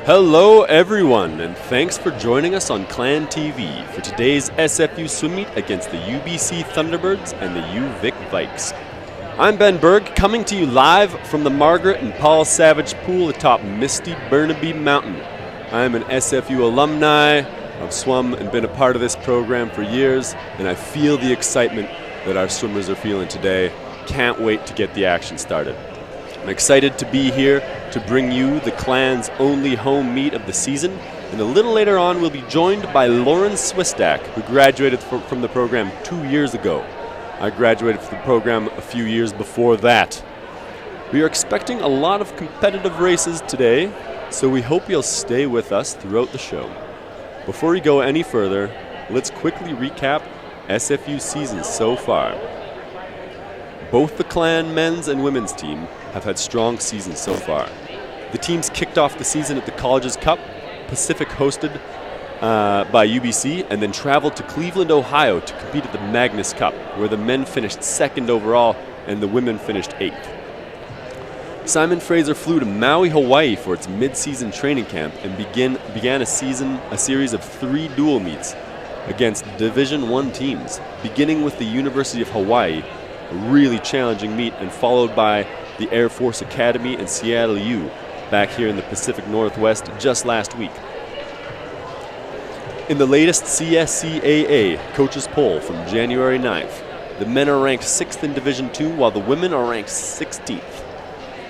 Hello everyone, and thanks for joining us on Clan TV for today's SFU swim meet against the UBC Thunderbirds and the UVic Vikes. I'm Ben Berg, coming to you live from the Margaret and Paul Savage pool atop misty Burnaby Mountain. I'm an SFU alumni. I've swum and been a part of this program for years, and I feel the excitement that our swimmers are feeling today. Can't wait to get the action started. I'm excited to be here to bring you the Clan's only home meet of the season, and a little later on we'll be joined by Lauren Swistak, who graduated from the program 2 years ago. I graduated from the program a few years before that. We are expecting a lot of competitive races today, so we hope you'll stay with us throughout the show. Before we go any further, let's quickly recap SFU season so far. Both the Clan men's and women's team have had strong seasons so far. The teams kicked off the season at the Colleges Cup, Pacific hosted by UBC, and then traveled to Cleveland, Ohio to compete at the Magnus Cup, where the men finished second overall and the women finished 8th. Simon Fraser flew to Maui, Hawaii for its mid-season training camp and began a series of 3 dual meets against Division I teams, beginning with the University of Hawaii, a really challenging meet, and followed by the Air Force Academy and Seattle U back here in the Pacific Northwest just last week. In the latest CSCAA coaches poll from January 9th, the men are ranked 6th in Division II while the women are ranked 16th.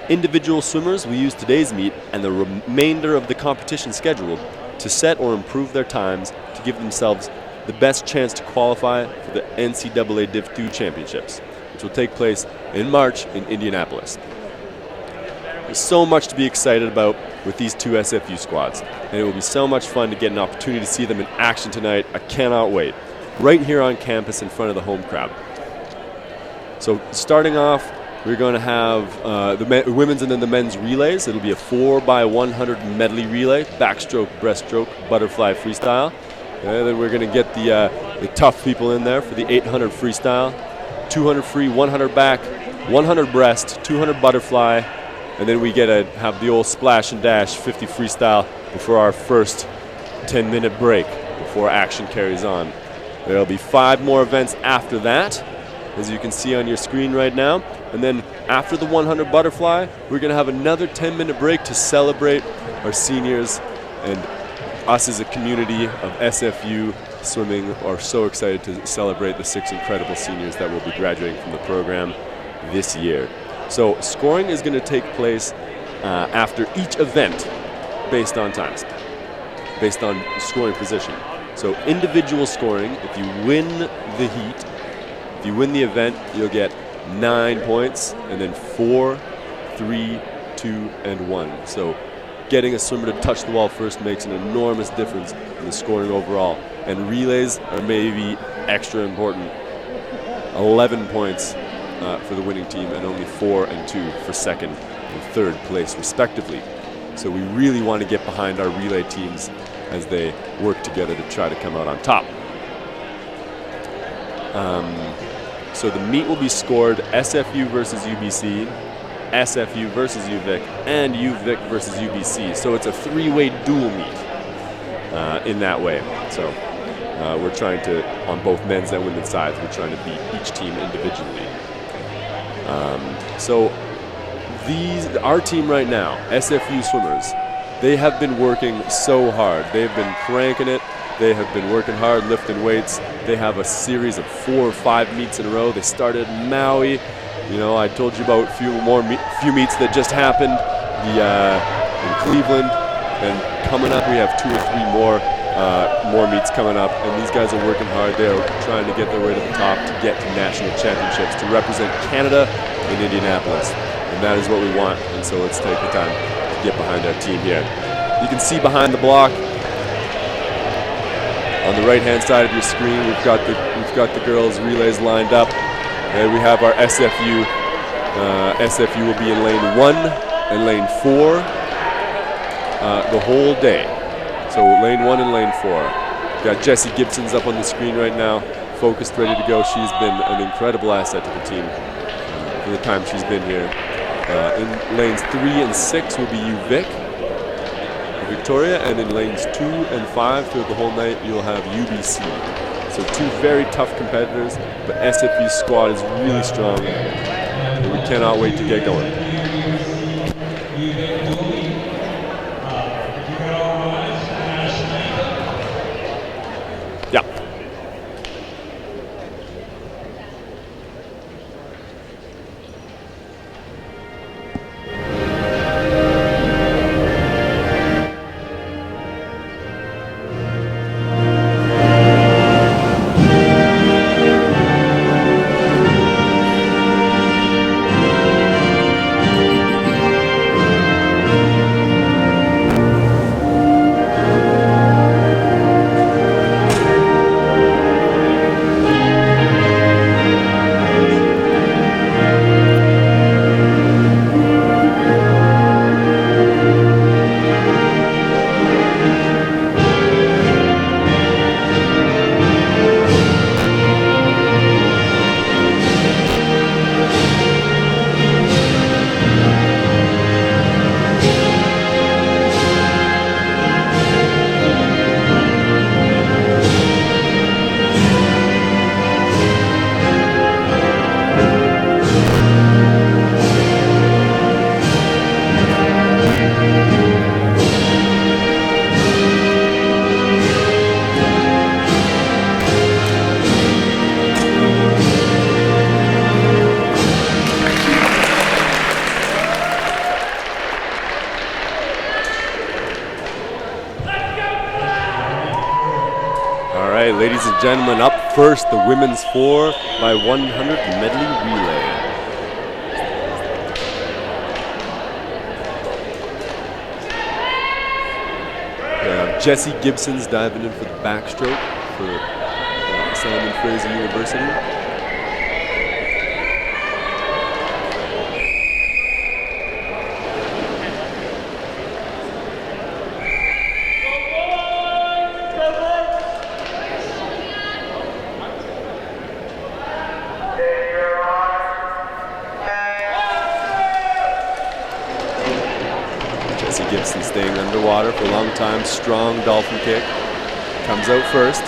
Individual swimmers will use today's meet and the remainder of the competition schedule to set or improve their times to give themselves the best chance to qualify for the NCAA Div 2 championships, which will take place in March in Indianapolis. There's so much to be excited about with these 2 SFU squads, and it will be so much fun to get an opportunity to see them in action tonight. I cannot wait. Right here on campus in front of the home crowd. So starting off, we're going to have the women's and then the men's relays. It'll be a 4x100 medley relay, backstroke, breaststroke, butterfly freestyle. And then we're going to get the tough people in there for the 800 freestyle, 200 free, 100 back, 100 breast, 200 butterfly, and then we get to have the old splash and dash 50 freestyle before our first 10-minute break before action carries on. There'll be 5 more events after that, as you can see on your screen right now. And then after the 100 butterfly, we're going to have another 10-minute break to celebrate our seniors, and us as a community of SFU swimming are so excited to celebrate the 6 incredible seniors that will be graduating from the program this year. So scoring is going to take place after each event based on times, based on scoring position. So individual scoring, if you win the heat, if you win the event, you'll get 9 points, and then 4, 3, 2, and 1. So getting a swimmer to touch the wall first makes an enormous difference in the scoring overall. And relays are maybe extra important. 11 points for the winning team, and only 4 and 2 for second and third place respectively. So we really want to get behind our relay teams as they work together to try to come out on top. So the meet will be scored SFU versus UBC, SFU versus UVic, and UVic versus UBC. So it's a 3-way dual meet in that way. So we're trying to, on both men's and women's sides, we're trying to beat each team individually. So our team right now, SFU swimmers, they have been working so hard. They've been cranking it. They have been working hard, lifting weights. They have a series of 4 or 5 meets in a row. They started in Maui. You know, I told you about a few meets that just happened in Cleveland. And coming up, we have 2 or 3 more meets coming up. And these guys are working hard. They are trying to get their way to the top to get to national championships, to represent Canada in Indianapolis. And that is what we want. And so let's take the time to get behind our team here. You can see behind the block, on the right-hand side of your screen, we've got the girls' relays lined up. And we have our SFU. SFU will be in lane 1 and lane 4 the whole day. So lane 1 and lane 4. We've got Jessie Gibson's up on the screen right now, focused, ready to go. She's been an incredible asset to the team for the time she's been here. In lanes 3 and 6 will be UVic. Victoria, and in lanes 2 and 5 throughout the whole night, you'll have UBC. So 2 very tough competitors, but SFU's squad is really strong, and we cannot wait to get going. Yeah. Ladies and gentlemen, up first, the women's 4 by 100 medley relay. Jessie Gibson's diving in for the backstroke for Simon Fraser University. Gibson staying underwater for a long time. Strong dolphin kick. Comes out first.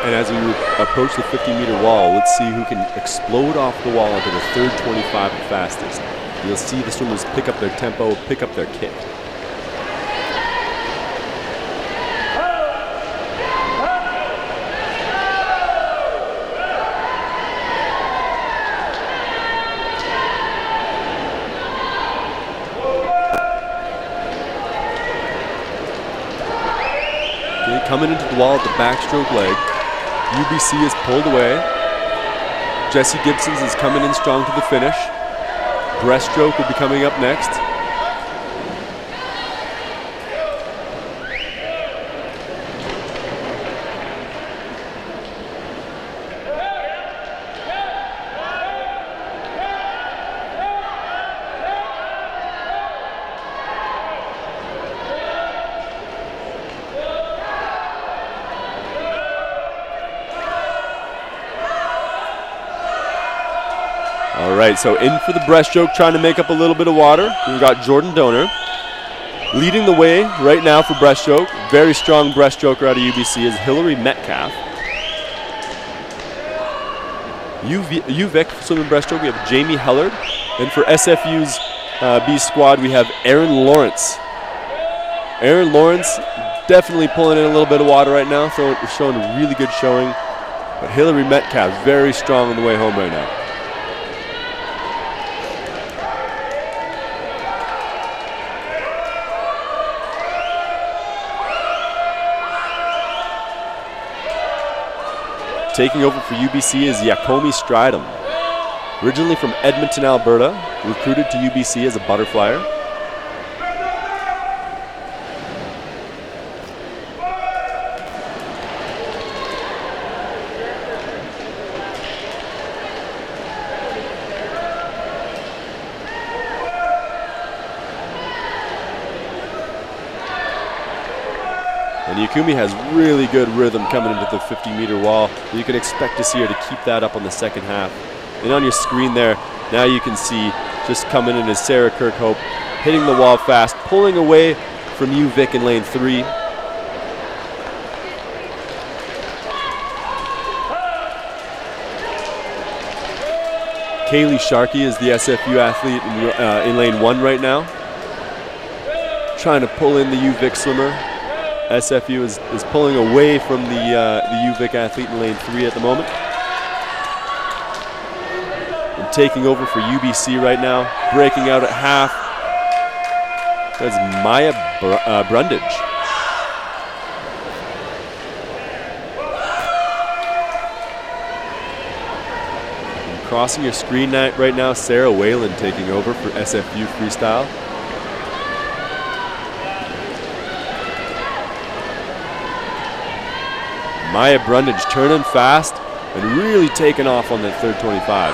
And as we approach the 50-meter wall, let's see who can explode off the wall into the third 25 the fastest. You'll see the swimmers pick up their tempo, pick up their kick. Okay, coming into the wall at the backstroke leg, UBC is pulled away. Jessie Gibson's is coming in strong to the finish. Breaststroke will be coming up next. All right, so in for the breaststroke, trying to make up a little bit of water. We've got Jordan Donor leading the way right now for breaststroke. Very strong breaststroker out of UBC is Hillary Metcalf. UVic swimming breaststroke, we have Jamie Hellard. And for SFU's B squad, we have Aaron Lawrence. Aaron Lawrence definitely pulling in a little bit of water right now, showing a really good showing. But Hillary Metcalf very strong on the way home right now. Taking over for UBC is Yakomi Stridham. Originally from Edmonton, Alberta, recruited to UBC as a butterflyer. And Yukumi has really good rhythm coming into the 50-meter wall. You can expect to see her to keep that up on the second half. And on your screen there, now you can see just coming in is Sarah Kirkhope, hitting the wall fast, pulling away from UVic in lane 3. Kaylee Sharkey is the SFU athlete in lane 1 right now, trying to pull in the UVic swimmer. SFU is pulling away from the UVic athlete in lane 3 at the moment. And taking over for UBC right now, breaking out at half. That's Maya Brundage. And crossing your screen right now, Sarah Whalen taking over for SFU freestyle. Maya Brundage turning fast and really taking off on that third 25.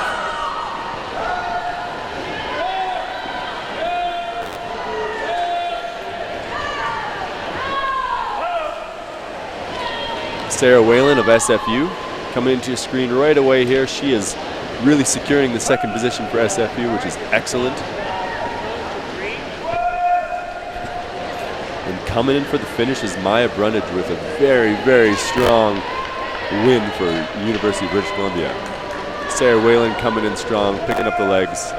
Sarah Whalen of SFU coming into your screen right away here. She is really securing the second position for SFU, which is excellent. And coming in for the finish is Maya Brundage with a very, very strong win for University of British Columbia. Sarah Whalen coming in strong, picking up the legs.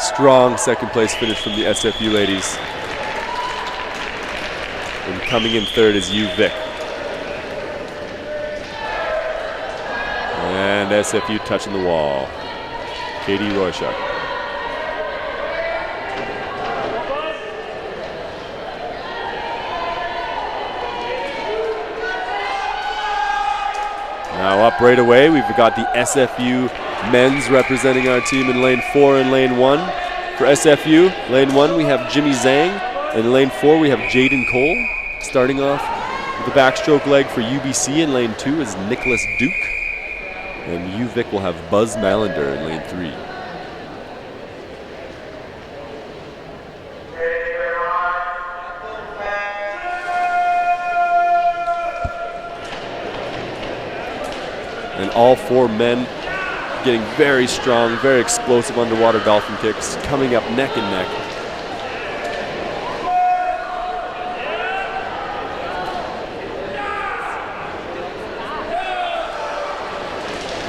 Strong second place finish from the SFU ladies. And coming in third is UVic. And SFU touching the wall. Katie Roychuk. Now up right away, we've got the SFU men's representing our team in lane 4 and lane 1. For SFU, lane 1 we have Jimmy Zhang, and in lane 4 we have Jaden Cole. Starting off with the backstroke leg for UBC in lane 2 is Nicholas Duke. And UVic will have Buzz Malander in lane 3. And all 4 men getting very strong, very explosive underwater dolphin kicks, coming up neck and neck.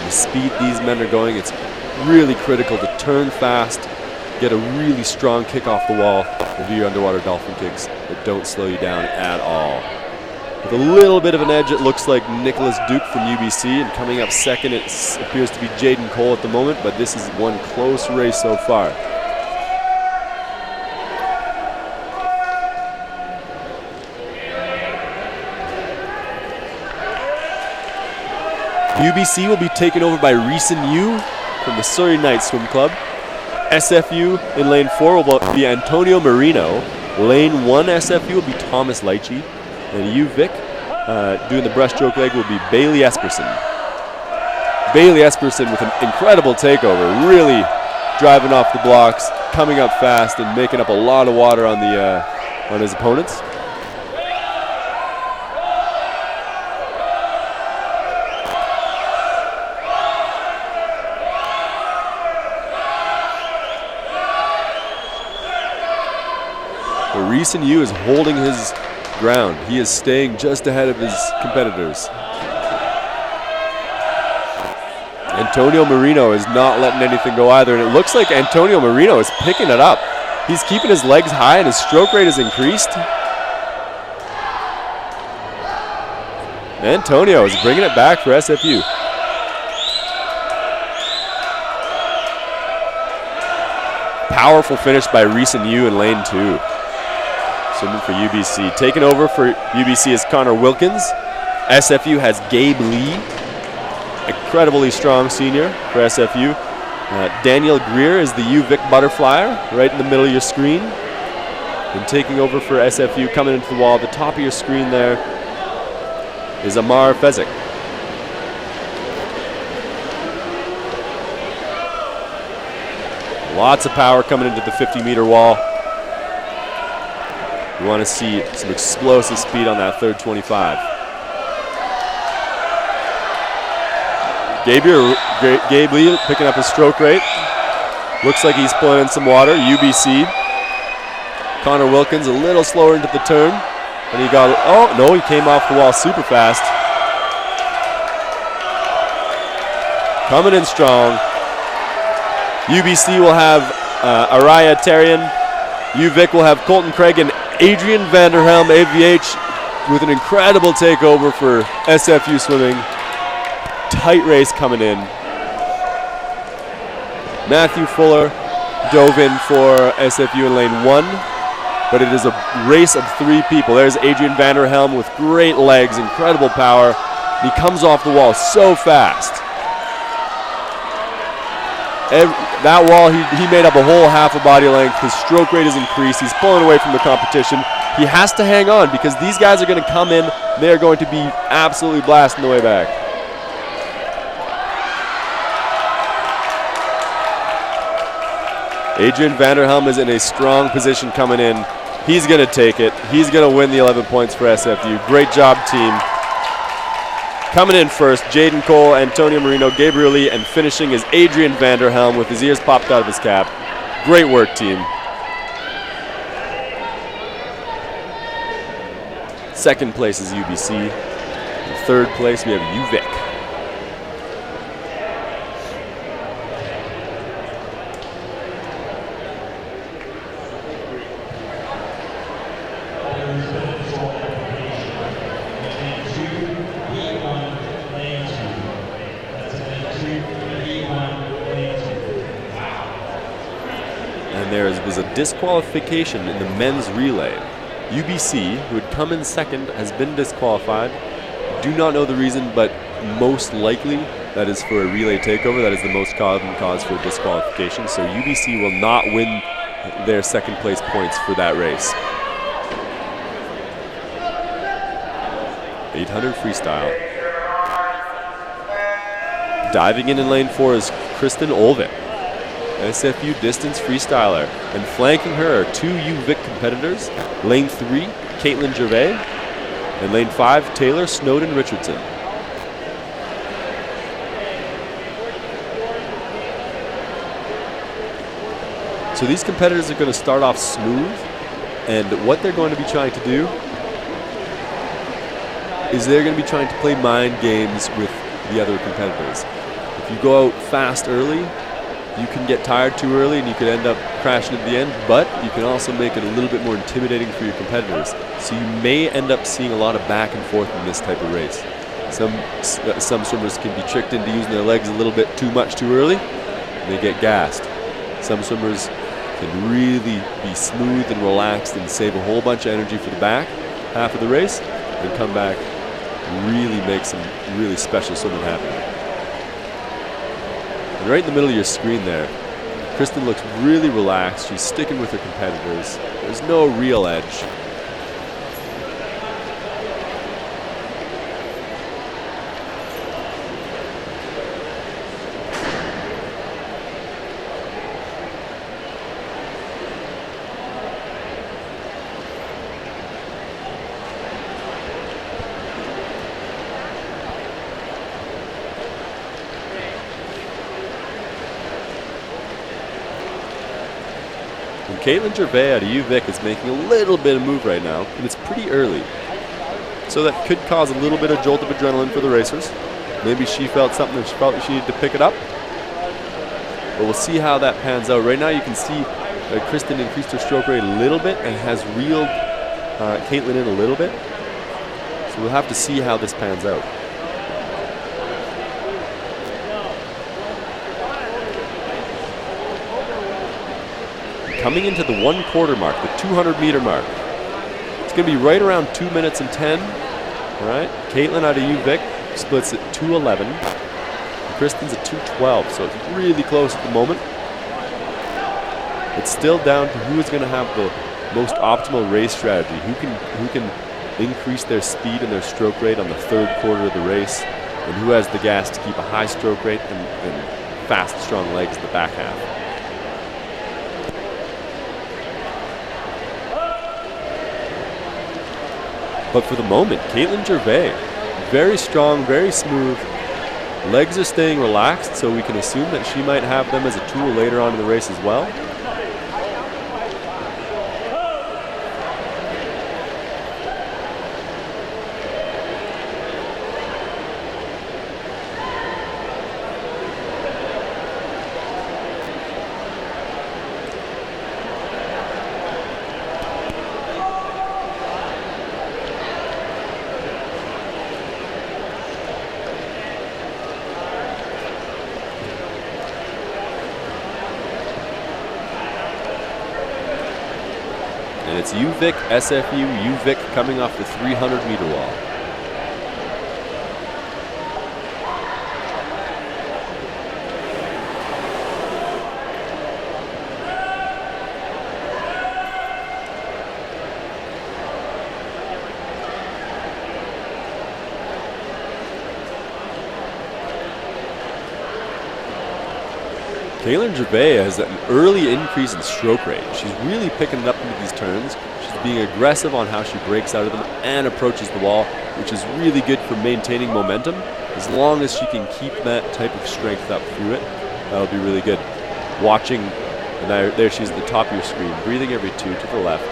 The speed these men are going, it's really critical to turn fast, get a really strong kick off the wall, and do your underwater dolphin kicks that don't slow you down at all. With a little bit of an edge, it looks like Nicholas Duke from UBC, and coming up second, it appears to be Jaden Cole at the moment, but this is one close race so far. UBC will be taken over by Reeson Yu from the Surrey Knights Swim Club. SFU in lane 4 will be Antonio Marino. Lane 1 SFU will be Thomas Leitchie. And UVic doing the breaststroke leg will be Bailey Esperson. Bailey Esperson with an incredible takeover, really driving off the blocks, coming up fast and making up a lot of water on his opponents. But Reeson Yu is holding his ground. He is staying just ahead of his competitors. Antonio Marino is not letting anything go either, and it looks like Antonio Marino is picking it up. He's keeping his legs high and his stroke rate has increased. Antonio is bringing it back for SFU. Powerful finish by Reeson Yu in lane 2. Swimming for UBC. Taking over for UBC is Connor Wilkins. SFU has Gabe Lee, incredibly strong senior for SFU. Daniel Greer is the UVic butterflyer, right in the middle of your screen. And taking over for SFU, coming into the wall, at the top of your screen there is Amar Fezzik. Lots of power coming into the 50-meter wall. You want to see some explosive speed on that third 25. Gabe Lee picking up his stroke rate. Looks like he's pulling in some water. UBC. Connor Wilkins a little slower into the turn. And he got, oh no, he came off the wall super fast. Coming in strong. UBC will have Araya Tarian. UVic will have Colton Craig and Adrian Vanderhelm, AVH, with an incredible takeover for SFU swimming. Tight race coming in. Matthew Fuller dove in for SFU in lane 1, but it is a race of 3 people. There's Adrian Vanderhelm with great legs, incredible power. He comes off the wall so fast. That wall, he made up a whole half a body length. His stroke rate is increased. He's pulling away from the competition. He has to hang on because these guys are going to come in. They are going to be absolutely blasting the way back. Adrian Vanderhelm is in a strong position coming in. He's going to take it. He's going to win the 11 points for SFU. Great job, team. Coming in first, Jaden Cole, Antonio Marino, Gabriel Lee, and finishing is Adrian Vanderhelm with his ears popped out of his cap. Great work, team. Second place is UBC. In third place, we have UVic. There was a disqualification in the men's relay. UBC, who had come in second, has been disqualified. Do not know the reason, but most likely that is for a relay takeover. That is the most common cause for disqualification. So UBC will not win their second place points for that race. 800 freestyle. Diving in lane 4 is Kristen Olvik, SFU distance freestyler, and flanking her are 2 UVic competitors. Lane 3, Caitlin Gervais, and lane 5, Taylor Snowden Richardson. So these competitors are going to start off smooth, and what they're going to be trying to do is they're going to be trying to play mind games with the other competitors. If you go out fast early, you can get tired too early and you could end up crashing at the end, but you can also make it a little bit more intimidating for your competitors. So you may end up seeing a lot of back and forth in this type of race. Some swimmers can be tricked into using their legs a little bit too much too early, and they get gassed. Some swimmers can really be smooth and relaxed and save a whole bunch of energy for the back half of the race and come back and really make some really special swimming happen. And right in the middle of your screen there, Kristen looks really relaxed. She's sticking with her competitors. There's no real edge. Caitlin Gervais out of UVic is making a little bit of move right now, and it's pretty early. So that could cause a little bit of jolt of adrenaline for the racers. Maybe she felt something that she felt she needed to pick it up. But we'll see how that pans out. Right now you can see Kristen increased her stroke rate a little bit and has reeled Caitlin in a little bit. So we'll have to see how this pans out. Coming into the 1/4 mark, the 200-meter mark. It's going to be right around 2 minutes and 10. All right, Caitlin out of UVic splits at 2:11. Kristen's at 2:12, so it's really close at the moment. It's still down to who is going to have the most optimal race strategy, who can increase their speed and their stroke rate on the 3rd quarter of the race, and who has the gas to keep a high stroke rate and fast, strong legs in the back half. But for the moment, Caitlin Gervais, very strong, very smooth. Legs are staying relaxed, so we can assume that she might have them as a tool later on in the race as well. And it's UVic, SFU, UVic coming off the 300-meter wall. Caitlin Gervais has an early increase in stroke rate. She's really picking it up into these turns. She's being aggressive on how she breaks out of them and approaches the wall, which is really good for maintaining momentum. As long as she can keep that type of strength up through it, that'll be really good. Watching, and there she's at the top of your screen, breathing every two to the left,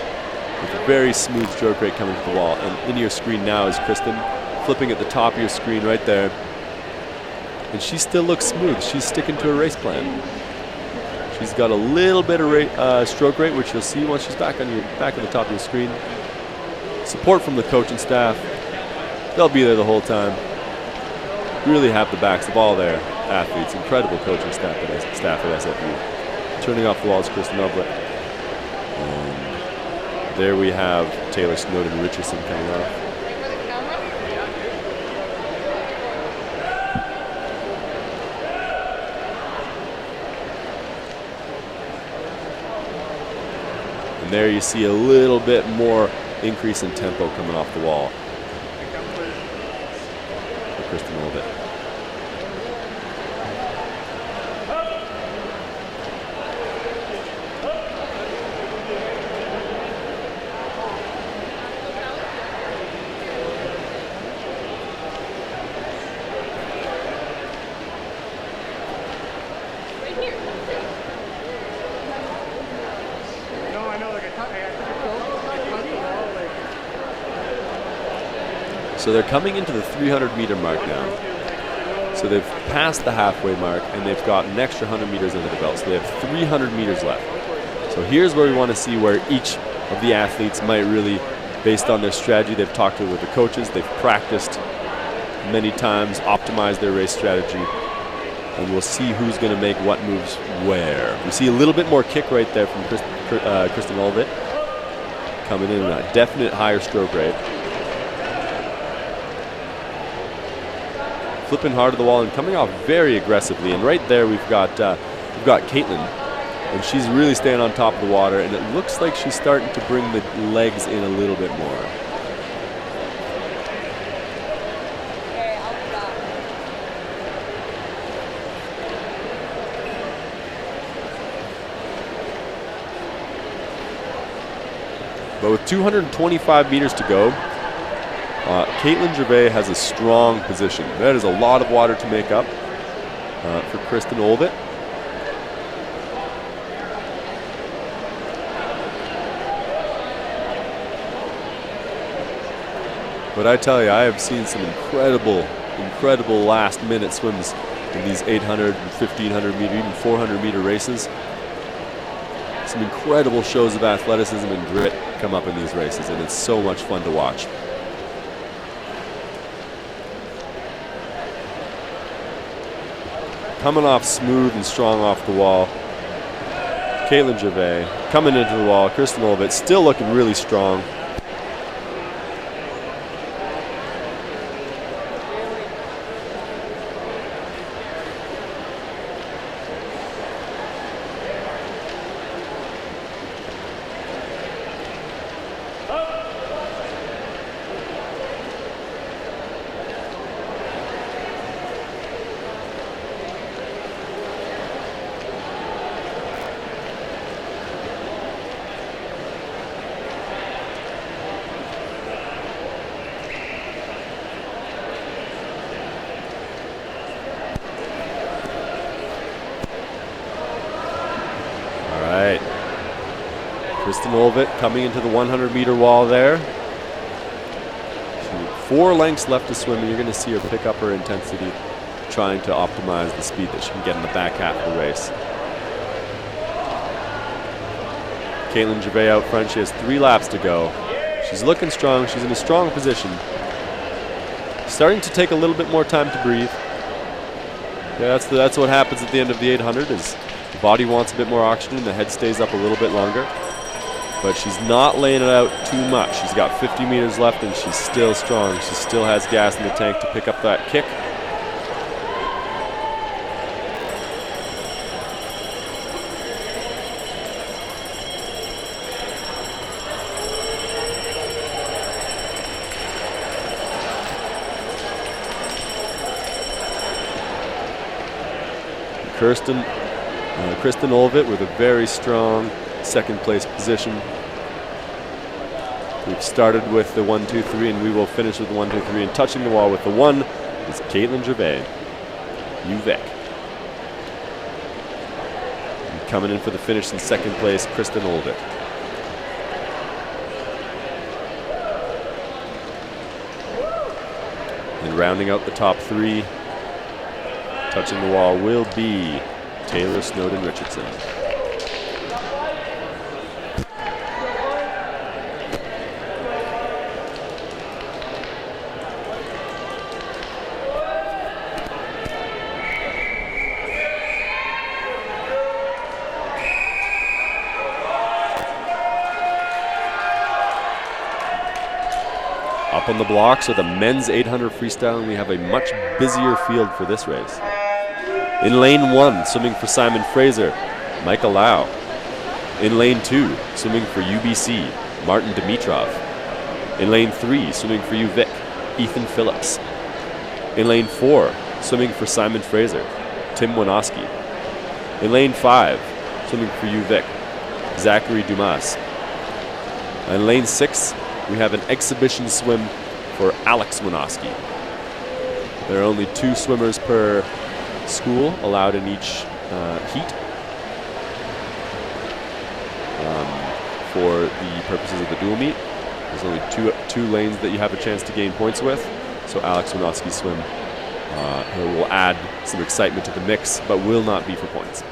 with a very smooth stroke rate coming to the wall. And in your screen now is Kristen, flipping at the top of your screen right there. And she still looks smooth. She's sticking to her race plan. She's got a little bit of stroke rate, which you'll see once she's back on the top of your screen. Support from the coaching staff. They'll be there the whole time. Really have the backs of all their athletes. Incredible coaching staff at SFU. Turning off the wall is Kristen Ovlet. And there we have Taylor Snowden Richardson coming off. There you see a little bit more increase in tempo coming off the wall for Kristen a little bit. So they're coming into the 300-meter mark now. So they've passed the halfway mark, and they've got an extra 100 meters under the belt. So they have 300 meters left. So here's where we want to see where each of the athletes might really, based on their strategy, they've talked with the coaches, they've practiced many times, optimized their race strategy, and we'll see who's going to make what moves where. We see a little bit more kick right there from Kristen Olvit, coming in at a definite higher stroke rate. Flipping hard to the wall and coming off very aggressively. And right there we've got Caitlin, and she's really staying on top of the water, and it looks like she's starting to bring the legs in a little bit more. But with 225 meters to go, Caitlin Gervais has a strong position. That is a lot of water to make up for Kristen Olvit. But I tell you, I have seen some incredible last-minute swims in these 800, 1,500 meter, even 400 meter races. Some incredible shows of athleticism and grit come up in these races, and it's so much fun to watch. Coming off smooth and strong off the wall, Caitlin Gervais. Coming into the wall, Kristen Olvit still looking really strong. Kristen Olvit coming into the 100-meter wall there. 4 lengths left to swim, and you're going to see her pick up her intensity, trying to optimize the speed that she can get in the back half of the race. Caitlin Gervais out front. She has 3 laps to go. She's looking strong. She's in a strong position. Starting to take a little bit more time to breathe. Yeah, that's what happens at the end of the 800 is the body wants a bit more oxygen, the head stays up a little bit longer. But she's not laying it out too much. She's got 50 meters left and she's still strong. She still has gas in the tank to pick up that kick. Kristen Olvit with a very strong second place position. We've started with the 1, 2, 3, and we will finish with the 1, 2, 3. And touching the wall with the 1 is Caitlin Gervais, UVic. And coming in for the finish in second place, Kristen Olvit. And rounding out the top 3, touching the wall will be Taylor Snowden Richardson. Up on the blocks are the men's 800 freestyle, and we have a much busier field for this race. In lane 1, swimming for Simon Fraser, Michael Lau. In lane 2, swimming for UBC, Martin Dimitrov. In lane 3, swimming for UVic, Ethan Phillips. In lane 4, swimming for Simon Fraser, Tim Winoski. In lane 5, swimming for UVic, Zachary Dumas. In lane 6, we have an exhibition swim for Alex Winoski. There are only 2 swimmers per school allowed in each heat for the purposes of the dual meet. There's only two lanes that you have a chance to gain points with. So Alex Winoski's swim will add some excitement to the mix, but will not be for points.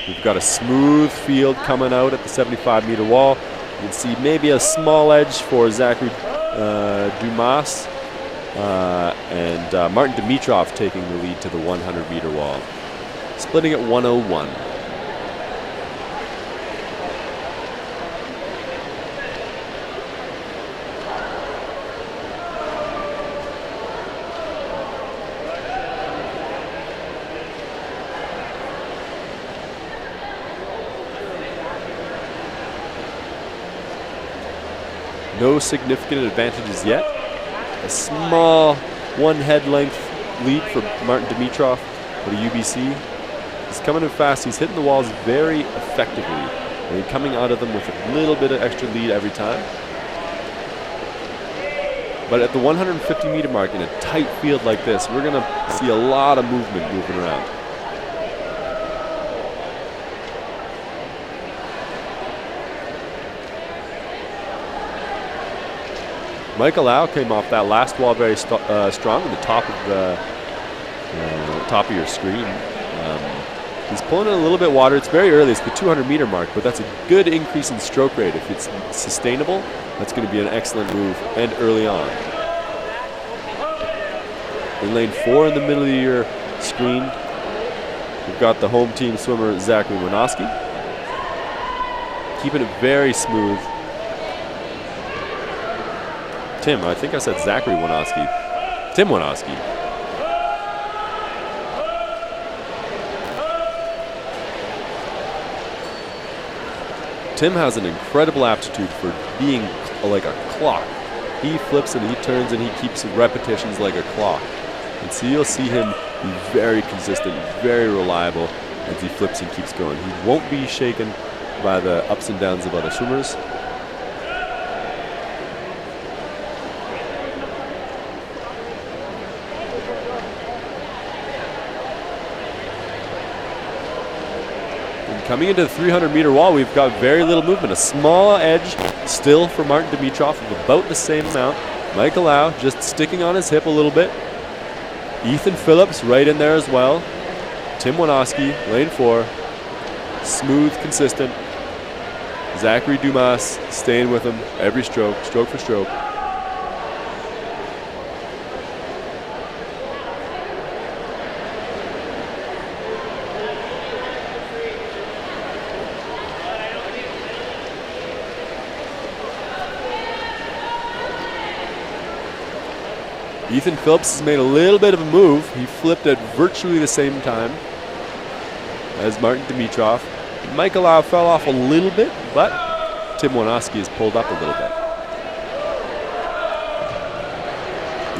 We've got a smooth field coming out at the 75-meter wall. You can see maybe a small edge for Zachary Dumas. And Martin Dimitrov taking the lead to the 100-meter wall, splitting at 1:01. No significant advantages yet. A small 1 head length lead for Martin Dimitrov for the UBC. He's coming in fast. He's hitting the walls very effectively. And he's coming out of them with a little bit of extra lead every time. But at the 150-meter mark in a tight field like this, we're going to see a lot of movement moving around. Michael Lau came off that last wall very strong at the top of your screen. He's pulling in a little bit water. It's very early. It's the 200-meter mark, but that's a good increase in stroke rate. If it's sustainable, that's going to be an excellent move, and early on. In lane 4 in the middle of your screen, we've got the home team swimmer, Zachary Winoski. Keeping it very smooth. I think I said Zachary Winoski. Tim Winoski. Tim has an incredible aptitude for being like a clock. He flips and he turns and he keeps repetitions like a clock. And so you'll see him be very consistent, very reliable as he flips and keeps going. He won't be shaken by the ups and downs of other swimmers. Coming into the 300-meter wall, we've got very little movement. A small edge still for Martin Dimitrov of about the same amount. Michael Lau just sticking on his hip a little bit. Ethan Phillips right in there as well. Tim Winoski, lane 4. Smooth, consistent. Zachary Dumas staying with him every stroke, stroke for stroke. Ethan Phillips has made a little bit of a move. He flipped at virtually the same time as Martin Dimitrov. Michael Lau fell off a little bit, but Tim Winoski has pulled up a little bit.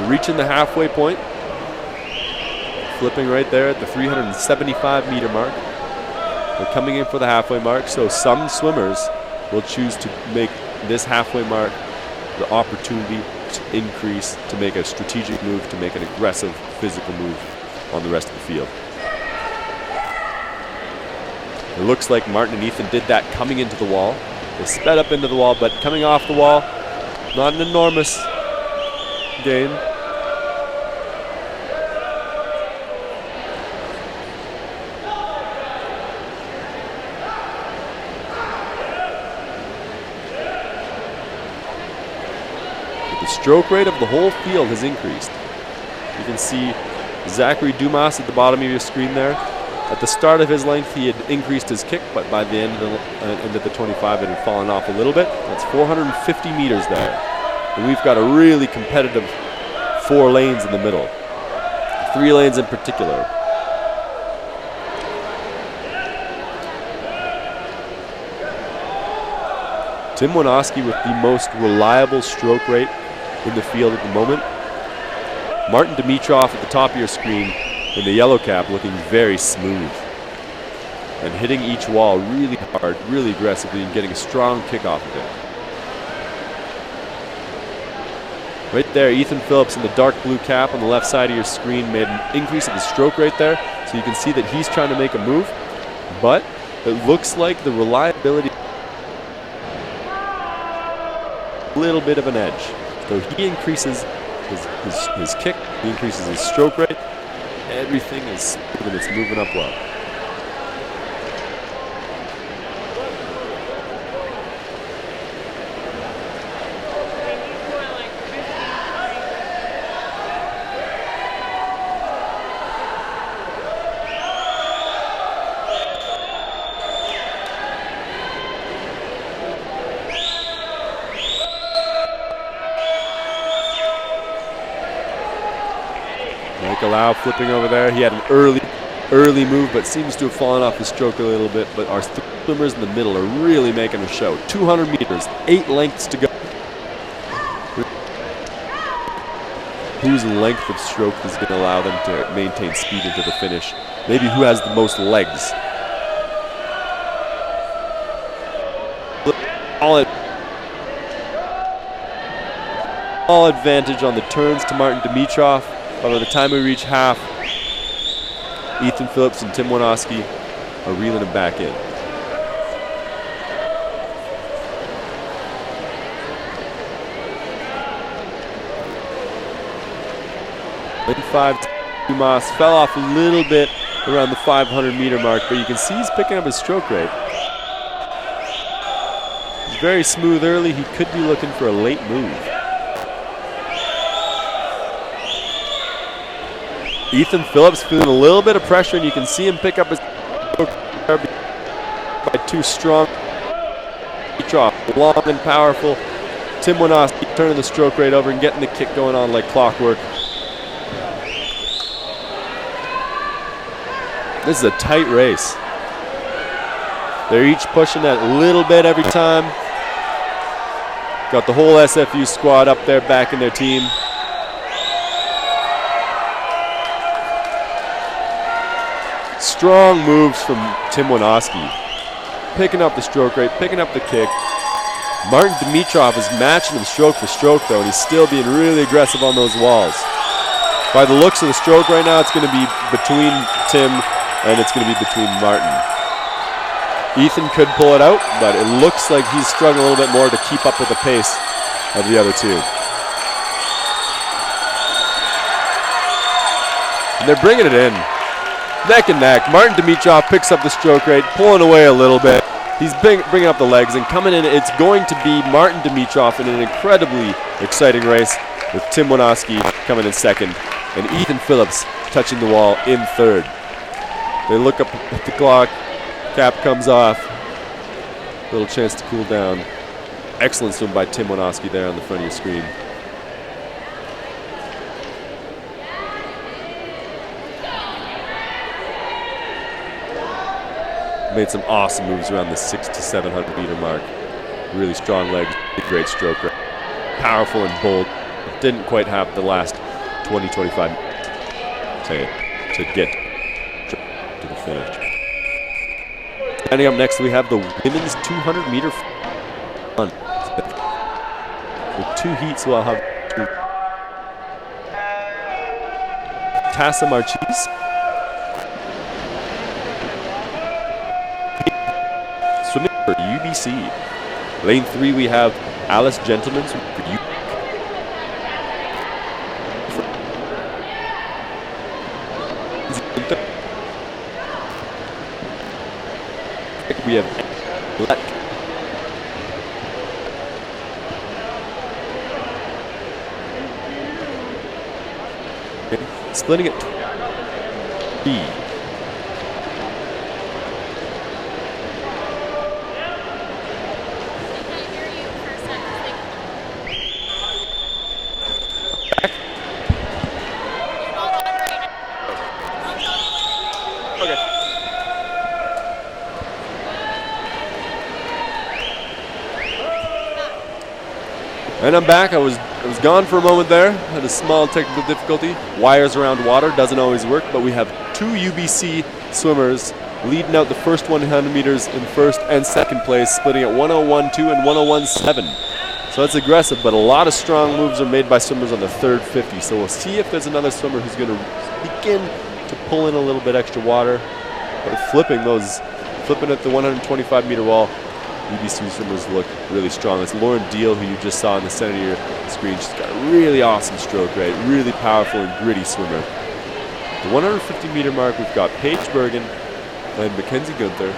Reaching the halfway point. Flipping right there at the 375-meter mark. They're coming in for the halfway mark, so some swimmers will choose to make this halfway mark the opportunity to increase, to make a strategic move, to make an aggressive physical move on the rest of the field. It looks like Martin and Ethan did that coming into the wall. They sped up into the wall, but coming off the wall, not an enormous gain. But the stroke rate of the whole field has increased. You can see Zachary Dumas at the bottom of your screen there. At the start of his length, he had increased his kick, but by the end of the 25, it had fallen off a little bit. That's 450 meters there. And we've got a really competitive 4 lanes in the middle. 3 lanes in particular. Tim Winoski with the most reliable stroke rate in the field at the moment. Martin Dimitrov at the top of your screen in the yellow cap, looking very smooth and hitting each wall really hard, really aggressively, and getting a strong kick off of it. Right there, Ethan Phillips in the dark blue cap on the left side of your screen made an increase of the stroke rate there, so you can see that he's trying to make a move, but it looks like the reliability a little bit of an edge. So he increases his kick, he increases his stroke rate. Everything is smooth and it's moving up well. Michael Lau flipping over there. He had an early move, but seems to have fallen off the stroke a little bit. But our swimmers in the middle are really making a show. 200 meters, 8 lengths to go. Whose length of stroke is going to allow them to maintain speed into the finish? Maybe who has the most legs. All advantage on the turns to Martin Dimitrov. But by the time we reach half, Ethan Phillips and Tim Winoski are reeling him back in. Lane 5, Dumas fell off a little bit around the 500-meter mark, but you can see he's picking up his stroke rate. He's very smooth early. He could be looking for a late move. Ethan Phillips feeling a little bit of pressure, and you can see him pick up his stroke by 2 strong. Long and powerful. Tim Winoski turning the stroke rate over and getting the kick going on like clockwork. This is a tight race. They're each pushing that little bit every time. Got the whole SFU squad up there backing their team. Strong moves from Tim Winoski. Picking up the stroke rate, picking up the kick. Martin Dimitrov is matching him stroke for stroke though, and he's still being really aggressive on those walls. By the looks of the stroke right now, it's going to be between Tim and it's going to be between Martin. Ethan could pull it out, but it looks like he's struggling a little bit more to keep up with the pace of the other two. And they're bringing it in. Neck and neck. Martin Dimitrov picks up the stroke rate, pulling away a little bit. He's bringing up the legs and coming in. It's going to be Martin Dimitrov in an incredibly exciting race with Tim Winoski coming in second and Ethan Phillips touching the wall in third. They look up at the clock. Cap comes off. Little chance to cool down. Excellent swim by Tim Winoski there on the front of your screen. Made some awesome moves around the 600 to 700 meter mark. Really strong legs, great stroke. Powerful and bold. Didn't quite have the last 20, 25 to get to the finish. Standing up next, we have the women's 200 meter fun. With two heats, we'll have Tassa Marchese. Swimming for UBC. Lane 3, we have Alice Gentleman for UBC. We have splitting it B. And I'm back. I was gone for a moment there. Had a small technical difficulty. Wires around water doesn't always work, but we have two UBC swimmers leading out the first 100 meters in first and second place, splitting at 101.2 and 101.7. So that's aggressive, but a lot of strong moves are made by swimmers on the third 50. So we'll see if there's another swimmer who's going to begin to pull in a little bit extra water. But flipping at the 125 meter wall. UBC swimmers look really strong. It's Lauren Deal, who you just saw in the center of your screen. She's got a really awesome stroke rate, really powerful and gritty swimmer. The 150 meter mark, we've got Paige Bergen and Mackenzie Gunther.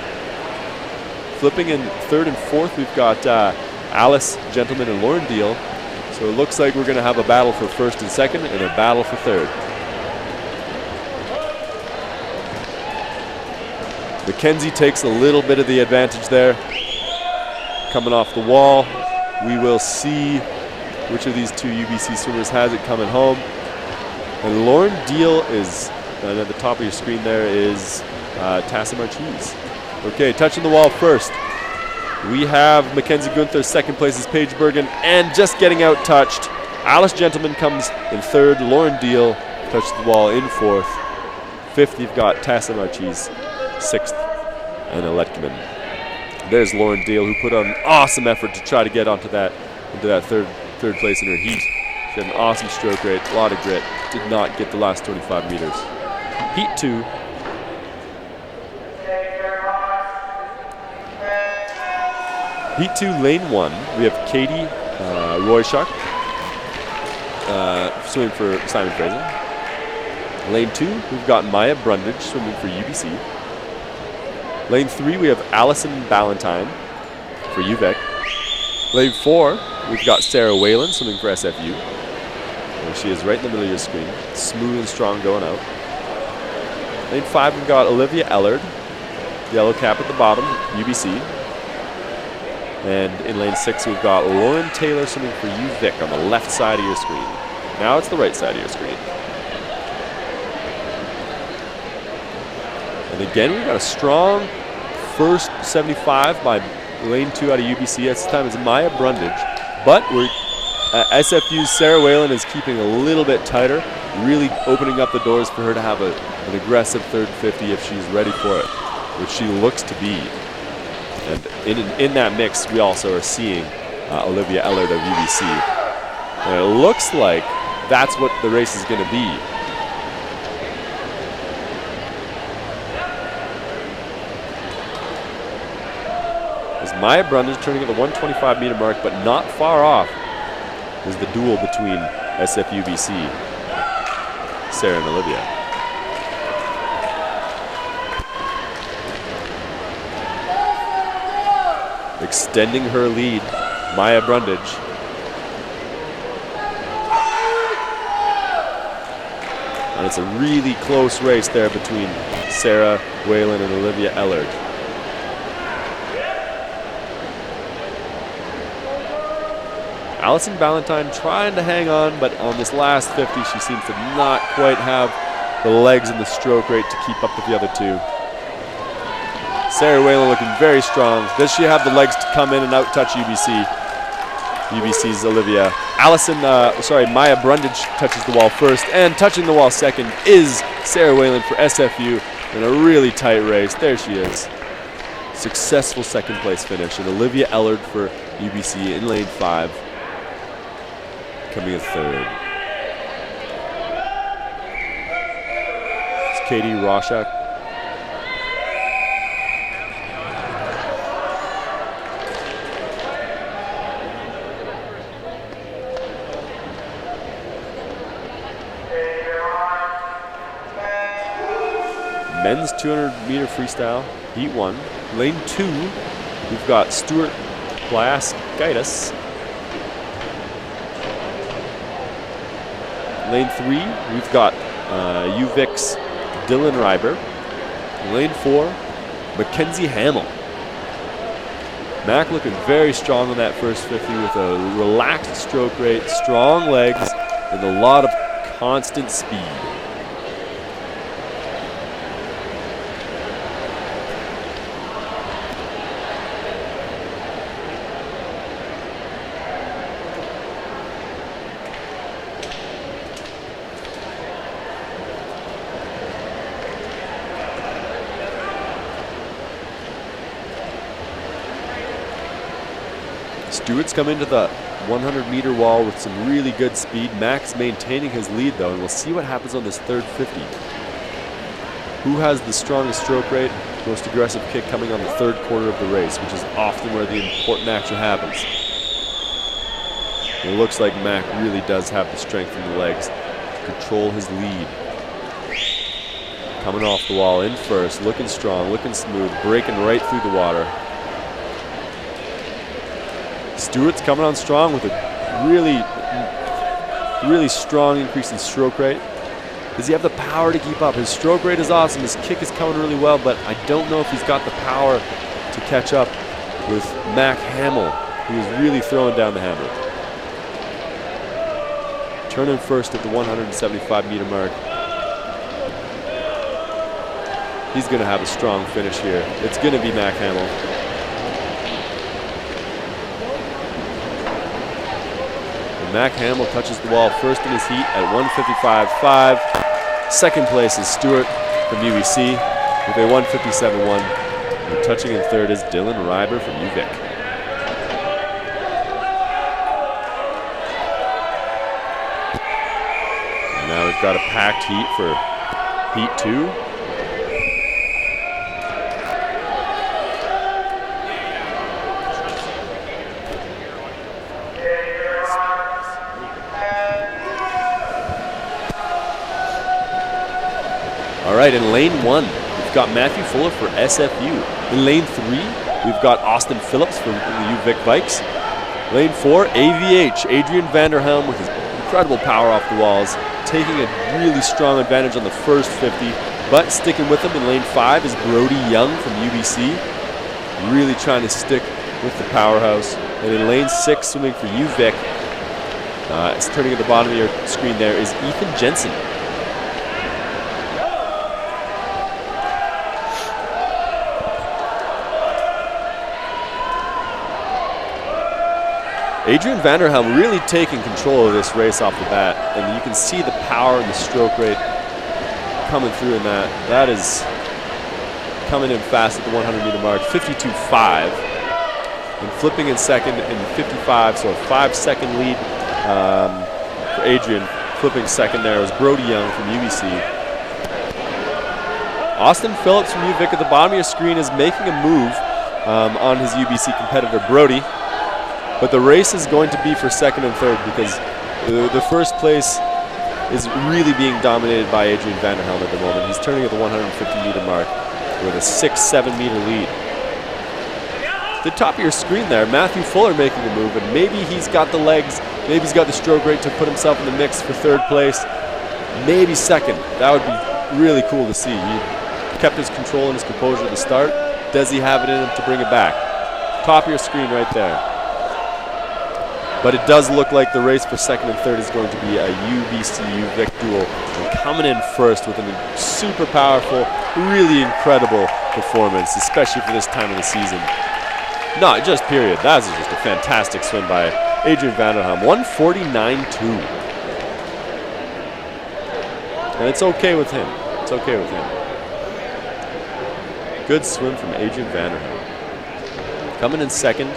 Flipping in third and fourth, we've got Alice Gentleman and Lauren Deal. So it looks like we're going to have a battle for first and second and a battle for third. Mackenzie takes a little bit of the advantage there. Coming off the wall, we will see which of these two UBC swimmers has it coming home. And Lauren Deal is, and at the top of your screen there is Tassa Marchese. Okay, touching the wall first. We have Mackenzie Gunther, second place is Paige Bergen, and just getting out touched. Alice Gentleman comes in third, Lauren Deal touches the wall in fourth. Fifth, you've got Tassa Marchese, sixth, and Letkeman. There's Lauren Deal, who put on an awesome effort to try to get into that third place in her heat. She had an awesome stroke rate, a lot of grit. Did not get the last 25 meters. Heat 2. Heat 2, lane 1. We have Katie Royshuk swimming for Simon Fraser. Lane 2, we've got Maya Brundage swimming for UBC. Lane 3, we have Allison Ballantyne for UVic. Lane 4, we've got Sarah Whalen swimming for SFU. There she is right in the middle of your screen. Smooth and strong going out. Lane 5, we've got Olivia Ellard, yellow cap at the bottom, UBC. And in lane 6, we've got Lauren Taylor swimming for UVic on the left side of your screen. Now it's the right side of your screen. And again, we've got a strong first 75 by lane 2 out of UBC. This time is Maya Brundage. But SFU's Sarah Whalen is keeping a little bit tighter, really opening up the doors for her to have an aggressive third 50 if she's ready for it, which she looks to be. And in that mix, we also are seeing Olivia Ellard of UBC. And it looks like that's what the race is going to be. Maya Brundage turning at the 125-meter mark, but not far off is the duel between SFU UBC, Sarah and Olivia. Extending her lead, Maya Brundage. And it's a really close race there between Sarah Whalen and Olivia Ellard. Allison Ballantyne trying to hang on, but on this last 50, she seems to not quite have the legs and the stroke rate to keep up with the other two. Sarah Whalen looking very strong. Does she have the legs to come in and out-touch UBC? UBC's Olivia. Maya Brundage touches the wall first, and touching the wall second is Sarah Whalen for SFU in a really tight race. There she is. Successful second place finish, and Olivia Ellard for UBC in lane 5, coming in third. It's Katie Roshak. Men's 200-meter freestyle, heat 1. Lane 2, we've got Stuart Blaskaitis. Lane 3, we've got UVic's Dylan Reiber. Lane 4, Mackenzie Hamill. Mac looking very strong on that first 50 with a relaxed stroke rate, strong legs, and a lot of constant speed. Stewart's come into the 100-meter wall with some really good speed. Mac's maintaining his lead, though, and we'll see what happens on this third 50. Who has the strongest stroke rate, most aggressive kick coming on the third quarter of the race, which is often where the important action happens. It looks like Mac really does have the strength in the legs to control his lead. Coming off the wall in first, looking strong, looking smooth, breaking right through the water. Stewart's coming on strong with a really strong increase in stroke rate. Does he have the power to keep up? His stroke rate is awesome. His kick is coming really well, but I don't know if he's got the power to catch up with Mac Hamill, who is really throwing down the hammer. Turning first at the 175-meter mark. He's going to have a strong finish here. It's going to be Mac Hamill. Mac Hamill touches the wall first in his heat at 155.5. Second place is Stewart from UBC with a 157.1. And touching in third is Dylan Reiber from UVic. And now we've got a packed heat for heat 2. All right, in lane 1, we've got Matthew Fuller for SFU. In lane 3, we've got Austin Phillips from the UVic Vikes. Lane 4, AVH, Adrian Vanderhelm with his incredible power off the walls, taking a really strong advantage on the first 50, but sticking with him in lane 5 is Brody Young from UBC, really trying to stick with the powerhouse. And in lane 6, swimming for UVic, it's turning at the bottom of your screen there, is Ethan Jensen. Adrian Vanderhelm really taking control of this race off the bat, and you can see the power and the stroke rate coming through in that. That is coming in fast at the 100-meter mark, 52.5, and flipping in second in 55, so a 5-second lead for Adrian. Flipping second there was Brody Young from UBC. Austin Phillips from UVic at the bottom of your screen is making a move on his UBC competitor Brody. But the race is going to be for second and third because the first place is really being dominated by Adrian Vanderhelm at the moment. He's turning at the 150-meter mark with a 6-7 meter lead. The top of your screen there, Matthew Fuller making a move, and maybe he's got the legs, maybe he's got the stroke rate to put himself in the mix for third place, maybe second. That would be really cool to see. He kept his control and his composure at the start. Does he have it in him to bring it back? Top of your screen right there. But it does look like the race for second and third is going to be a UBC UVic duel. And coming in first with a super powerful, really incredible performance, especially for this time of the season. Not just period. That was just a fantastic swim by Adrian Vanderhelm. 149.2. And it's okay with him. It's okay with him. Good swim from Adrian Vanderhelm. Coming in second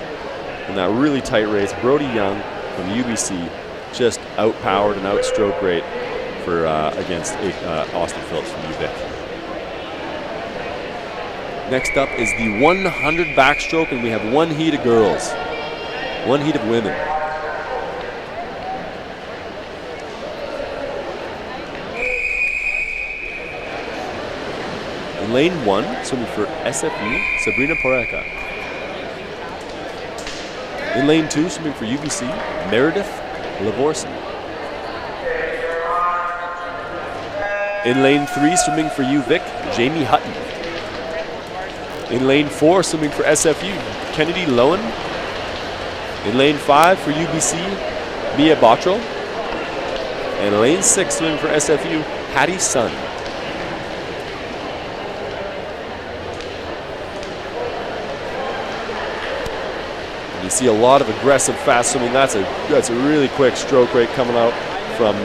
in that really tight race, Brody Young from UBC just outpowered and outstroke rate for against Austin Phillips from UVic. Next up is the 100 backstroke, and we have one heat of girls, one heat of women. In lane 1, swimming for SFU, Sabrina Poreka. In lane 2, swimming for UBC, Meredith Lavorsen. In lane 3, swimming for UVic, Jamie Hutton. In lane 4, swimming for SFU, Kennedy Lowen. In lane 5 for UBC, Mia Bottrell. And lane 6, swimming for SFU, Hattie Sun. You see a lot of aggressive fast swimming. That's a really quick stroke rate coming out from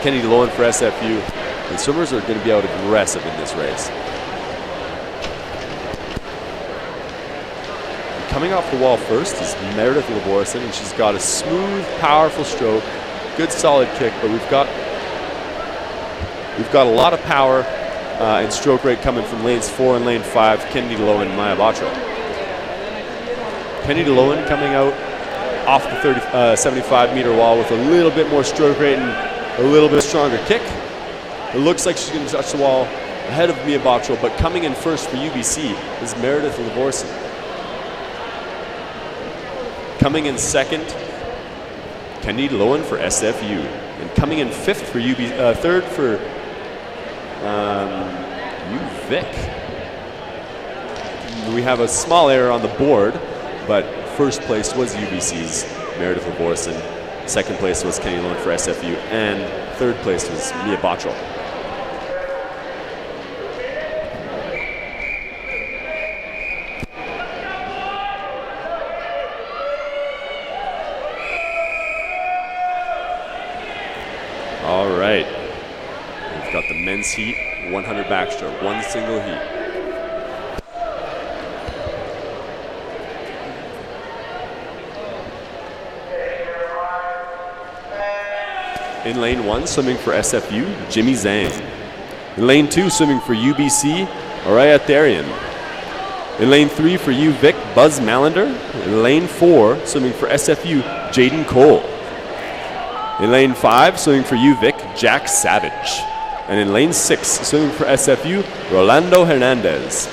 Kennedy Lowen for SFU. The swimmers are going to be out aggressive in this race. And coming off the wall first is Meredith Lavorsen, and she's got a smooth, powerful stroke, good solid kick, but we've got a lot of power and stroke rate coming from lanes 4 and lane 5, Kennedy Lowen and Maya Bottrell. Kennedy Lowen coming out off the 75 meter wall with a little bit more stroke rate and a little bit stronger kick. It looks like she's going to touch the wall ahead of Mia Bottrell, but coming in first for UBC is Meredith Lavorsen. Coming in second, Kennedy Lowen for SFU. And coming in fifth for third for UVic. We have a small error on the board, but first place was UBC's Meredith Lavorsen. Second place was Kennedy Lowen for SFU, and third place was Mia Bottrell. All right, we've got the men's heat, 100 backstroke, one single heat. In lane 1, swimming for SFU, Jimmy Zhang. In lane 2, swimming for UBC, Araya Therian. In lane 3 for UVic, Buzz Malander. In lane 4, swimming for SFU, Jaden Cole. In lane 5, swimming for UVic, Jack Savage. And in lane 6, swimming for SFU, Rolando Hernandez.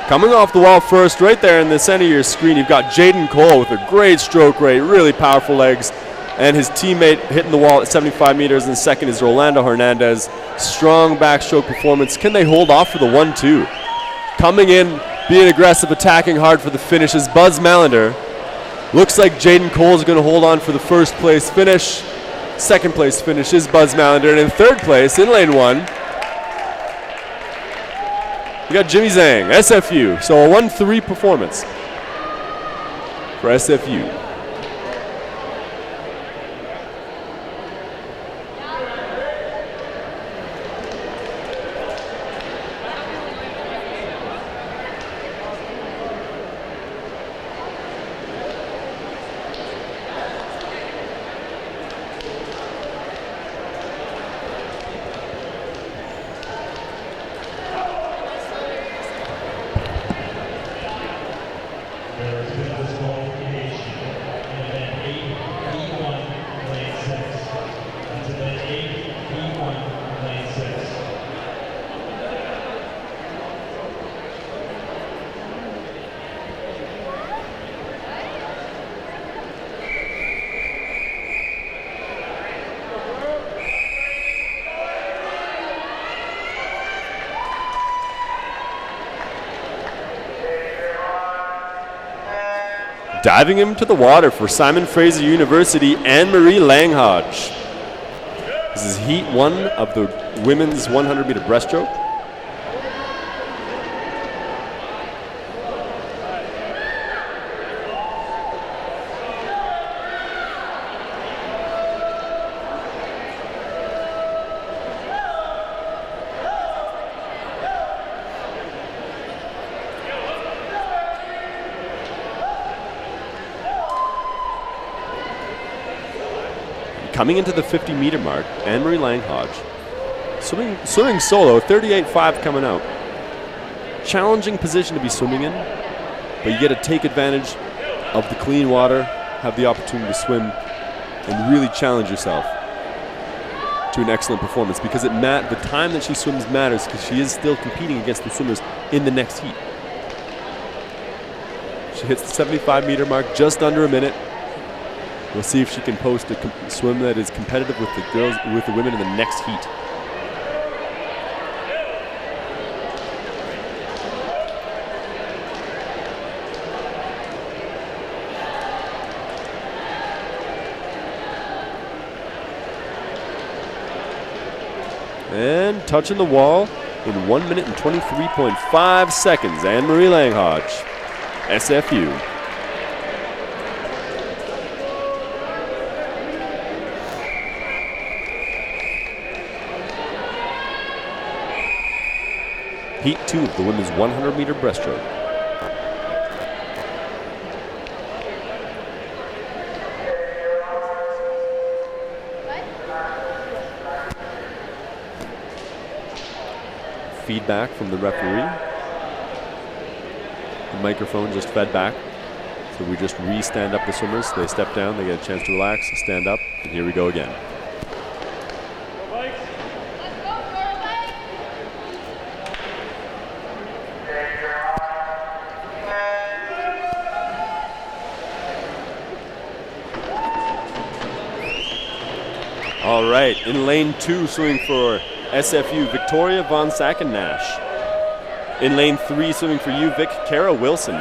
Coming off the wall first, right there in the center of your screen, you've got Jaden Cole with a great stroke rate, really powerful legs, and his teammate hitting the wall at 75 meters. And second is Rolando Hernandez. Strong backstroke performance. Can they hold off for the 1-2? Coming in, being aggressive, attacking hard for the finish is Buzz Malander. Looks like Jaden Cole is going to hold on for the first place finish. Second place finish is Buzz Malander. And in third place, in lane 1, we got Jimmy Zhang, SFU. So a 1-3 performance for SFU. Diving into the water for Simon Fraser University, Anne-Marie Langhodge. This is heat 1 of the women's 100-meter breaststroke. Coming into the 50-meter mark, Anne-Marie Langhodge, swimming solo, 38.5 coming out. Challenging position to be swimming in, but you get to take advantage of the clean water, have the opportunity to swim, and really challenge yourself to an excellent performance, because the time that she swims matters, because she is still competing against the swimmers in the next heat. She hits the 75-meter mark, just under a minute. We'll see if she can post a swim that is competitive with the women in the next heat. And touching the wall in 1 minute and 23.5 seconds, Anne-Marie Langhodge, SFU. Heat 2 of the women's 100-meter breaststroke. Feedback from the referee. The microphone just fed back. So we just re-stand up the swimmers. They step down, they get a chance to relax, stand up, and here we go again. All right, in lane 2, swimming for SFU, Victoria Von Sacken-Nash. In lane 3, swimming for UVic, Kara Wilson.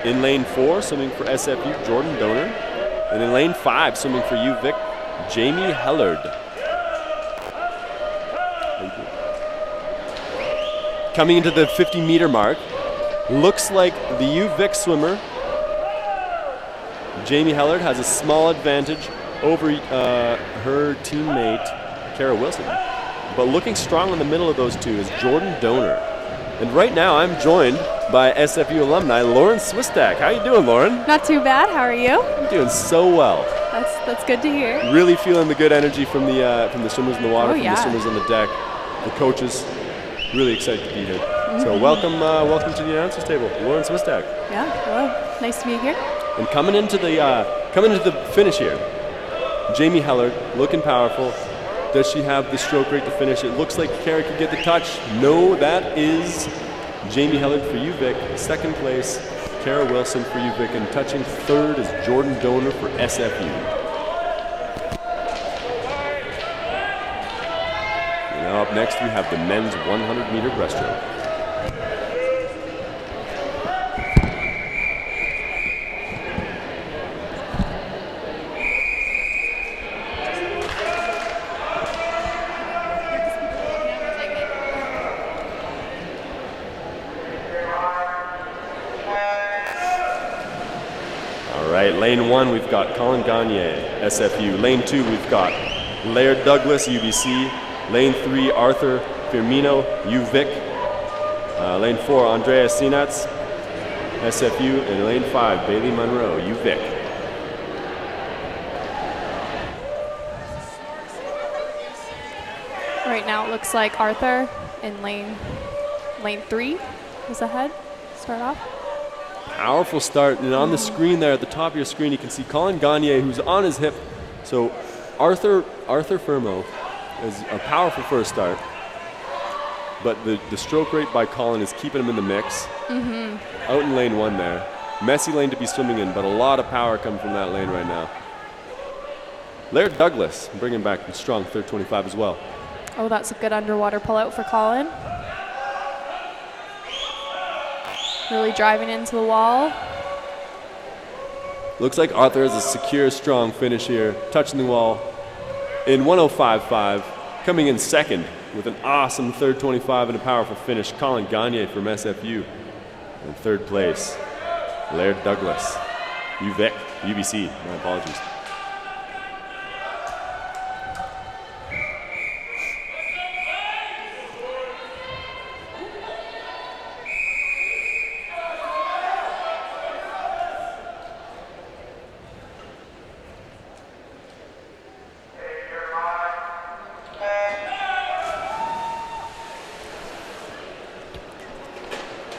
In lane 4, swimming for SFU, Jordan Donor. And in lane 5, swimming for UVic, Jamie Hellard. Coming into the 50-meter mark, looks like the UVic swimmer, Jamie Hellard, has a small advantage over her teammate, Kara Wilson. But looking strong in the middle of those two is Jordan Donor. And right now I'm joined by SFU alumni Lauren Swistak. How you doing, Lauren? Not too bad. How are you? I'm doing so well. That's good to hear. Really feeling the good energy from the swimmers in the water, yeah. The swimmers on the deck, the coaches. Really excited to be here. So welcome to the announcers table, Lauren Swistak. Yeah. Hello. Nice to be here. And coming into the finish here, Jamie Hellard, looking powerful. Does she have the stroke rate to finish? It looks like Kara could get the touch. No, that is Jamie Hellard for UVic. Second place, Kara Wilson for UVic. And touching third is Jordan Donor for SFU. And now up next we have the men's 100-meter breaststroke. Lane 1, we've got Colin Gagne, SFU. Lane 2, we've got Laird Douglas, UBC. Lane 3, Arthur Firmino, UVic. Lane 4, Andrea Sinats, SFU. And lane 5, Bailey Monroe, UVic. Right now it looks like Arthur in lane 3 is ahead. Start off. Powerful start, and on the screen there, at the top of your screen, you can see Colin Gagne, who's on his hip. So Arthur Firmo is a powerful first start, but the stroke rate by Colin is keeping him in the mix. Out in lane 1 there. Messy lane to be swimming in, but a lot of power coming from that lane right now. Laird Douglas, bringing back strong third 25 as well. Oh, that's a good underwater pullout for Colin. Really driving into the wall. Looks like Arthur has a secure, strong finish here, touching the wall in 105.5, coming in second with an awesome third 25 and a powerful finish. Colin Gagne from SFU in third place. Laird Douglas, UVic, UBC, my apologies.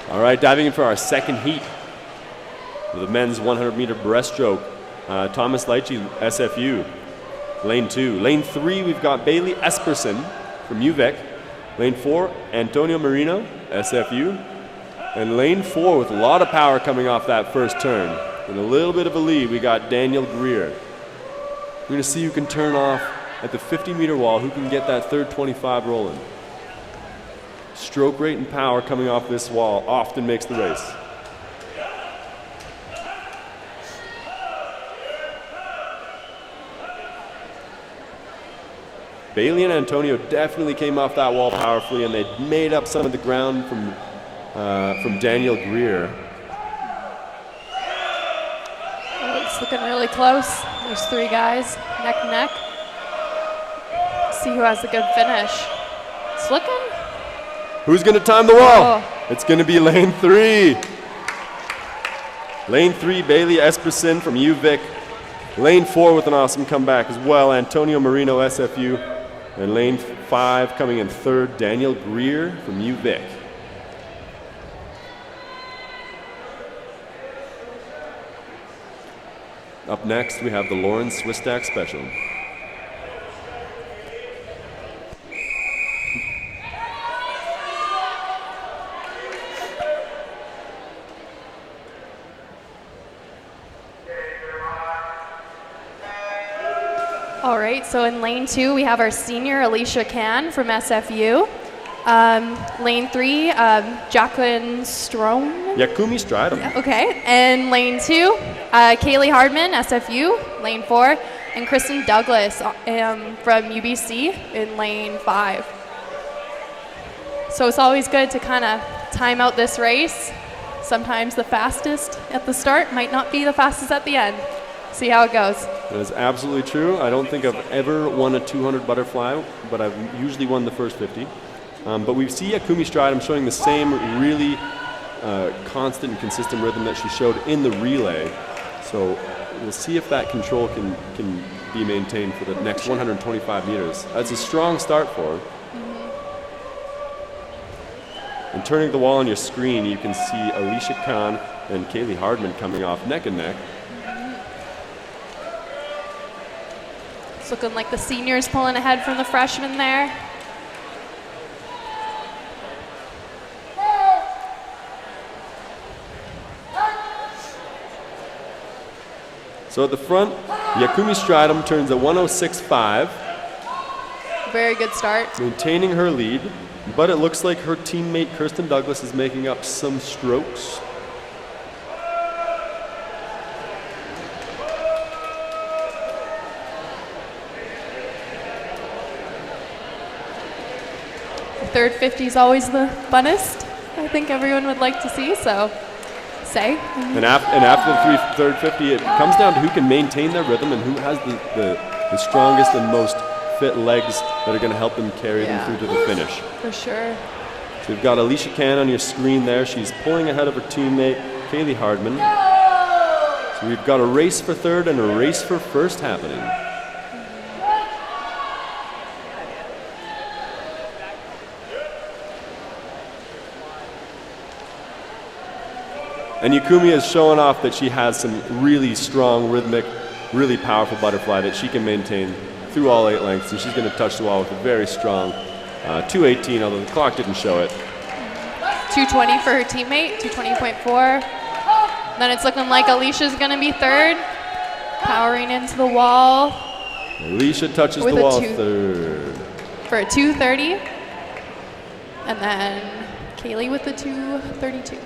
All right, diving in for our second heat with the men's 100-meter breaststroke. Thomas Leitchi, SFU, lane 2. Lane 3, we've got Bailey Esperson from UVic. Lane 4, Antonio Marino, SFU. And lane 4, with a lot of power coming off that first turn. And a little bit of a lead, we got Daniel Greer. We're going to see who can turn off at the 50-meter wall, who can get that third 25 rolling. Stroke rate and power coming off this wall often makes the race. Bailey and Antonio definitely came off that wall powerfully, and they made up some of the ground from Daniel Greer. Oh, it's looking really close. There's 3 guys neck and neck. See who has a good finish. It's looking. Who's going to time the wall? Oh. It's going to be lane 3. Lane 3, Bailey Esperson from UVic. Lane 4 with an awesome comeback as well, Antonio Marino, SFU. And lane 5 coming in third, Daniel Greer from UVic. Up next, we have the Lauren Swistak Special. All right, so in lane 2, we have our senior Alicia Can from SFU. Lane 3, Jacqueline Strome. Yakumi Stridham. Yeah, okay, and lane 2, Kaylee Hardman, SFU, lane 4, and Kristen Douglas from UBC in lane 5. So it's always good to kind of time out this race. Sometimes the fastest at the start might not be the fastest at the end. See how it goes. That is absolutely true. I don't think I've ever won a 200 butterfly, but I've usually won the first 50. But we see Yakumi Stridham showing the same really constant and consistent rhythm that she showed in the relay. So we'll see if that control can be maintained for the next 125 meters. That's a strong start for her. And turning the wall on your screen, you can see Alicia Khan and Kaylee Hardman coming off neck and neck. It's looking like the seniors pulling ahead from the freshmen there. So at the front, Yakumi Stridham turns a 106.5. Very good start. Maintaining her lead, but it looks like her teammate Kirsten Douglas is making up some strokes. Third 50 is always the funnest. I think everyone would like to see, so say. And after the third 50, it comes down to who can maintain their rhythm and who has the strongest and most fit legs that are going to help them carry them through to the finish. For sure. So we've got Alicia Can on your screen there. She's pulling ahead of her teammate, Kaylee Hardman. So we've got a race for third and a race for first happening. And Yakumi is showing off that she has some really strong, rhythmic, really powerful butterfly that she can maintain through all 8 lengths, and she's going to touch the wall with a very strong 2:18, although the clock didn't show it. 2:20 for her teammate, 2:20.4. Then it's looking like Alicia's going to be third, powering into the wall. Alicia touches the wall third. For a 2:30. And then Kaylee with the 2:32.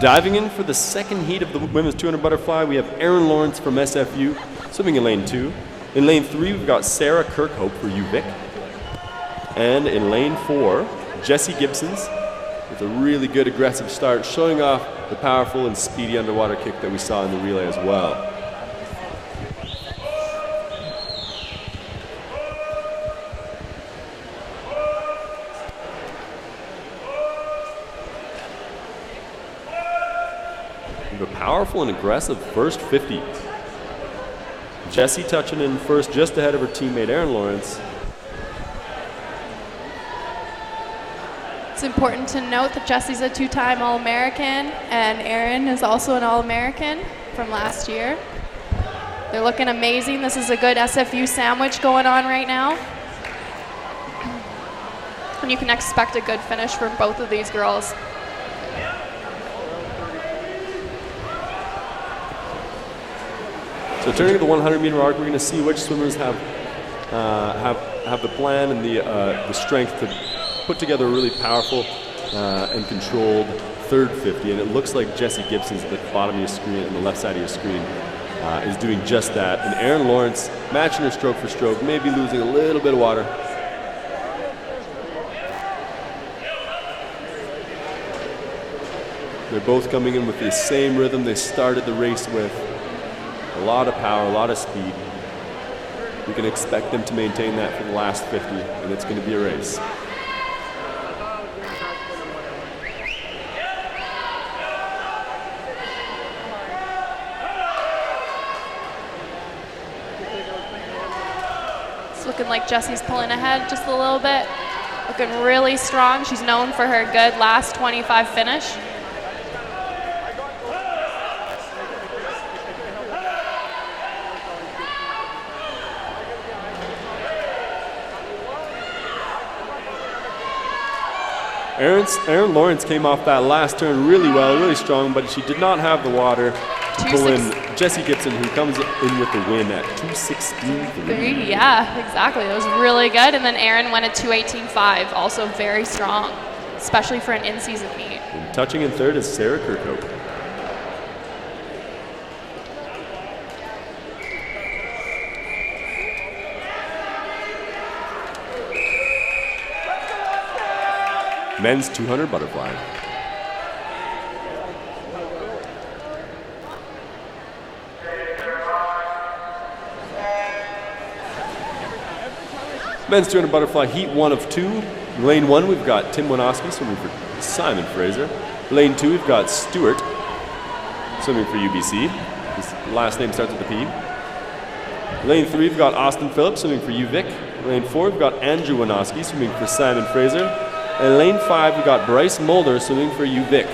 Diving in for the second heat of the women's 200 butterfly, we have Erin Lawrence from SFU swimming in lane 2. In lane 3, we've got Sarah Kirkhope for UVic. And in lane 4, Jessie Gibsons with a really good aggressive start, showing off the powerful and speedy underwater kick that we saw in the relay as well. We have a powerful and aggressive first 50. Jessie touching in first just ahead of her teammate Erin Lawrence. It's important to note that Jessie's a 2-time All-American and Erin is also an All-American from last year. They're looking amazing. This is a good SFU sandwich going on right now. And you can expect a good finish from both of these girls. So turning to the 100-meter arc, we're going to see which swimmers have the plan and the strength to put together a really powerful and controlled third 50. And it looks like Jessie Gibson's at the bottom of your screen, on the left side of your screen, is doing just that. And Erin Lawrence matching her stroke for stroke, maybe losing a little bit of water. They're both coming in with the same rhythm they started the race with. A lot of power, a lot of speed. You can expect them to maintain that for the last 50, and it's going to be a race. It's looking like Jessie's pulling ahead just a little bit. Looking really strong. She's known for her good last 25 finish. Erin Lawrence came off that last turn really well, really strong, but she did not have the water to pull in Jessie Gibson, who comes in with the win at 2:16.3. Yeah, exactly. That was really good. And then Erin went at 2:18.5, also very strong, especially for an in-season meet. And touching in third is Sarah Kirkhope. Men's 200 butterfly. Men's 200 butterfly, heat 1 of 2. Lane 1, we've got Tim Winoski swimming for Simon Fraser. Lane 2, we've got Stewart swimming for UBC. His last name starts with a P. Lane 3, we've got Austin Phillips swimming for UVic. Lane 4, we've got Andrew Winoski swimming for Simon Fraser. And lane 5, we got Bryce Mulder swimming for UVic.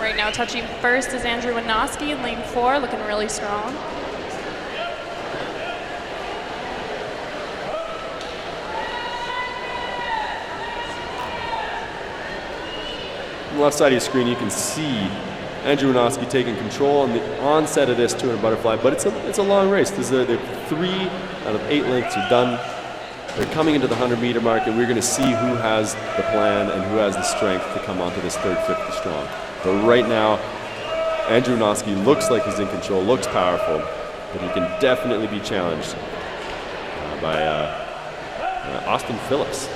Right now touching first is Andrew Winoski in lane 4, looking really strong. On the left side of your screen, you can see Andrew Winoski taking control on the onset of this 200 butterfly, but it's a long race. There are 3 out of 8 lengths are done. They're coming into the 100-meter mark, and we're going to see who has the plan and who has the strength to come onto this third 50 strong. But right now, Andrew Winoski looks like he's in control, looks powerful, but he can definitely be challenged by Austin Phillips.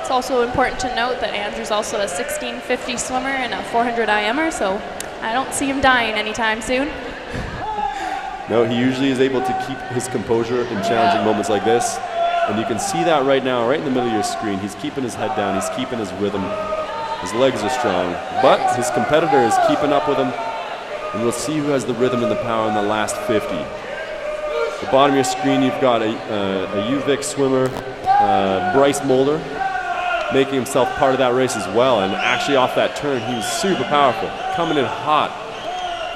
It's also important to note that Andrew's also a 1650 swimmer and a 400 IMer, so I don't see him dying anytime soon. No, he usually is able to keep his composure in challenging moments like this. And you can see that right now, right in the middle of your screen. He's keeping his head down, he's keeping his rhythm. His legs are strong, but his competitor is keeping up with him. And we'll see who has the rhythm and the power in the last 50. At the bottom of your screen, you've got a UVic swimmer, Bryce Mulder, making himself part of that race as well. And actually off that turn, he was super powerful, coming in hot.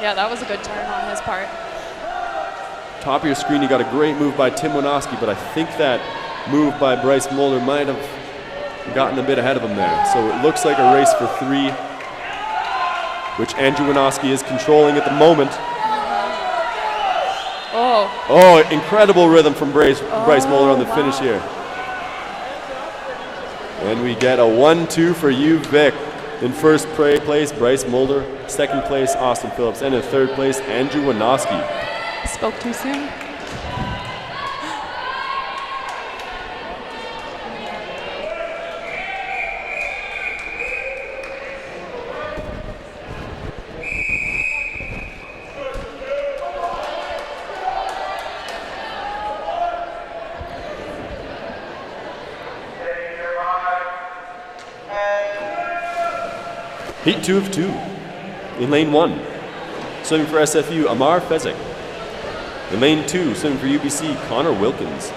Yeah, that was a good turn on his part. Top of your screen, you got a great move by Tim Winoski, but I think that move by Bryce Mulder might have gotten a bit ahead of him there. So it looks like a race for 3, which Andrew Winoski is controlling at the moment. Oh, incredible rhythm from Bryce Moeller on the finish here. And we get a 1-2 for UVic. In first place, Bryce Moeller. Second place, Austin Phillips. And in third place, Andrew Winoski. Spoke too soon. Heat 2 of 2. In lane 1, swimming for SFU, Amar Fezek. In lane 2, swimming for UBC, Connor Wilkins.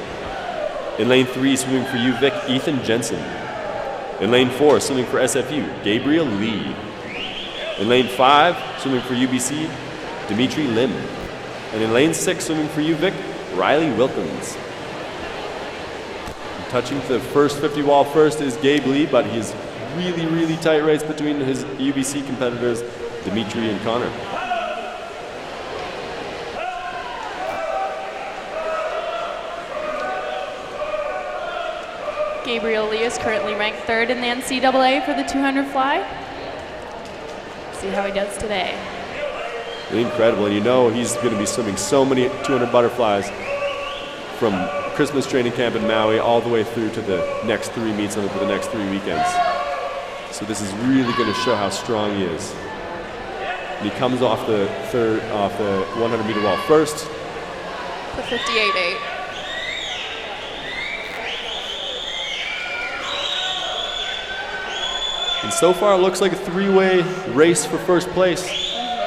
In lane 3, swimming for UVic, Ethan Jensen. In lane 4, swimming for SFU, Gabriel Lee. In lane 5, swimming for UBC, Dimitri Lim. And in lane 6, swimming for UVic, Riley Wilkins. And touching the first 50 wall first is Gabe Lee, but he's really tight race between his UBC competitors, Dimitri and Connor. Gabriel Lee is currently ranked 3rd in the NCAA for the 200 fly. See how he does today. Incredible, and you know he's going to be swimming so many 200 butterflies from Christmas training camp in Maui all the way through to the next 3 meets over the next 3 weekends. So this is really going to show how strong he is. And he comes off the 100 meter wall first. The 58.8. And so far it looks like a 3-way race for first place.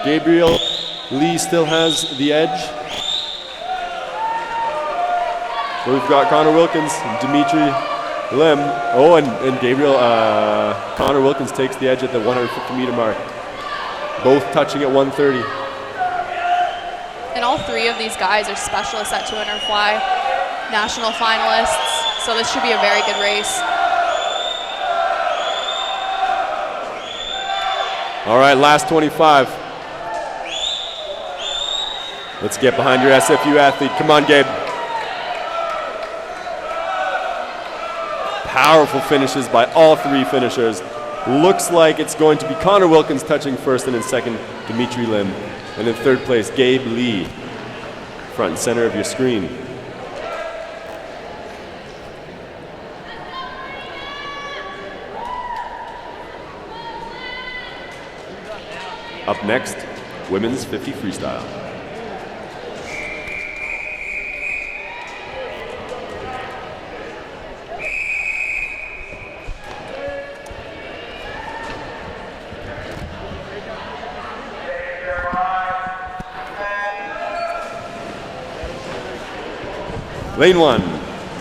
Gabriel Lee still has the edge. So we've got Connor Wilkins, Dimitri Lim. Oh, and Gabriel, Connor Wilkins takes the edge at the 150 meter mark. Both touching at 130. And all 3 of these guys are specialists at 200 fly, national finalists. So this should be a very good race. All right, last 25. Let's get behind your SFU athlete. Come on, Gabe. Powerful finishes by all 3 finishers. Looks like it's going to be Connor Wilkins touching first, and in second, Dimitri Lim. And in third place, Gabe Lee, front and center of your screen. Up next, women's 50 freestyle. Lane 1,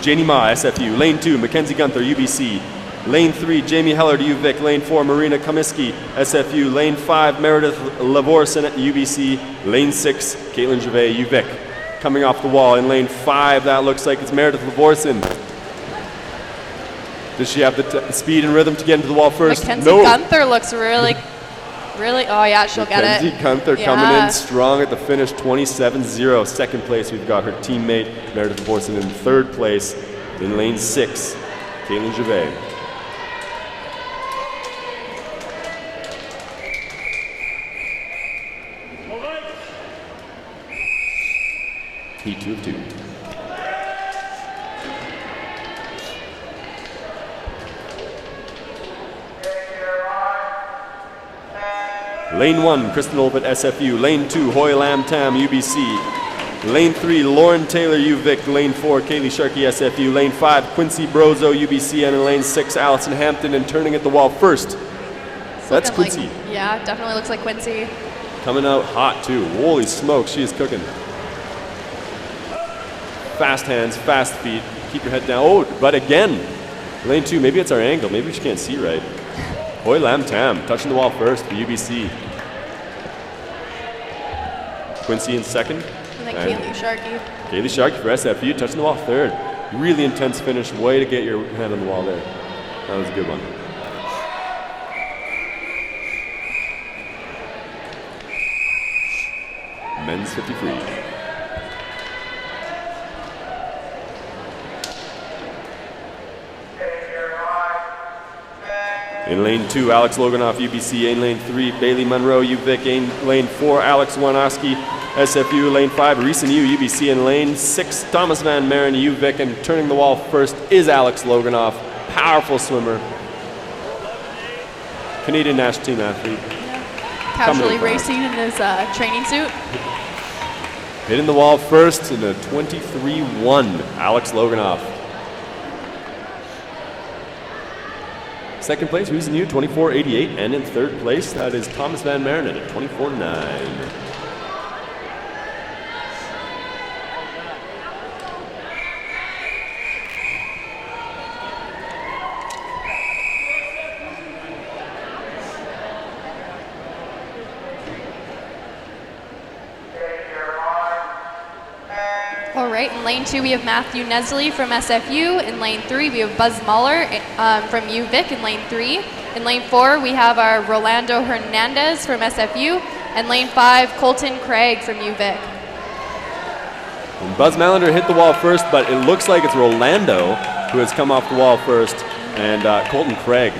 Janie Ma, SFU. Lane 2, Mackenzie Gunther, UBC. Lane 3, Jamie Heller, UVic. Lane 4, Marina Komisky, SFU. Lane 5, Meredith Lavorson at UBC. Lane 6, Caitlin Gervais, UVic. Coming off the wall in lane 5, that looks like it's Meredith Lavorson. Does she have the speed and rhythm to get into the wall first? Mackenzie Gunther looks really, oh yeah, she'll get it. Mackenzie Gunther coming in strong at the finish, 27-0. Second place, we've got her teammate, Meredith Lavorson, in third place in lane 6, Caitlin Gervais. Heat 2 of 2. Lane 1, Kristen Olbert, SFU. Lane 2, Hoy Lam Tam, UBC. Lane 3, Lauren Taylor, UVic. Lane 4, Kaylee Sharkey, SFU. Lane 5, Quincy Brozo, UBC. And in lane 6, Allison Hampton, and turning at the wall first. That's Quincy. Yeah, definitely looks like Quincy. Coming out hot too. Holy smokes, she is cooking. Fast hands, fast feet. Keep your head down. Oh, but again, lane 2, maybe it's our angle. Maybe we just can't see right. Hoy Lam Tam, touching the wall first for UBC. Quincy in second. And then Kaylee Sharkey. Kaylee Sharkey for SFU, touching the wall third. Really intense finish. Way to get your head on the wall there. That was a good one. Men's 50 free. In lane 2, Alex Loganoff, UBC. In lane 3, Bailey Monroe, UVic. In lane 4, Alex Wanoski, SFU. Lane 5, Reese Yu, UBC. In lane 6, Thomas Van Maren, UVic. And turning the wall first is Alex Loganoff. Powerful swimmer. Canadian national team athlete. Casually racing in his training suit. Hitting the wall first in a 23-1, Alex Loganoff. Second place, Reese Yu, 24.88. And in third place, that is Thomas Van Maren at 24.9. All right, in lane 2 we have Matthew Nesley from SFU. In lane 3 we have Buzz Muller from UVic in lane 3. In lane 4 we have our Rolando Hernandez from SFU. And lane 5, Colton Craig from UVic. And Buzz Malander hit the wall first, but it looks like it's Rolando who has come off the wall first, and Colton Craig.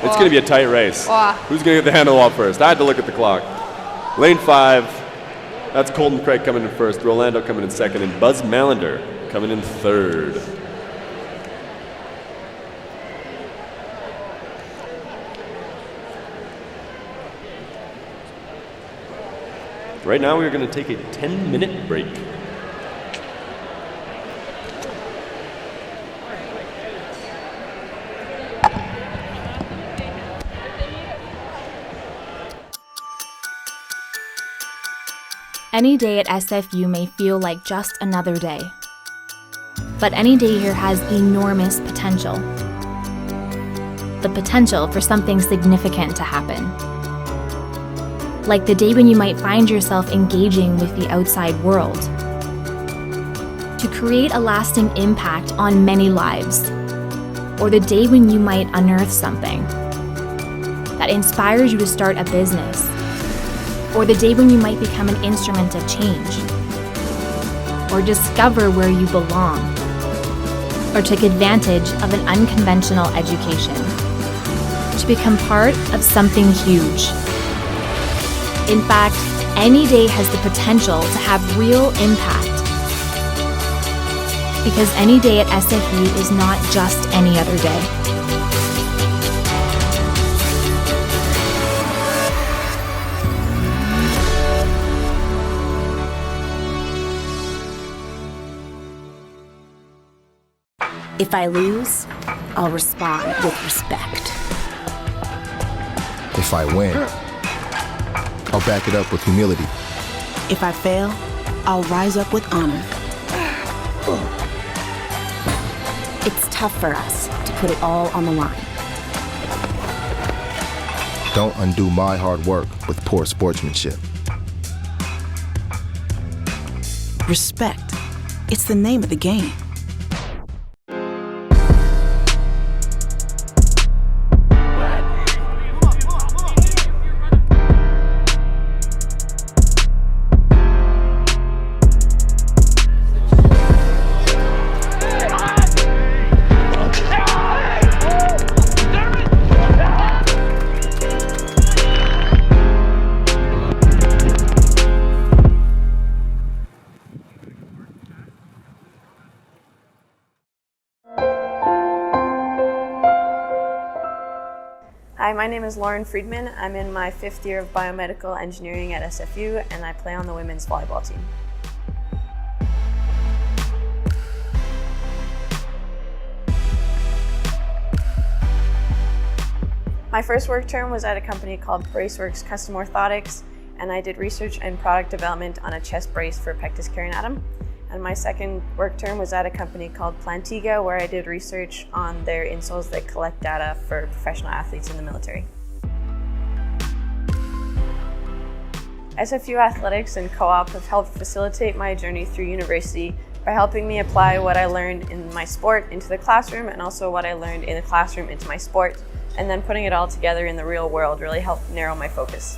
It's going to be a tight race. Who's going to get the hand on the wall first? I had to look at the clock. Lane 5. That's Colton Craig coming in first, Rolando coming in second, and Buzz Malander coming in third. Right now we are going to take a 10-minute break. Any day at SFU may feel like just another day. But any day here has enormous potential. The potential for something significant to happen. Like the day when you might find yourself engaging with the outside world. To create a lasting impact on many lives. Or the day when you might unearth something that inspires you to start a business. Or the day when you might become an instrument of change. Or discover where you belong. Or take advantage of an unconventional education. To become part of something huge. In fact, any day has the potential to have real impact. Because any day at SFU is not just any other day. If I lose, I'll respond with respect. If I win, I'll back it up with humility. If I fail, I'll rise up with honor. It's tough for us to put it all on the line. Don't undo my hard work with poor sportsmanship. Respect. It's the name of the game. Hi, my name is Lauren Friedman. I'm in my 5th year of biomedical engineering at SFU, and I play on the women's volleyball team. My first work term was at a company called Braceworks Custom Orthotics, and I did research and product development on a chest brace for pectus carinatum. And my second work term was at a company called Plantiga, where I did research on their insoles that collect data for professional athletes in the military. SFU athletics and co-op have helped facilitate my journey through university by helping me apply what I learned in my sport into the classroom, and also what I learned in the classroom into my sport, and then putting it all together in the real world really helped narrow my focus.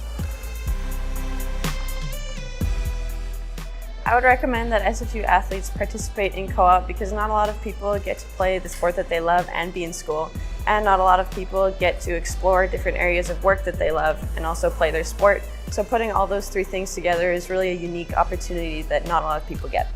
I would recommend that SFU athletes participate in co-op because not a lot of people get to play the sport that they love and be in school. and not a lot of people get to explore different areas of work that they love and also play their sport. So putting all those three things together is really a unique opportunity that not a lot of people get.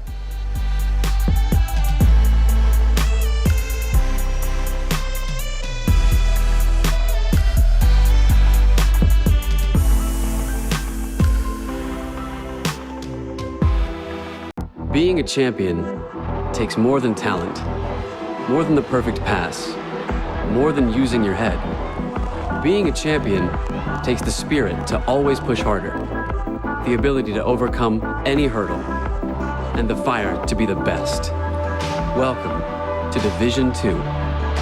Being a champion takes more than talent, more than the perfect pass, more than using your head. Being a champion takes the spirit to always push harder, the ability to overcome any hurdle, and the fire to be the best. Welcome to Division 2,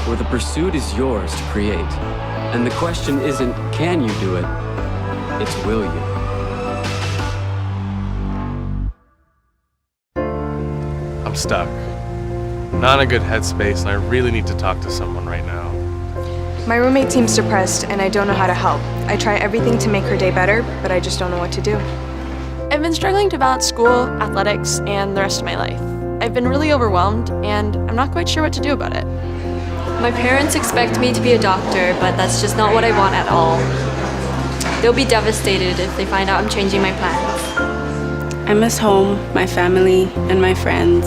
where the pursuit is yours to create. And the question isn't, can you do it? It's, will you? I'm stuck. Not in a good headspace, and I really need to talk to someone right now. My roommate seems depressed, and I don't know how to help. I try everything to make her day better, but I just don't know what to do. I've been struggling to balance school, athletics, and the rest of my life. I've been really overwhelmed, and I'm not quite sure what to do about it. My parents expect me to be a doctor, but that's just not what I want at all. They'll be devastated if they find out I'm changing my plans. I miss home, my family, and my friends.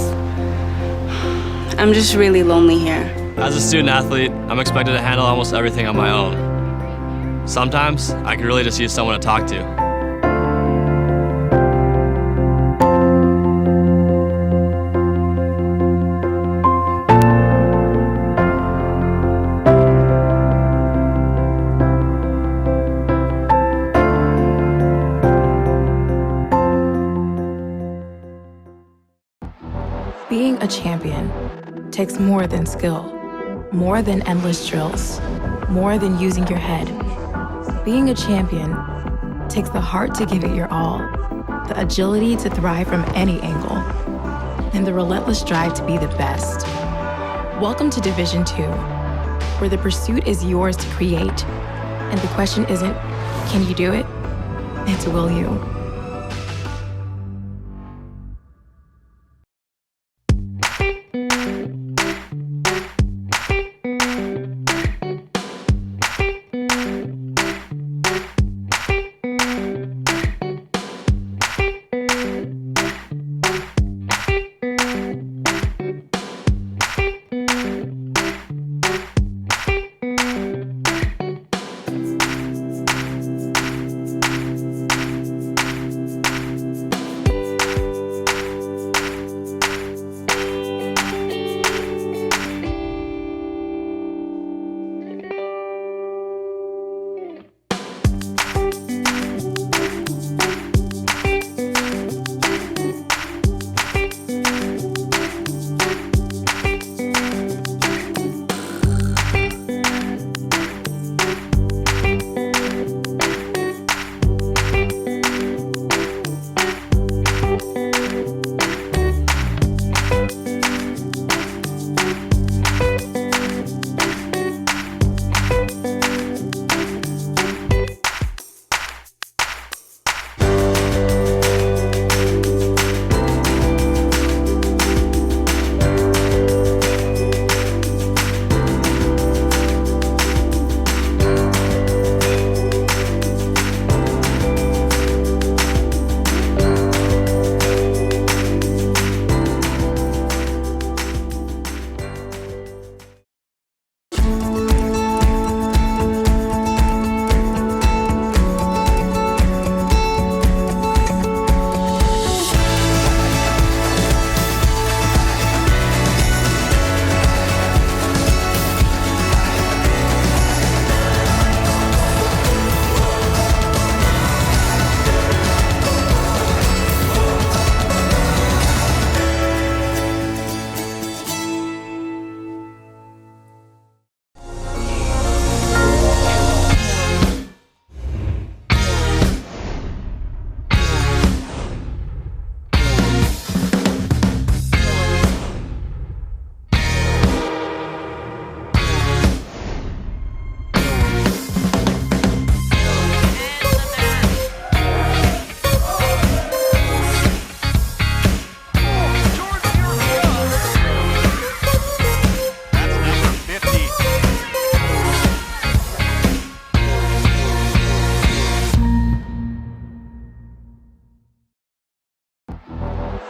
I'm just really lonely here. As a student athlete, I'm expected to handle almost everything on my own. Sometimes, I could really just use someone to talk to. Being a champion takes more than skill, more than endless drills, more than using your head. Being a champion takes the heart to give it your all, the agility to thrive from any angle, and the relentless drive to be the best. Welcome to Division 2, where the pursuit is yours to create, and the question isn't, can you do it? It's, will you?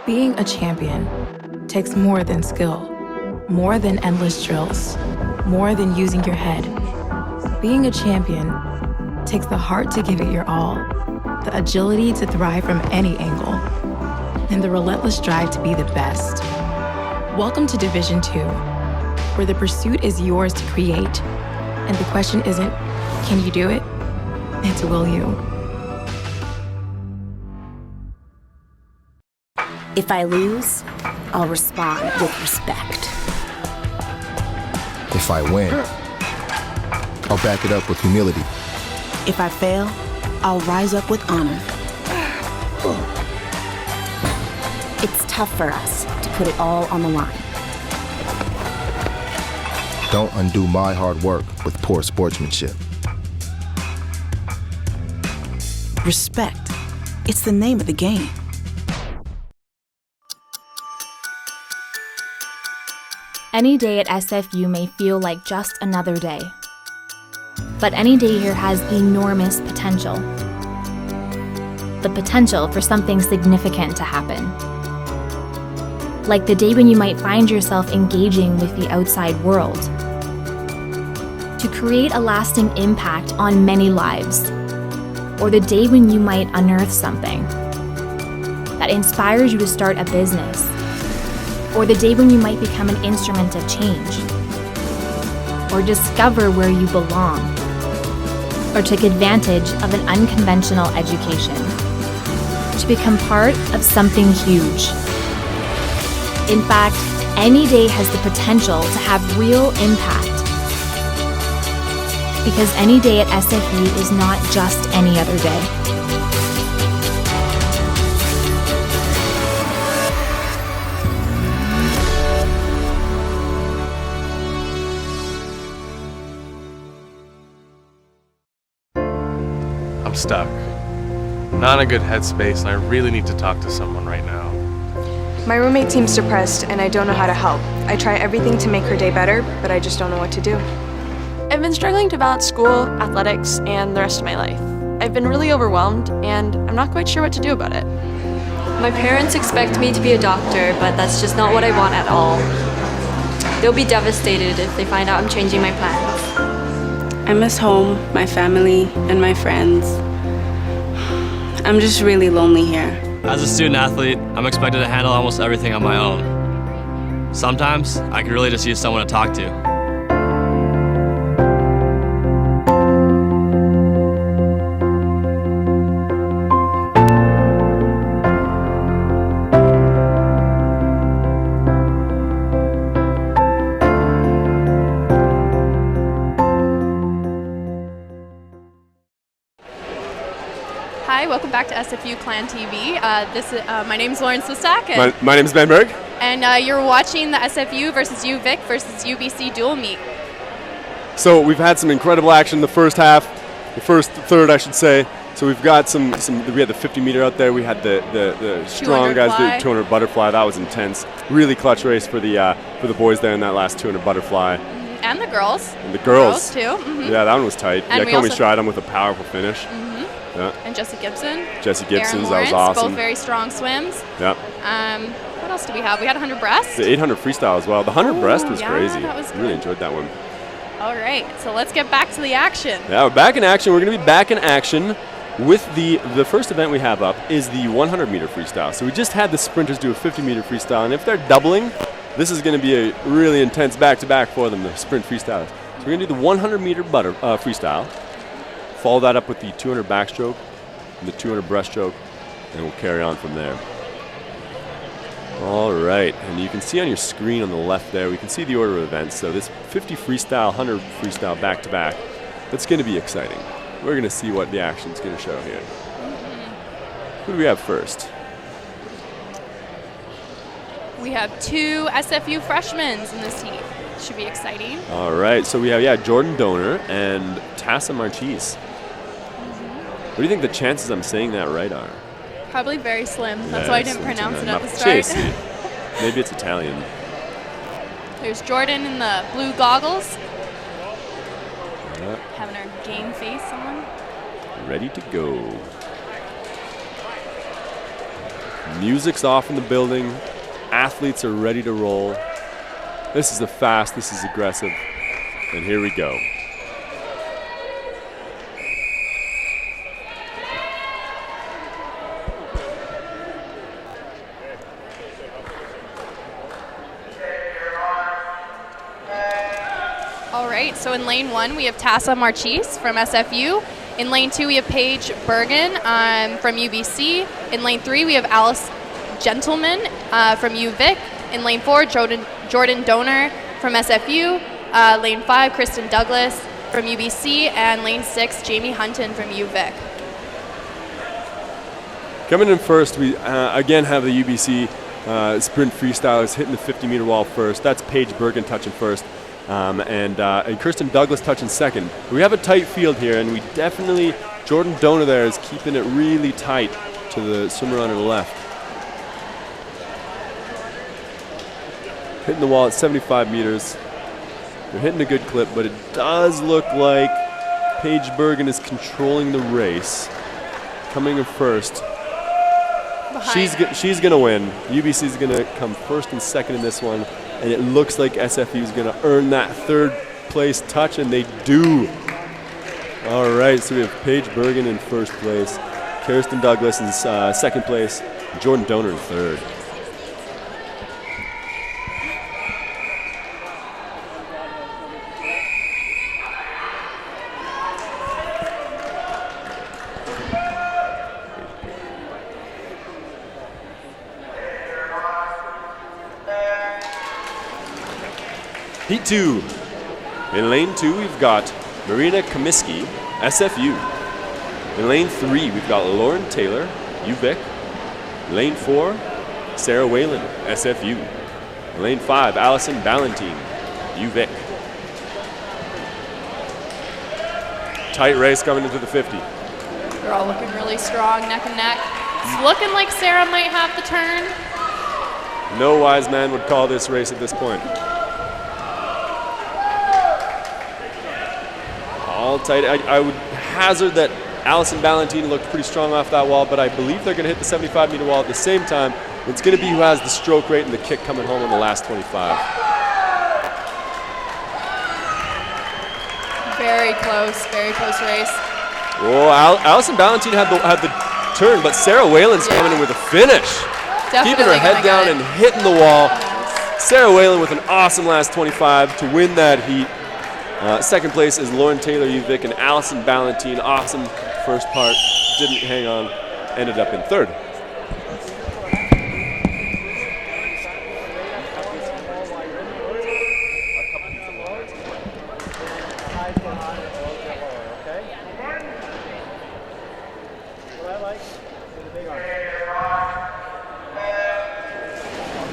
Being a champion takes more than skill, more than endless drills, more than using your head. Being a champion takes the heart to give it your all, the agility to thrive from any angle, and the relentless drive to be the best. Welcome to Division 2, where the pursuit is yours to create, and the question isn't, can you do it? It's will you? If I lose, I'll respond with respect. If I win, I'll back it up with humility. If I fail, I'll rise up with honor. It's tough for us to put it all on the line. Don't undo my hard work with poor sportsmanship. Respect. It's the name of the game. Any day at SFU may feel like just another day. But any day here has enormous potential. The potential for something significant to happen. Like the day when you might find yourself engaging with the outside world. To create a lasting impact on many lives. Or the day when you might unearth something that inspires you to start a business. Or the day when you might become an instrument of change. Or discover where you belong. Or take advantage of an unconventional education. To become part of something huge. In fact, any day has the potential to have real impact. Because any day at SFU is not just any other day. I'm stuck. Not in a good headspace, and I really need to talk to someone right now. My roommate seems depressed, and I don't know how to help. I try everything to make her day better, but I just don't know what to do. I've been struggling to balance school, athletics, and the rest of my life. I've been really overwhelmed, and I'm not quite sure what to do about it. My parents expect me to be a doctor, but that's just not what I want at all. They'll be devastated if they find out I'm changing my plans. I miss home, my family, and my friends. I'm just really lonely here. As a student athlete, I'm expected to handle almost everything on my own. Sometimes, I could really just use someone to talk to. Hi, welcome back to SFU Clan TV. My name's Lauren Slistak. And My name's Ben Berg. And you're watching the SFU versus UVic versus UBC dual meet. So we've had some incredible action in the first half, the first third, I should say. So we've got we had the 50 meter out there. We had the strong guys do 200 butterfly. That was intense. Really clutch race for the boys there in that last 200 butterfly. And the girls. And the girls too. Mm-hmm. Yeah, that one was tight. And Komi Stridham with a powerful finish. Mm-hmm. Yeah. And Jesse Gibson. Jesse Gibson's, that was awesome. Both very strong swims. Yep. What else do we have? We had 100 breast. The 800 freestyle as well. The 100 breast was crazy. That was I really enjoyed that one. All right, so let's get back to the action. Yeah, we're back in action. We're going to be back in action with the first event we have up is the 100 meter freestyle. So we just had the sprinters do a 50 meter freestyle, and if they're doubling, this is going to be a really intense back-to-back for them, the sprint freestylers. So we're going to do the 100 meter freestyle, follow that up with the 200 backstroke, and the 200 breaststroke, and we'll carry on from there. All right, and you can see on your screen on the left there, we can see the order of events. So this 50 freestyle, 100 freestyle back-to-back, that's going to be exciting. We're going to see what the action's going to show here. Who do we have first? We have 2 SFU freshmen in this heat. Should be exciting. All right, so we have, Jordan Donor and Tassa Marchese. What do you think the chances I'm saying that right are? Probably very slim. That's why I didn't pronounce it at the start. Maybe it's Italian. There's Jordan in the blue goggles. Yep. Having our game face on. Ready to go. Music's off in the building. Athletes are ready to roll. This is fast, this is aggressive. And here we go. All right, so in lane 1, we have Tassa Marchese from SFU. In lane 2, we have Paige Bergen from UBC. In lane 3, we have Alice Gentleman from UVic. In lane 4, Jordan Donor from SFU. Lane 5, Kristen Douglas from UBC. And lane 6, Jamie Hunton from UVic. Coming in first, we again have the UBC sprint freestylers hitting the 50-meter wall first. That's Paige Bergen touching first. And Kristen Douglas touching second. We have a tight field here, and we definitely, Jordan Donor there is keeping it really tight to the swimmer on her left. Hitting the wall at 75 meters. They're hitting a good clip, but it does look like Paige Bergen is controlling the race. Coming in first. She's going to win. UBC is going to come first and second in this one. And it looks like SFU is going to earn that third place touch, and they do. All right, so we have Paige Bergen in first place, Kirsten Douglas in second place, Jordan Donor in third. Heat 2. In lane 2, we've got Marina Komisky, SFU. In lane 3, we've got Lauren Taylor, UVic. Lane 4, Sarah Whalen, SFU. Lane 5, Allison Ballantine, UVic. Tight race coming into the 50. They're all looking really strong, neck and neck. It's looking like Sarah might have the turn. No wise man would call this race at this point. All tight. I would hazard that Allison Ballantine looked pretty strong off that wall, but I believe they're going to hit the 75-meter wall at the same time. It's going to be who has the stroke rate and the kick coming home in the last 25. Very close race. Oh, Allison Ballantine had the turn, but Sarah Whalen's coming in with a finish. Definitely keeping her head down and hitting the wall. Sarah Whalen with an awesome last 25 to win that heat. Second place is Lauren Taylor UVic, and Allison Ballantine, awesome first part, didn't hang on, ended up in third.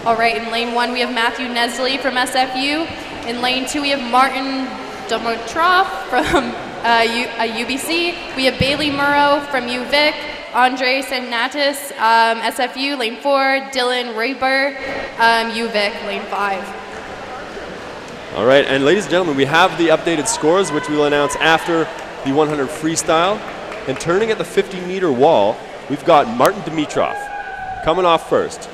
All right, in lane 1 we have Matthew Nesley from SFU. In lane 2 we have Martin Domotroff from UBC. We have Bailey Murrow from UVic, Andre Sanatis, SFU, lane 4, Dylan Rayber, UVic, lane 5. All right, and ladies and gentlemen, we have the updated scores, which we will announce after the 100 freestyle. And turning at the 50-meter wall, we've got Martin Dimitrov coming off first.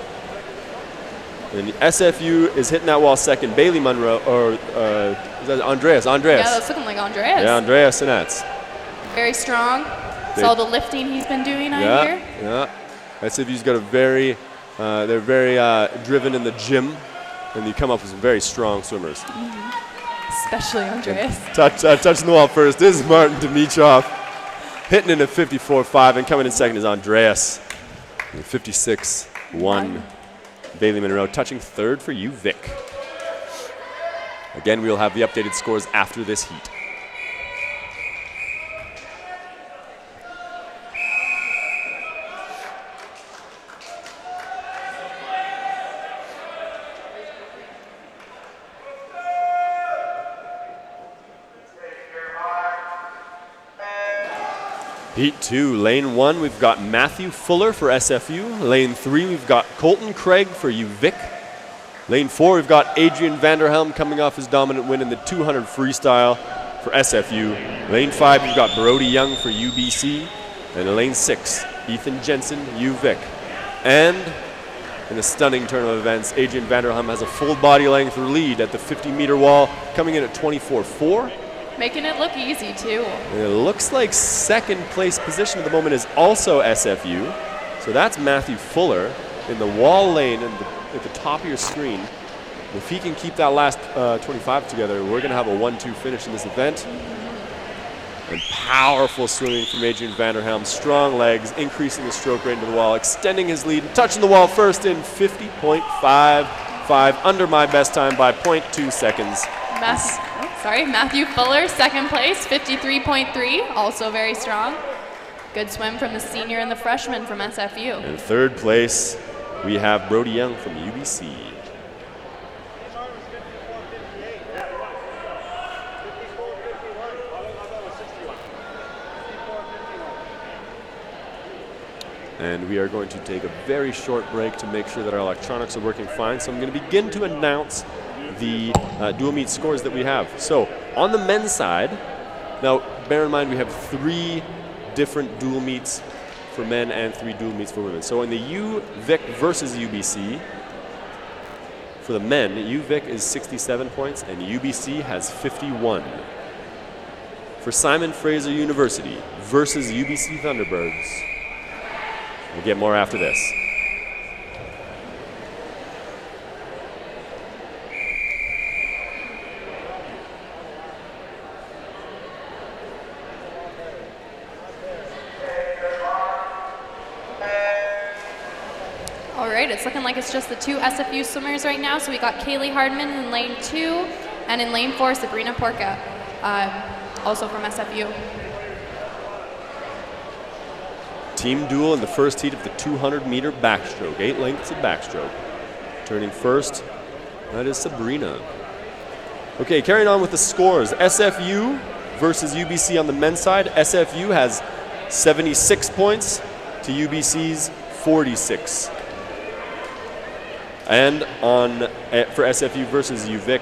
And SFU is hitting that wall second. Bailey Monroe, or is that Andreas? Yeah, that's looking like Andreas. Yeah, Andreas Sinets. Very strong. Saw the lifting he's been doing out here. Yeah, SFU's got a very, they're very driven in the gym, and they come up with some very strong swimmers. Mm-hmm. Especially Andreas. Touching the wall first. This is Martin Dimitrov, hitting in at 54.5, and coming in second is Andreas, 56.1. Bailey Monroe touching third for UVic. Again, we'll have the updated scores after this heat. Heat 2, lane 1, we've got Matthew Fuller for SFU. Lane 3, we've got Colton Craig for UVic. Lane 4, we've got Adrian Vanderhelm coming off his dominant win in the 200 freestyle for SFU. Lane 5, we've got Brody Young for UBC. And in lane 6, Ethan Jensen, UVic. And in a stunning turn of events, Adrian Vanderham has a full body length lead at the 50-meter wall, coming in at 24.4. Making it look easy, too. And it looks like second place position at the moment is also SFU. So that's Matthew Fuller in the wall lane at the top of your screen. If he can keep that last 25 together, we're going to have a 1-2 finish in this event. And powerful swimming from Adrian Vanderham. Strong legs, increasing the stroke rate into the wall, extending his lead, touching the wall first in 50.55, under my best time by 0.2 seconds. Matthew Fuller, second place, 53.3, also very strong. Good swim from the senior and the freshman from SFU. In third place, we have Brody Young from UBC. And we are going to take a very short break to make sure that our electronics are working fine. So I'm going to begin to announce the dual meet scores that we have. So on the men's side, now bear in mind we have 3 different dual meets for men and 3 dual meets for women. So in the UVic versus UBC, for the men, UVic is 67 points and UBC has 51. For Simon Fraser University versus UBC Thunderbirds, we'll get more after this. All right, it's looking like it's just the 2 SFU swimmers right now. So we got Kaylee Hardman in lane 2, and in lane 4, Sabrina Porca, also from SFU. Team duel in the first heat of the 200-meter backstroke, 8 lengths of backstroke. Turning first, that is Sabrina. Okay, carrying on with the scores. SFU versus UBC on the men's side. SFU has 76 points to UBC's 46. And for SFU versus UVic,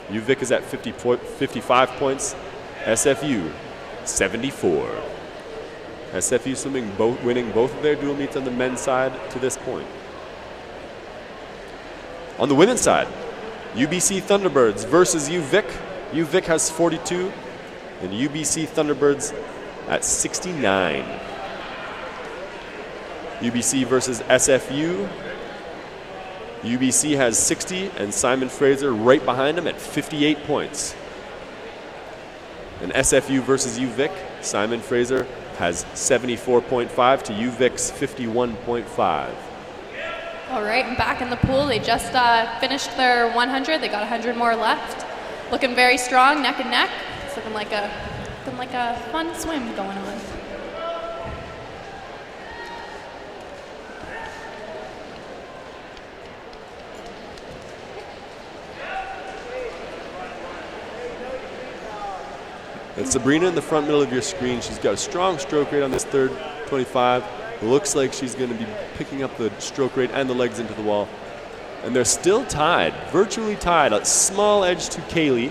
UVic is at 55 points. SFU, 74. SFU swimming winning both of their dual meets on the men's side to this point. On the women's side, UBC Thunderbirds versus UVic. UVic has 42, and UBC Thunderbirds at 69. UBC versus SFU. UBC has 60, and Simon Fraser right behind him at 58 points. And SFU versus UVic, Simon Fraser has 74.5 to UVic's 51.5. All right, and back in the pool, they just finished their 100. They got 100 more left. Looking very strong, neck and neck. It's looking like a fun swim going on. And Sabrina in the front middle of your screen, she's got a strong stroke rate on this third 25. Looks like she's going to be picking up the stroke rate and the legs into the wall. And they're still tied, virtually tied, a small edge to Kaylee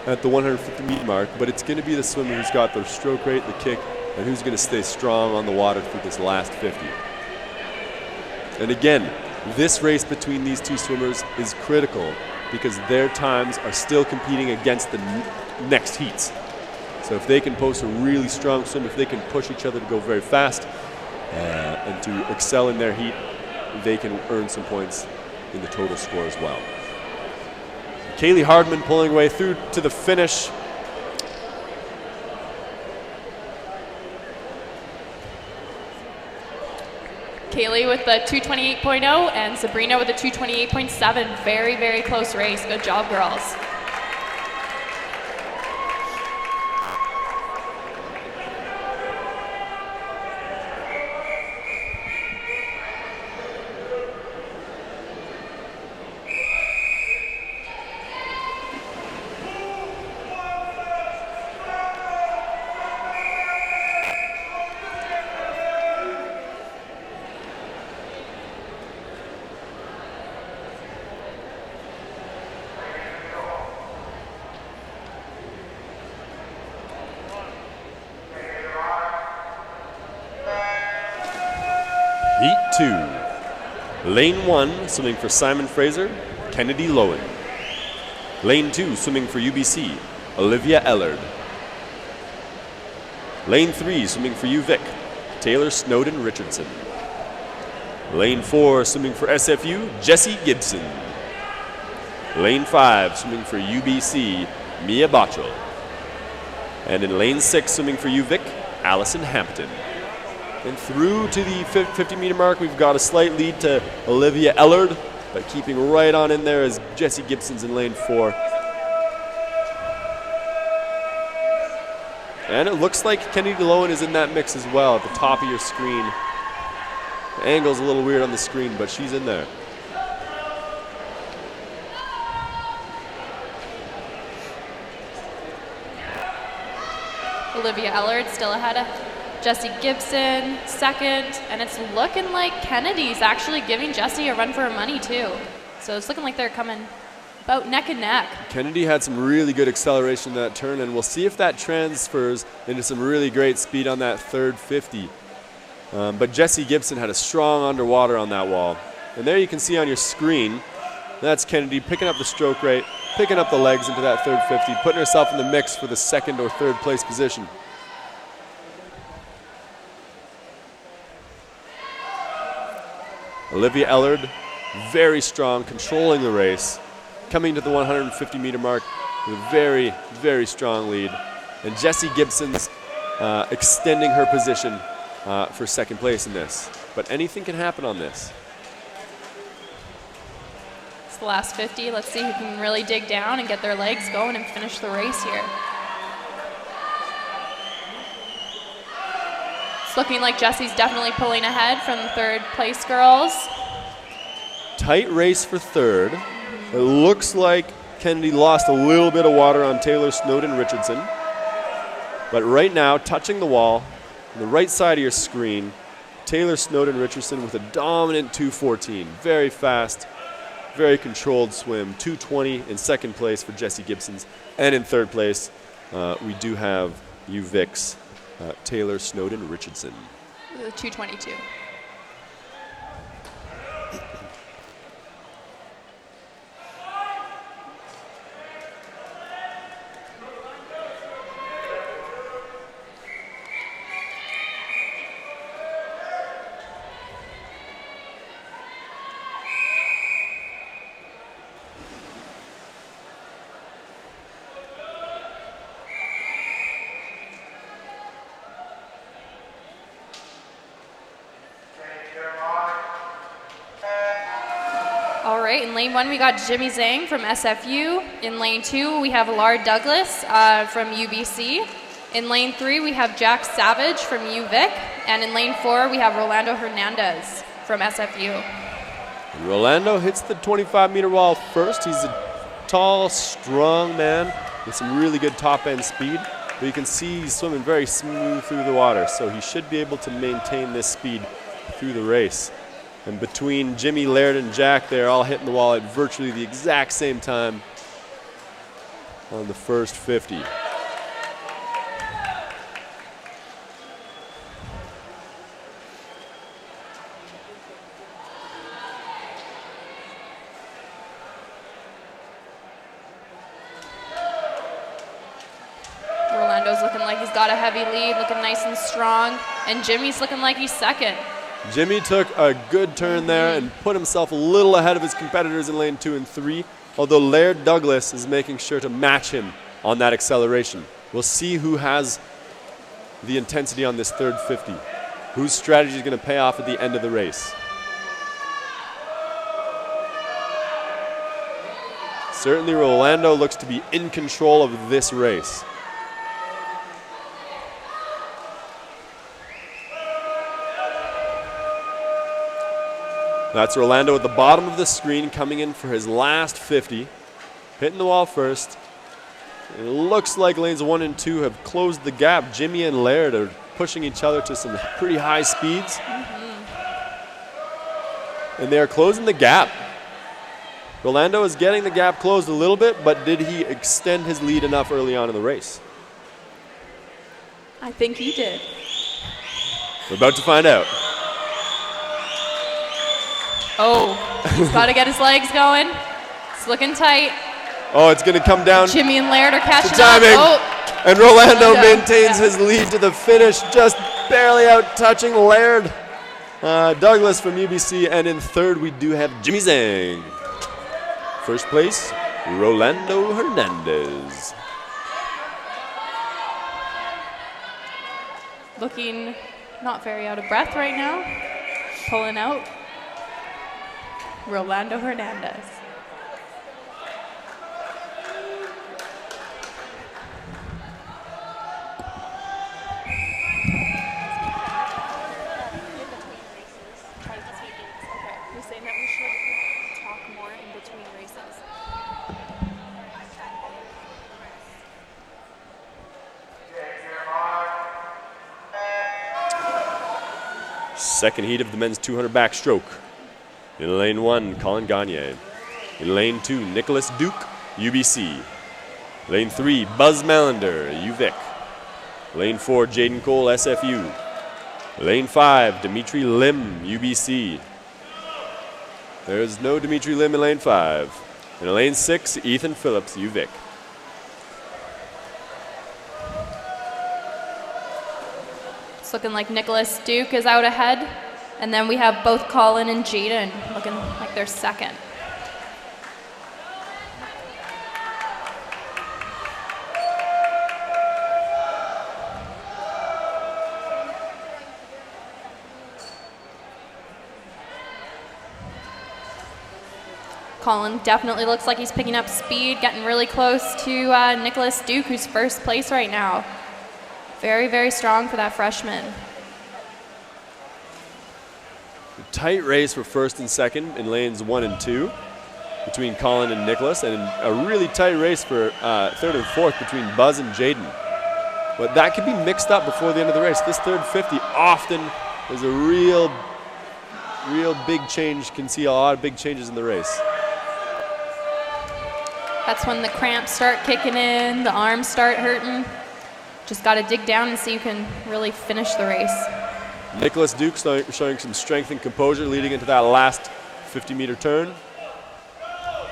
at the 150-meter mark, but it's going to be the swimmer who's got the stroke rate, the kick, and who's going to stay strong on the water through this last 50. And again, this race between these 2 swimmers is critical because their times are still competing against the next heats. So if they can post a really strong swim, if they can push each other to go very fast and to excel in their heat, they can earn some points in the total score as well. Kaylee Hardman pulling away through to the finish. Kaylee with the 228.0 and Sabrina with the 228.7. Very, very close race. Good job, girls. Heat 2. Lane 1, swimming for Simon Fraser, Kennedy Lowen. Lane 2, swimming for UBC, Olivia Ellard. Lane 3, swimming for UVic, Taylor Snowden Richardson. Lane 4, swimming for SFU, Jessie Gibson. Lane 5, swimming for UBC, Mia Bottrell. And in lane 6, swimming for UVic, Allison Hampton. And through to the 50-meter mark, we've got a slight lead to Olivia Ellard, but keeping right on in there is Jessie Gibson's in lane 4. And it looks like Kennedy Lowen is in that mix as well at the top of your screen. The angle's a little weird on the screen, but she's in there. Olivia Ellard still ahead of Jessie Gibson, second, and it's looking like Kennedy's actually giving Jessie a run for her money too. So it's looking like they're coming about neck and neck. Kennedy had some really good acceleration in that turn, and we'll see if that transfers into some really great speed on that third 50. But Jessie Gibson had a strong underwater on that wall. And there you can see on your screen, that's Kennedy picking up the stroke rate, picking up the legs into that third 50, putting herself in the mix for the second or third place position. Olivia Ellard, very strong, controlling the race, coming to the 150-meter mark with a very, very strong lead. And Jessie Gibson's extending her position for second place in this. But anything can happen on this. It's the last 50. Let's see who can really dig down and get their legs going and finish the race here. It's looking like Jessie's definitely pulling ahead from the third place girls. Tight race for third. It looks like Kennedy lost a little bit of water on Taylor Snowden Richardson. But right now, touching the wall, on the right side of your screen, Taylor Snowden Richardson with a dominant 2:14. Very fast, very controlled swim. 2:20 in second place for Jessie Gibson's. And in third place, we do have UVic's Taylor Snowden Richardson. 2:22. All right, in lane 1, we got Jimmy Zhang from SFU. In lane 2, we have Lard Douglas from UBC. In lane 3, we have Jack Savage from UVic. And in lane 4, we have Rolando Hernandez from SFU. And Rolando hits the 25-meter wall first. He's a tall, strong man with some really good top-end speed. But you can see he's swimming very smooth through the water, so he should be able to maintain this speed through the race. And between Jimmy, Laird, and Jack, they're all hitting the wall at virtually the exact same time on the first 50. Rolando's looking like he's got a heavy lead, looking nice and strong. And Jimmy's looking like he's second. Jimmy took a good turn there and put himself a little ahead of his competitors in lane 2 and 3, although Laird Douglas is making sure to match him on that acceleration. We'll see who has the intensity on this third 50, whose strategy is going to pay off at the end of the race. Certainly Rolando looks to be in control of this race. That's Rolando at the bottom of the screen coming in for his last 50. Hitting the wall first. It looks like lanes 1 and 2 have closed the gap. Jimmy and Laird are pushing each other to some pretty high speeds. And they are closing the gap. Rolando is getting the gap closed a little bit, but did he extend his lead enough early on in the race? I think he did. We're about to find out. Oh, he's got to get his legs going. It's looking tight. Oh, it's going to come down. Jimmy and Laird are catching to timing. up. Oh. And Rolando maintains his lead to the finish, just barely out touching Laird. Douglas from UBC, and in third we do have Jimmy Zhang. First place, Rolando Hernandez. Looking not very out of breath right now. Pulling out. Rolando Hernandez. Second heat of the men's 200 backstroke. In lane 1, Colin Gagne. In lane 2, Nicholas Duke, UBC. Lane 3, Buzz Malander, UVic. Lane 4, Jaden Cole, SFU. Lane 5, Dimitri Lim, UBC. There's no Dimitri Lim in lane 5. In lane 6, Ethan Phillips, UVic. It's looking like Nicholas Duke is out ahead. And then we have both Colin and Jaden looking like they're second. Colin definitely looks like he's picking up speed, getting really close to Nicholas Duke, who's first place right now. Very, very strong for that freshman. A tight race for first and second in lanes 1 and 2 between Colin and Nicholas, and a really tight race for third and fourth between Buzz and Jaden. But that could be mixed up before the end of the race. This third 50 often is a real big change. Can see a lot of big changes in the race. That's when the cramps start kicking in, the arms start hurting. Just got to dig down and see who can really finish the race. Nicholas Duke showing some strength and composure leading into that last 50-meter turn.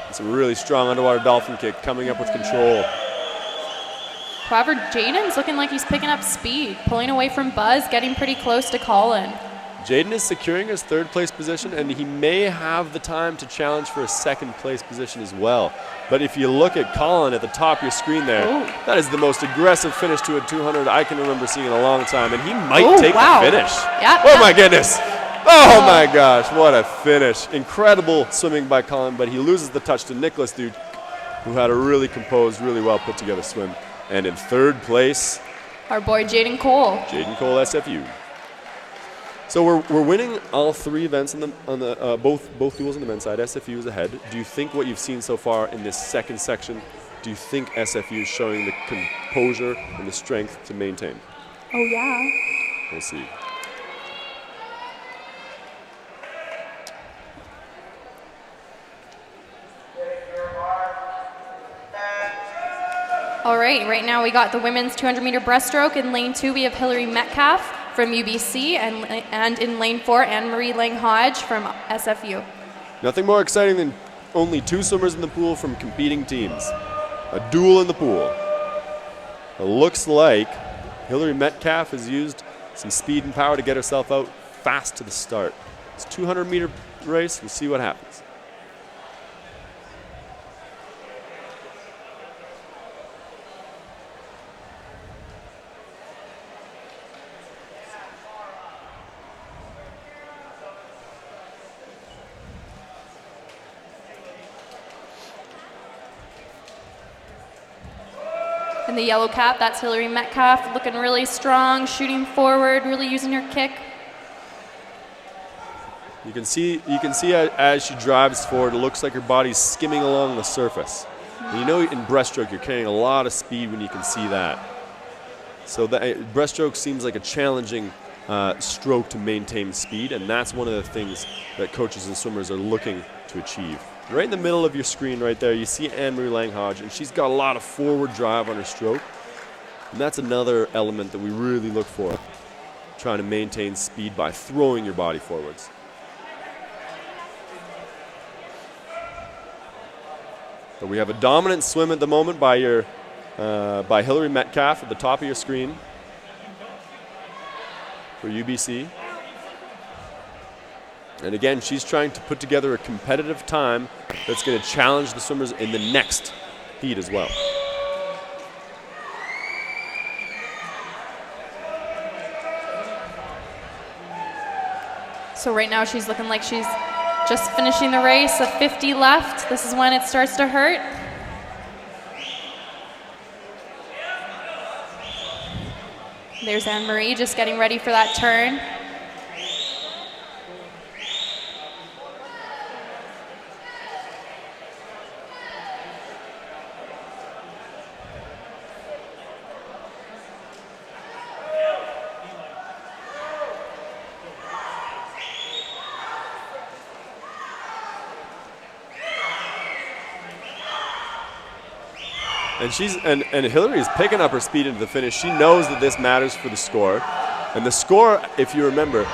It's a really strong underwater dolphin kick, coming up with control. However, Jaden's looking like he's picking up speed, pulling away from Buzz, getting pretty close to Colin. Jaden is securing his third place position, and he may have the time to challenge for a second place position as well. But if you look at Colin at the top of your screen there, that is the most aggressive finish to a 200 I can remember seeing in a long time, and he might take the finish. Oh my goodness. Oh my gosh, what a finish. Incredible swimming by Colin, but he loses the touch to Nicholas Duke, who had a really composed, really well put together swim. And in third place, our boy Jaden Cole. Jaden Cole, SFU. So we're winning all three events on the both duels on the men's side. SFU is ahead. Do you think what you've seen so far in this second section, do you think SFU is showing the composure and the strength to maintain? Oh yeah. We'll see. All right now we got the women's 200-meter breaststroke. In lane 2 we have Hillary Metcalf from UBC, and in lane 4, Anne-Marie Lang-Hodge from SFU. Nothing more exciting than only two swimmers in the pool from competing teams. A duel in the pool. It looks like Hillary Metcalf has used some speed and power to get herself out fast to the start. It's a 200-meter race. We'll see what happens. In the yellow cap, that's Hillary Metcalf, looking really strong, shooting forward, really using her kick. You can see as she drives forward, it looks like her body's skimming along the surface. And you know, in breaststroke, you're carrying a lot of speed when you can see that. So breaststroke seems like a challenging stroke to maintain speed, and that's one of the things that coaches and swimmers are looking to achieve. Right in the middle of your screen right there, you see Anne-Marie Lang-Hodge, and she's got a lot of forward drive on her stroke. And that's another element that we really look for, trying to maintain speed by throwing your body forwards. So we have a dominant swim at the moment by Hillary Metcalf at the top of your screen for UBC. And again, she's trying to put together a competitive time that's going to challenge the swimmers in the next heat as well. So right now she's looking like she's just finishing the race, a 50 left. This is when it starts to hurt. There's Anne-Marie just getting ready for that turn. And Hillary is picking up her speed into the finish. She knows that this matters for the score. And the score, if you remember,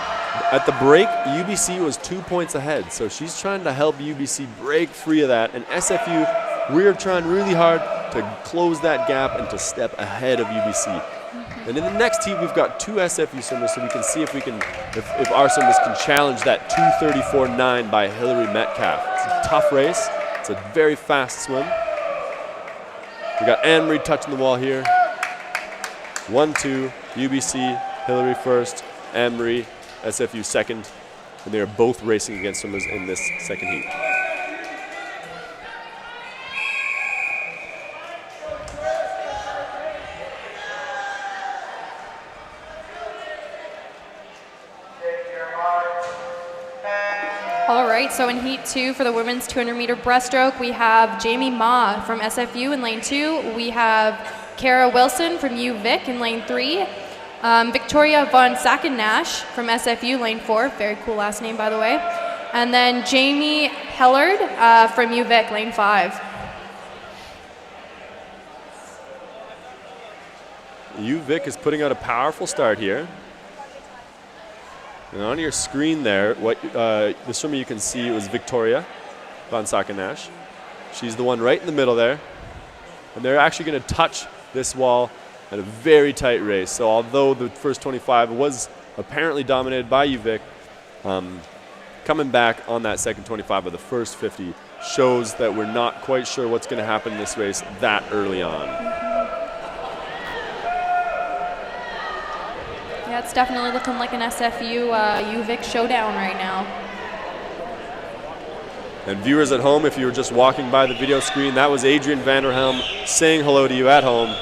at the break, UBC was 2 points ahead. So she's trying to help UBC break free of that. And SFU, we're trying really hard to close that gap and to step ahead of UBC. And in the next heat, we've got 2 SFU swimmers, so we can see if our swimmers can challenge that 2:34.9 by Hillary Metcalf. It's a tough race. It's a very fast swim. We got Anne-Marie touching the wall here. 1-2, UBC, Hillary first, Anne-Marie, SFU second. And they are both racing against swimmers in this second heat. All right, so in heat 2 for the women's 200-meter breaststroke, we have Jamie Ma from SFU in lane 2. We have Kara Wilson from UVic in lane 3. Victoria von Sacken-Nash from SFU, lane 4. Very cool last name, by the way. And then Jamie Hellard from UVic, lane 5. UVic is putting out a powerful start here. And on your screen there, the swimmer you can see was Victoria von Sacken-Nash. She's the one right in the middle there. And they're actually going to touch this wall in a very tight race. So although the first 25 was apparently dominated by UVic, coming back on that second 25 of the first 50 shows that we're not quite sure what's going to happen in this race that early on. Yeah, it's definitely looking like an SFU UVic showdown right now. And viewers at home, if you were just walking by the video screen, that was Adrian Vanderhelm saying hello to you at home,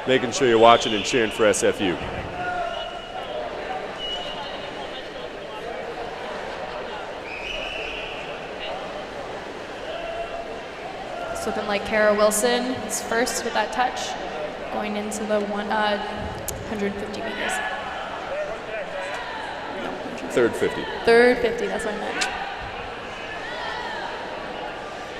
making sure you're watching and cheering for SFU. It's looking like Kara Wilson is first with that touch, going into the 150 meters. Third 50. Third 50, that's what I meant.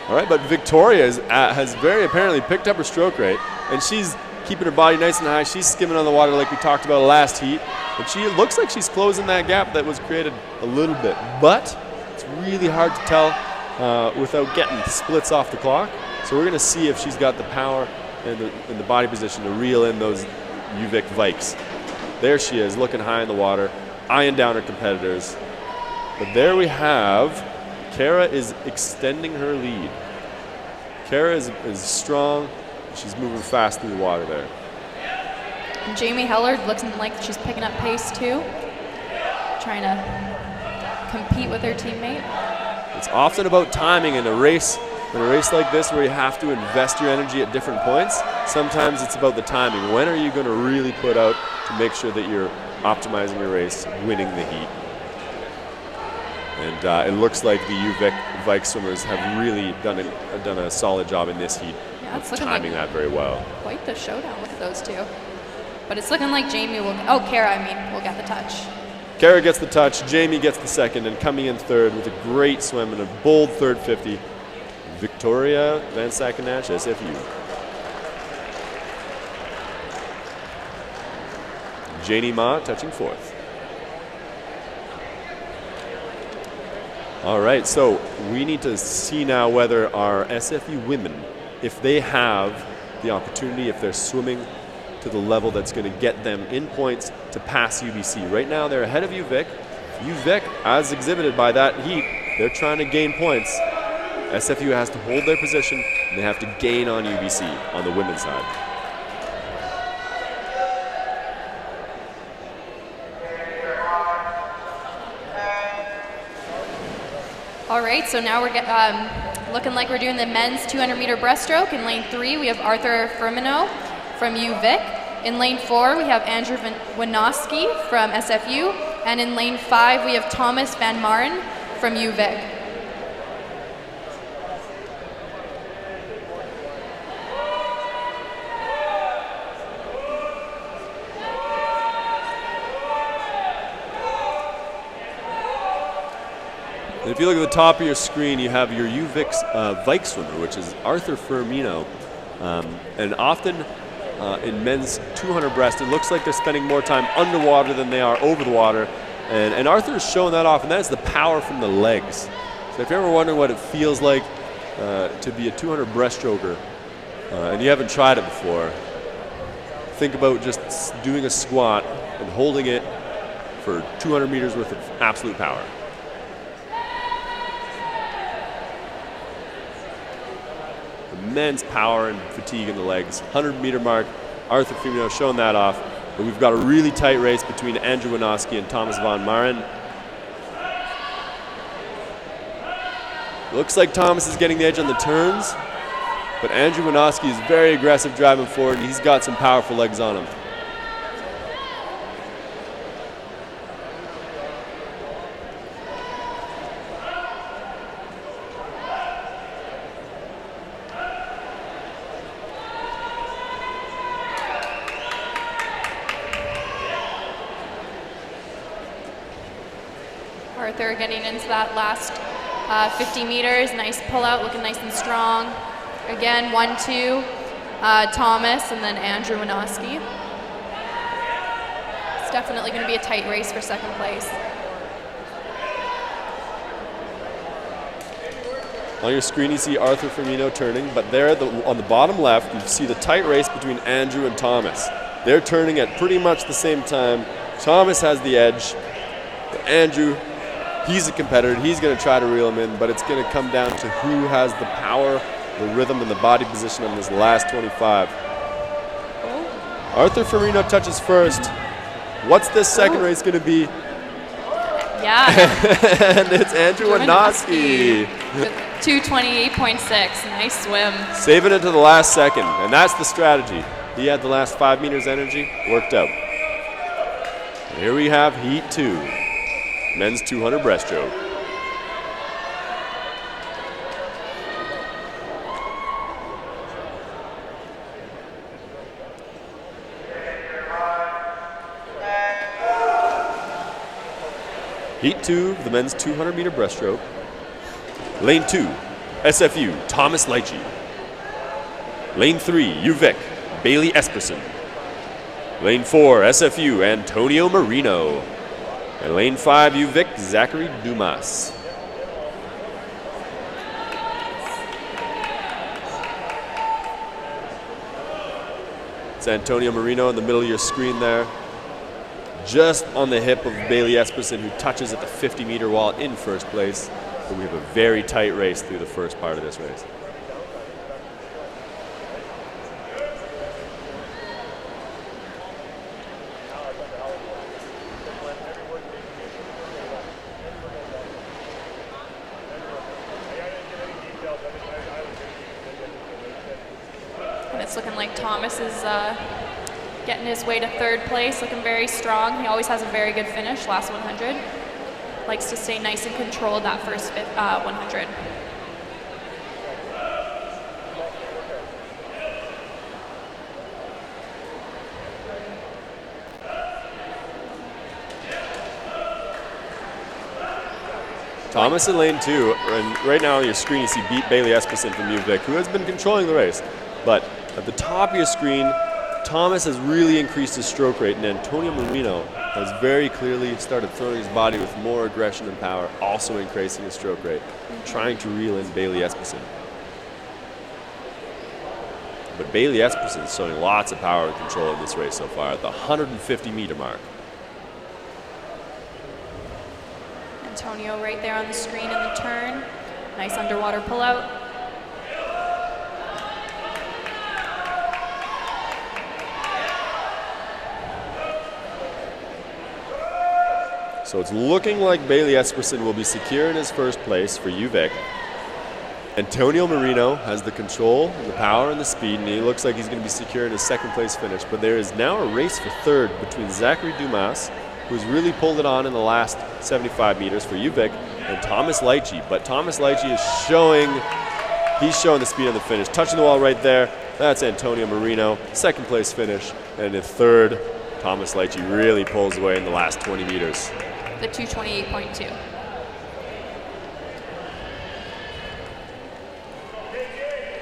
All right, but Victoria has very apparently picked up her stroke rate, and she's keeping her body nice and high. She's skimming on the water like we talked about last heat, and she looks like she's closing that gap that was created a little bit. But it's really hard to tell without getting splits off the clock. So we're going to see if she's got the power and the body position to reel in those UVic Vikes. There she is, looking high in the water, eyeing down her competitors. But there we have, Kara is extending her lead. Kara is strong. She's moving fast through the water there. And Jamie Hellard looks like she's picking up pace too, trying to compete with her teammate. It's often about timing in a race. In a race like this where you have to invest your energy at different points, sometimes it's about the timing. When are you going to really put out to make sure that you're optimizing your race, winning the heat? And it looks like the UVic Vikes swimmers have really done a solid job in this heat. Yeah, it's timing that very well. Quite the showdown with those two. But it's looking like Jamie will, Kara, will get the touch. Kara gets the touch, Jamie gets the second, and coming in third with a great swim and a bold third 50, Victoria Van Sacken-Nash, SFU. Janie Ma touching fourth. All right, so we need to see now whether our SFU women if they have the opportunity, if they're swimming to the level that's going to get them in points to pass UBC. Right now, they're ahead of UVic. UVic, as exhibited by that heat, they're trying to gain points. SFU has to hold their position, and they have to gain on UBC on the women's side. All right, so now we're looking like we're doing the men's 200-meter breaststroke. In lane 3, we have Arthur Firmino from UVic. In lane 4, we have Andrew Winoski from SFU. And in lane 5, we have Thomas Van Maren from UVic. And if you look at the top of your screen, you have your UVic Vikes swimmer, which is Arthur Firmino. And often in men's 200 breast, it looks like they're spending more time underwater than they are over the water. And Arthur is showing that off, and that is the power from the legs. So if you're ever wondering what it feels like to be a 200 breaststroker, and you haven't tried it before, think about just doing a squat and holding it for 200 meters worth of absolute power. Immense power and fatigue in the legs. 100-meter mark, Arthur Firmino showing that off. But we've got a really tight race between Andrew Winoski and Thomas Van Maren. Looks like Thomas is getting the edge on the turns, but Andrew Winoski is very aggressive driving forward, and he's got some powerful legs on him. Arthur getting into that last 50 meters. Nice pull out, looking nice and strong. Again, 1-2, Thomas, and then Andrew Winoski. It's definitely going to be a tight race for second place. On your screen, you see Arthur Firmino turning, but there on the bottom left, you see the tight race between Andrew and Thomas. They're turning at pretty much the same time. Thomas has the edge, but Andrew, he's a competitor. He's going to try to reel him in, but it's going to come down to who has the power, the rhythm, and the body position on this last 25. Arthur Firmino touches first. What's this second race going to be? Yeah. And it's Andrew Winoski. 2:28.6. Nice swim. Saving it to the last second, and that's the strategy. He had the last 5 meters energy, worked out. And here we have Heat 2. Men's 200 breaststroke. Heat 2, the men's 200-meter breaststroke. Lane 2, SFU, Thomas Leitchie. Lane 3, UVic, Bailey Esperson. Lane 4, SFU, Antonio Marino. And lane 5, UVic, Zachary Dumas. It's Antonio Marino in the middle of your screen there. Just on the hip of Bailey Esperson, who touches at the 50-meter wall in first place. But we have a very tight race through the first part of this race. And it's looking like Thomas is getting his way to third place, looking very strong. He always has a very good finish, last 100. Likes to stay nice and controlled that first 100. Thomas in lane 2, and right now on your screen you see Bailey Esperson from UVic, who has been controlling the race. But at the top of your screen, Thomas has really increased his stroke rate, and Antonio Marino has very clearly started throwing his body with more aggression and power, also increasing his stroke rate, trying to reel in Bailey Esperson. But Bailey Esperson is showing lots of power and control in this race so far at the 150-meter mark. Antonio right there on the screen in the turn. Nice underwater pullout. So it's looking like Bailey Esperson will be secure in his first place for UVic. Antonio Marino has the control, the power, and the speed, and he looks like he's going to be secure in his second place finish. But there is now a race for third between Zachary Dumas, who's really pulled it on in the last 75 meters for UVic, and Thomas Leitchie. But Thomas Leitchie is showing the speed on the finish. Touching the wall right there, that's Antonio Marino, second place finish. And in third, Thomas Leitchie really pulls away in the last 20 meters. The 228.2.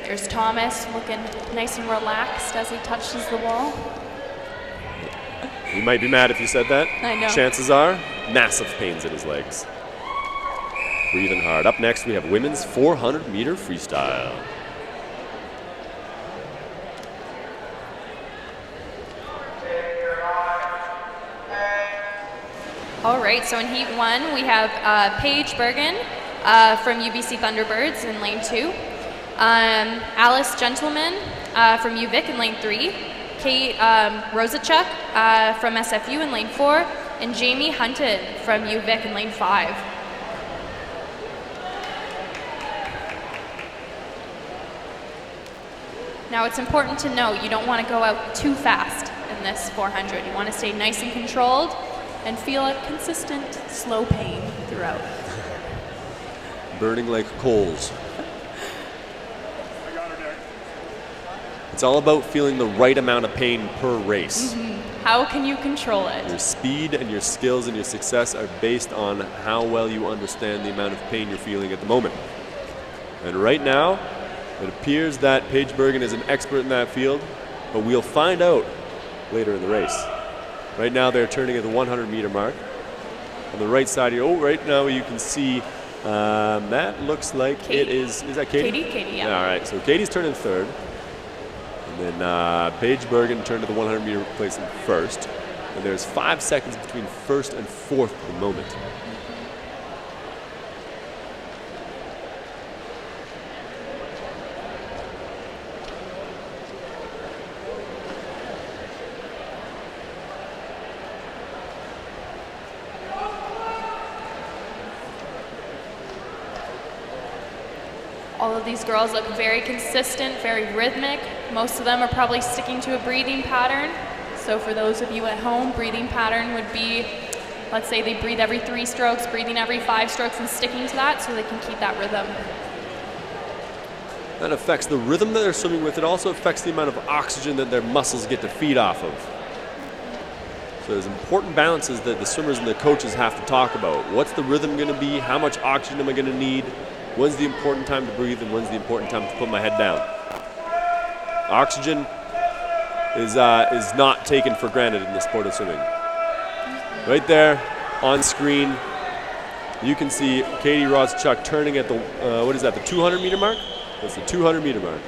There's Thomas looking nice and relaxed as he touches the wall. He might be mad if you said that. I know. Chances are, massive pains in his legs. Breathing hard. Up next, we have women's 400-meter freestyle. All right, so in heat 1, we have Paige Bergen from UBC Thunderbirds in lane 2. Alice Gentleman from UVic in lane 3. Kate Rosachuk from SFU in lane 4. And Jamie Hunted from UVic in lane 5. Now it's important to know you don't want to go out too fast in this 400. You want to stay nice and controlled and feel a consistent, slow pain throughout. Burning like coals. It's all about feeling the right amount of pain per race. How can you control it? Your speed and your skills and your success are based on how well you understand the amount of pain you're feeling at the moment. And right now, it appears that Paige Bergen is an expert in that field, but we'll find out later in the race. Right now they're turning at the 100-meter mark. On the right side here, right now you can see that looks like Katie. It is that Katie? Katie, yeah. All right, so Katie's turning third. And then Paige Bergen turned to the 100-meter place in first. And there's 5 seconds between first and fourth at the moment. All of these girls look very consistent, very rhythmic. Most of them are probably sticking to a breathing pattern. So for those of you at home, breathing pattern would be, let's say they breathe every 3 strokes, breathing every 5 strokes, and sticking to that so they can keep that rhythm. That affects the rhythm that they're swimming with. It also affects the amount of oxygen that their muscles get to feed off of. So there's important balances that the swimmers and the coaches have to talk about. What's the rhythm going to be? How much oxygen am I going to need? When's the important time to breathe and when's the important time to put my head down? Oxygen is not taken for granted in the sport of swimming. Right there on screen, you can see Katie Roszczuk turning at the, what is that, the 200-meter mark? That's the 200-meter mark.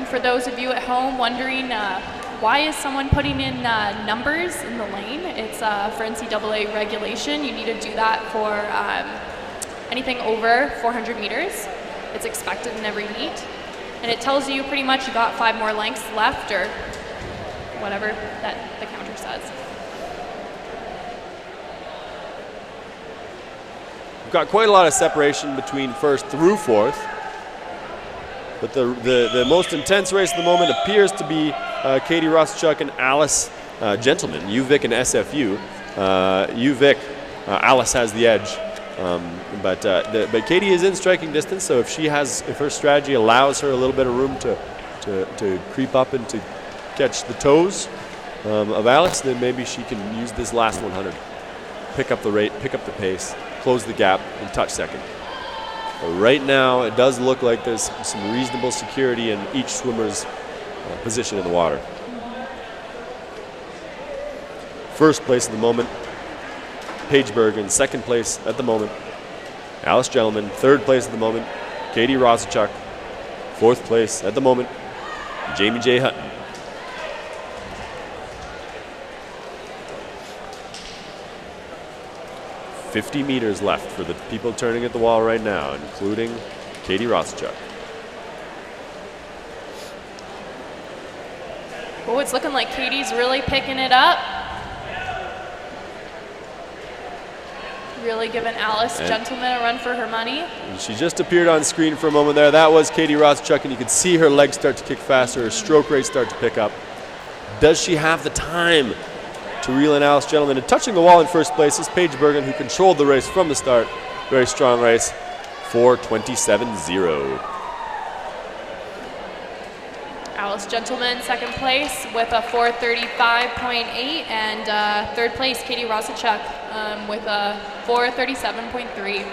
For those of you at home wondering why is someone putting in numbers in the lane, it's for NCAA regulation. You need to do that for anything over 400 meters. It's expected in every heat. And it tells you pretty much you got 5 more lengths left or whatever that the counter says. We've got quite a lot of separation between first through fourth. But the most intense race at the moment appears to be Katie Roszczuk and Alice Gentleman, UVic and SFU. UVic, Alice has the edge, but Katie is in striking distance. So if her strategy allows her a little bit of room to creep up and to catch the toes of Alice, then maybe she can use this last 100, pick up the rate, pick up the pace, close the gap, and touch second. But right now, it does look like there's some reasonable security in each swimmer's position in the water. First place at the moment, Paige Bergen. Second place at the moment, Alice Gentleman. Third place at the moment, Katie Rosachuk. Fourth place at the moment, Jamie J. Hutton. $50 meters left for the people turning at the wall right now, including Katie Rosachuk. Oh, it's looking like Katie's really picking it up. Really giving Alice Gentleman a run for her money. She just appeared on screen for a moment there. That was Katie Rosachuk, and you could see her legs start to kick faster, her stroke rate start to pick up. Does she have the time to reel in Alice Gentleman? And touching the wall in first place is Paige Bergen, who controlled the race from the start. Very strong race. 4:27.0. Alice Gentleman, second place with a 4:35.8, and third place, Katie Rosachuk with a 4:37.3.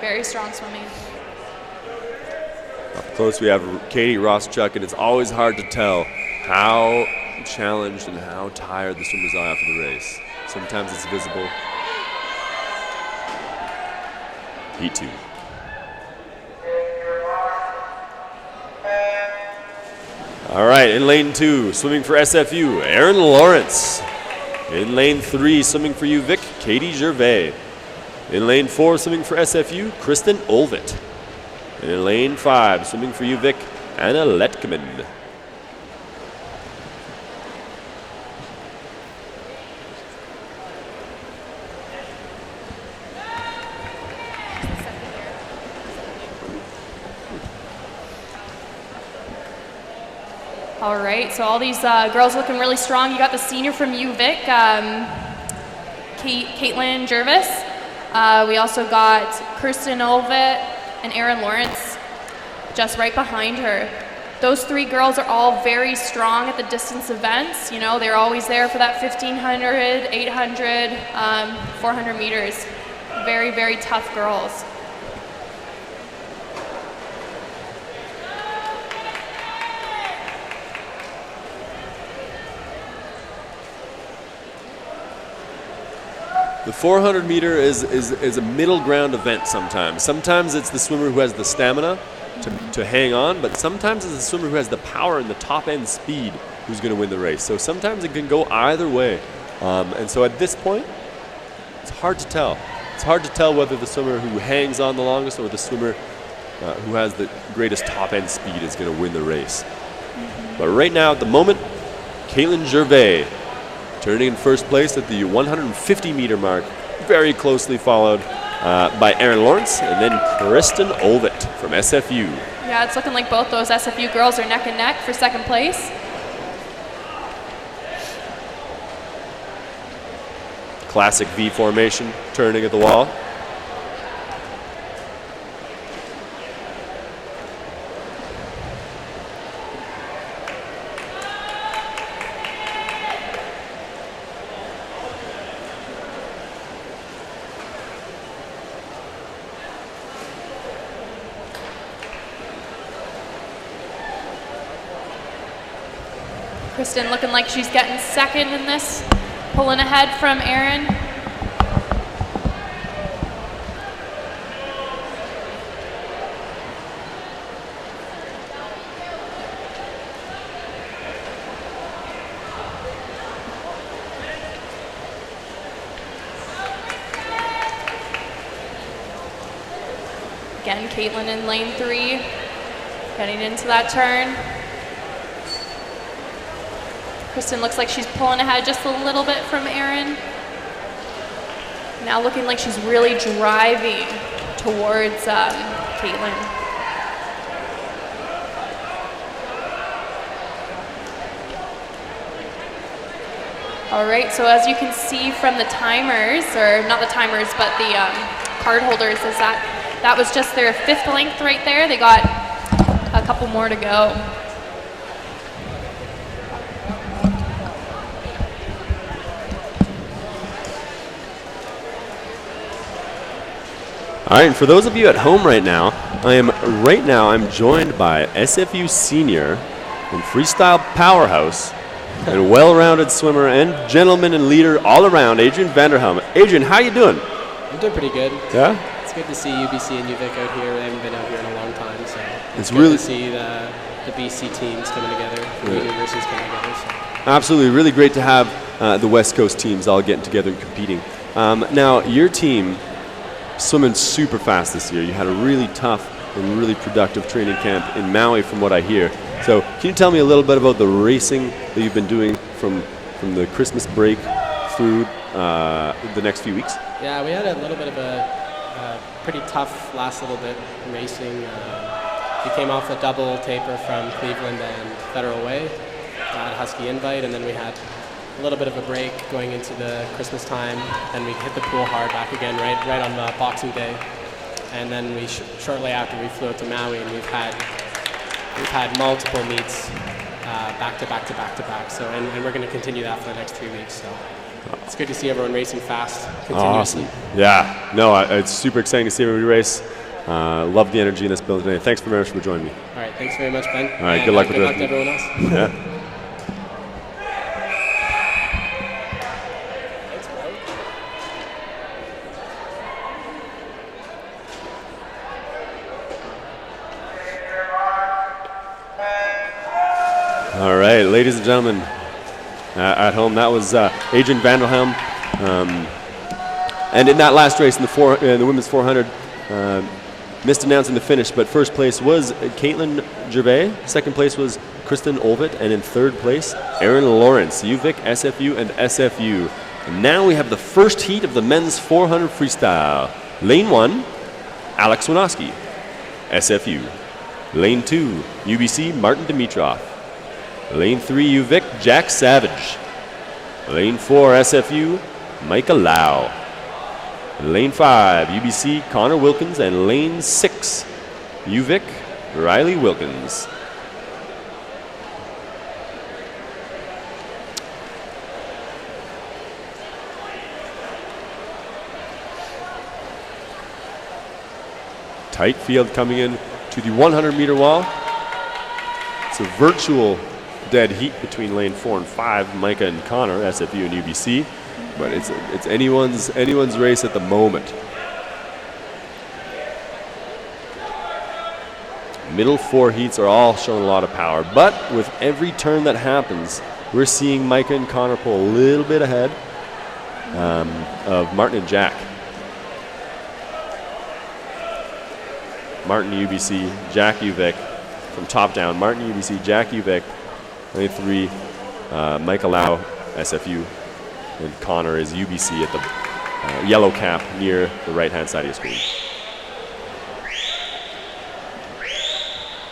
Very strong swimming. Up close we have Katie Rosachuk, and it's always hard to tell how challenged and how tired the swimmers are after the race. Sometimes it's visible. Heat 2. All right, in lane 2, swimming for SFU, Erin Lawrence. In lane 3, swimming for UVic, Katie Gervais. In lane 4, swimming for SFU, Kristen Olvit. And in lane 5, swimming for UVic, Anna Letkeman. All right, so all these girls looking really strong. You got the senior from UVic, Caitlin Jervis. We also got Kirsten Olvit and Erin Lawrence just right behind her. Those three girls are all very strong at the distance events. You know, they're always there for that 1,500, 800, 400 meters. Very, very tough girls. The 400 meter is a middle ground event sometimes. Sometimes it's the swimmer who has the stamina to hang on, but sometimes it's the swimmer who has the power and the top end speed who's going to win the race. So sometimes it can go either way. And so at this point, it's hard to tell. It's hard to tell whether the swimmer who hangs on the longest or the swimmer who has the greatest top end speed is going to win the race. But right now, at the moment, Caitlin Gervais turning in first place at the 150 meter mark, very closely followed by Erin Lawrence and then Kristen Olvit from SFU. Yeah, it's looking like both those SFU girls are neck and neck for second place. Classic V formation, turning at the wall. Kristen looking like she's getting second in this, pulling ahead from Erin. Again, Caitlin in lane 3, getting into that turn. Kristen looks like she's pulling ahead just a little bit from Erin. Now looking like she's really driving towards Caitlin. All right, so as you can see from the timers, or not the timers, but the card holders, is that was just their 5th length right there. They got a couple more to go. All right, and for those of you at home right now, I'm joined by SFU senior and freestyle powerhouse, and well-rounded swimmer and gentleman and leader all around, Adrian Vanderhelm. Adrian, how you doing? I'm doing pretty good. Yeah? It's good to see UBC and UVic out here. They haven't been out here in a long time, so it's good really to see the BC teams coming together, the universities coming together. So. Absolutely, really great to have the West Coast teams all getting together and competing. Now, your team swimming super fast this year. You had a really tough and really productive training camp in Maui, from what I hear. So, can you tell me a little bit about the racing that you've been doing from the Christmas break through the next few weeks? Yeah, we had a little bit of a pretty tough last little bit racing. We came off a double taper from Cleveland and Federal Way at Husky Invite, and then we had a little bit of a break going into the Christmas time. Then we hit the pool hard back again right on Boxing Day, and then we shortly after we flew out to Maui, and we've had multiple meets back to back. So and we're going to continue that for the next 3 weeks. So. It's good to see everyone racing fast continuously. Awesome. Yeah, no, it's super exciting to see everybody race. Love the energy in this building today. Thanks very much for joining me. All right, thanks very much, Ben. All right, good luck with Good luck to everyone else. Yeah. All right, ladies and gentlemen, at home, that was Adrian Vanderhelm. And in that last race in the women's 400, missed announcing the finish, but first place was Caitlin Gervais, second place was Kristen Olvit, and in third place, Erin Lawrence, UVic, SFU, and SFU. And now we have the first heat of the men's 400 freestyle. Lane 1, Alex Winoski, SFU. Lane 2, UBC, Martin Dimitrov. Lane 3, UVic, Jack Savage. Lane 4, SFU, Micah Lau. Lane 5, UBC, Connor Wilkins. And Lane 6, UVic, Riley Wilkins. Tight field coming in to the 100-meter wall. It's a virtual dead heat between lane 4 and 5, Micah and Connor, SFU and UBC, but it's anyone's race at the moment. Middle 4 heats are all showing a lot of power, but with every turn that happens, we're seeing Micah and Connor pull a little bit ahead of Martin and Jack. Martin UBC, Jack UVic from top down. Martin UBC, Jack UVic. Lane 3, Micah Lau, SFU, and Connor is UBC at the yellow cap near the right-hand side of your screen.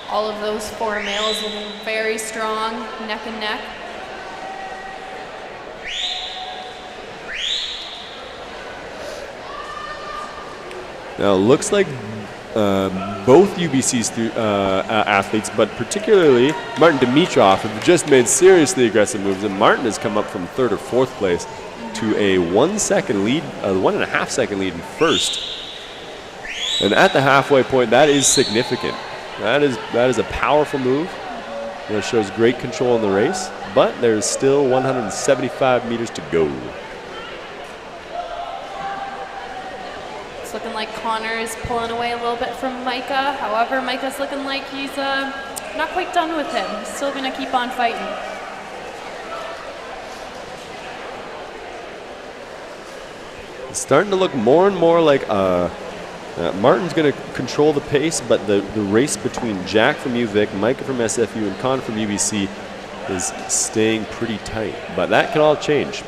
All of those 4 males looking very strong, neck and neck. Now, it looks like both UBC's athletes, but particularly Martin Dimitrov, have just made seriously aggressive moves, and Martin has come up from 3rd or 4th place to a 1-second lead, a 1.5-second lead in first. And at the halfway point, that is significant. That is a powerful move. It shows great control in the race, but there's still 175 meters to go. It's looking like Connor is pulling away a little bit from Micah. However, Micah's looking like he's not quite done with him. He's still going to keep on fighting. It's starting to look more and more like Martin's going to control the pace, but the race between Jack from UVic, Micah from SFU, and Connor from UBC is staying pretty tight. But that can all change.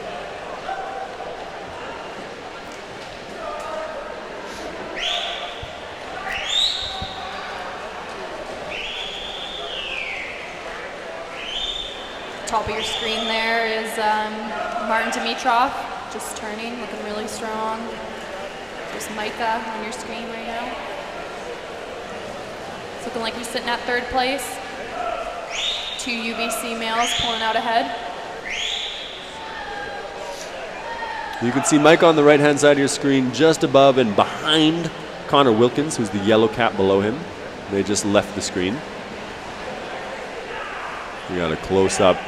Top of your screen there is Martin Dimitrov, just turning, looking really strong. There's Micah on your screen right now. It's looking like he's sitting at 3rd place. 2 UBC males pulling out ahead. You can see Micah on the right-hand side of your screen, just above and behind Connor Wilkins, who's the yellow cap below him. They just left the screen. We got a close-up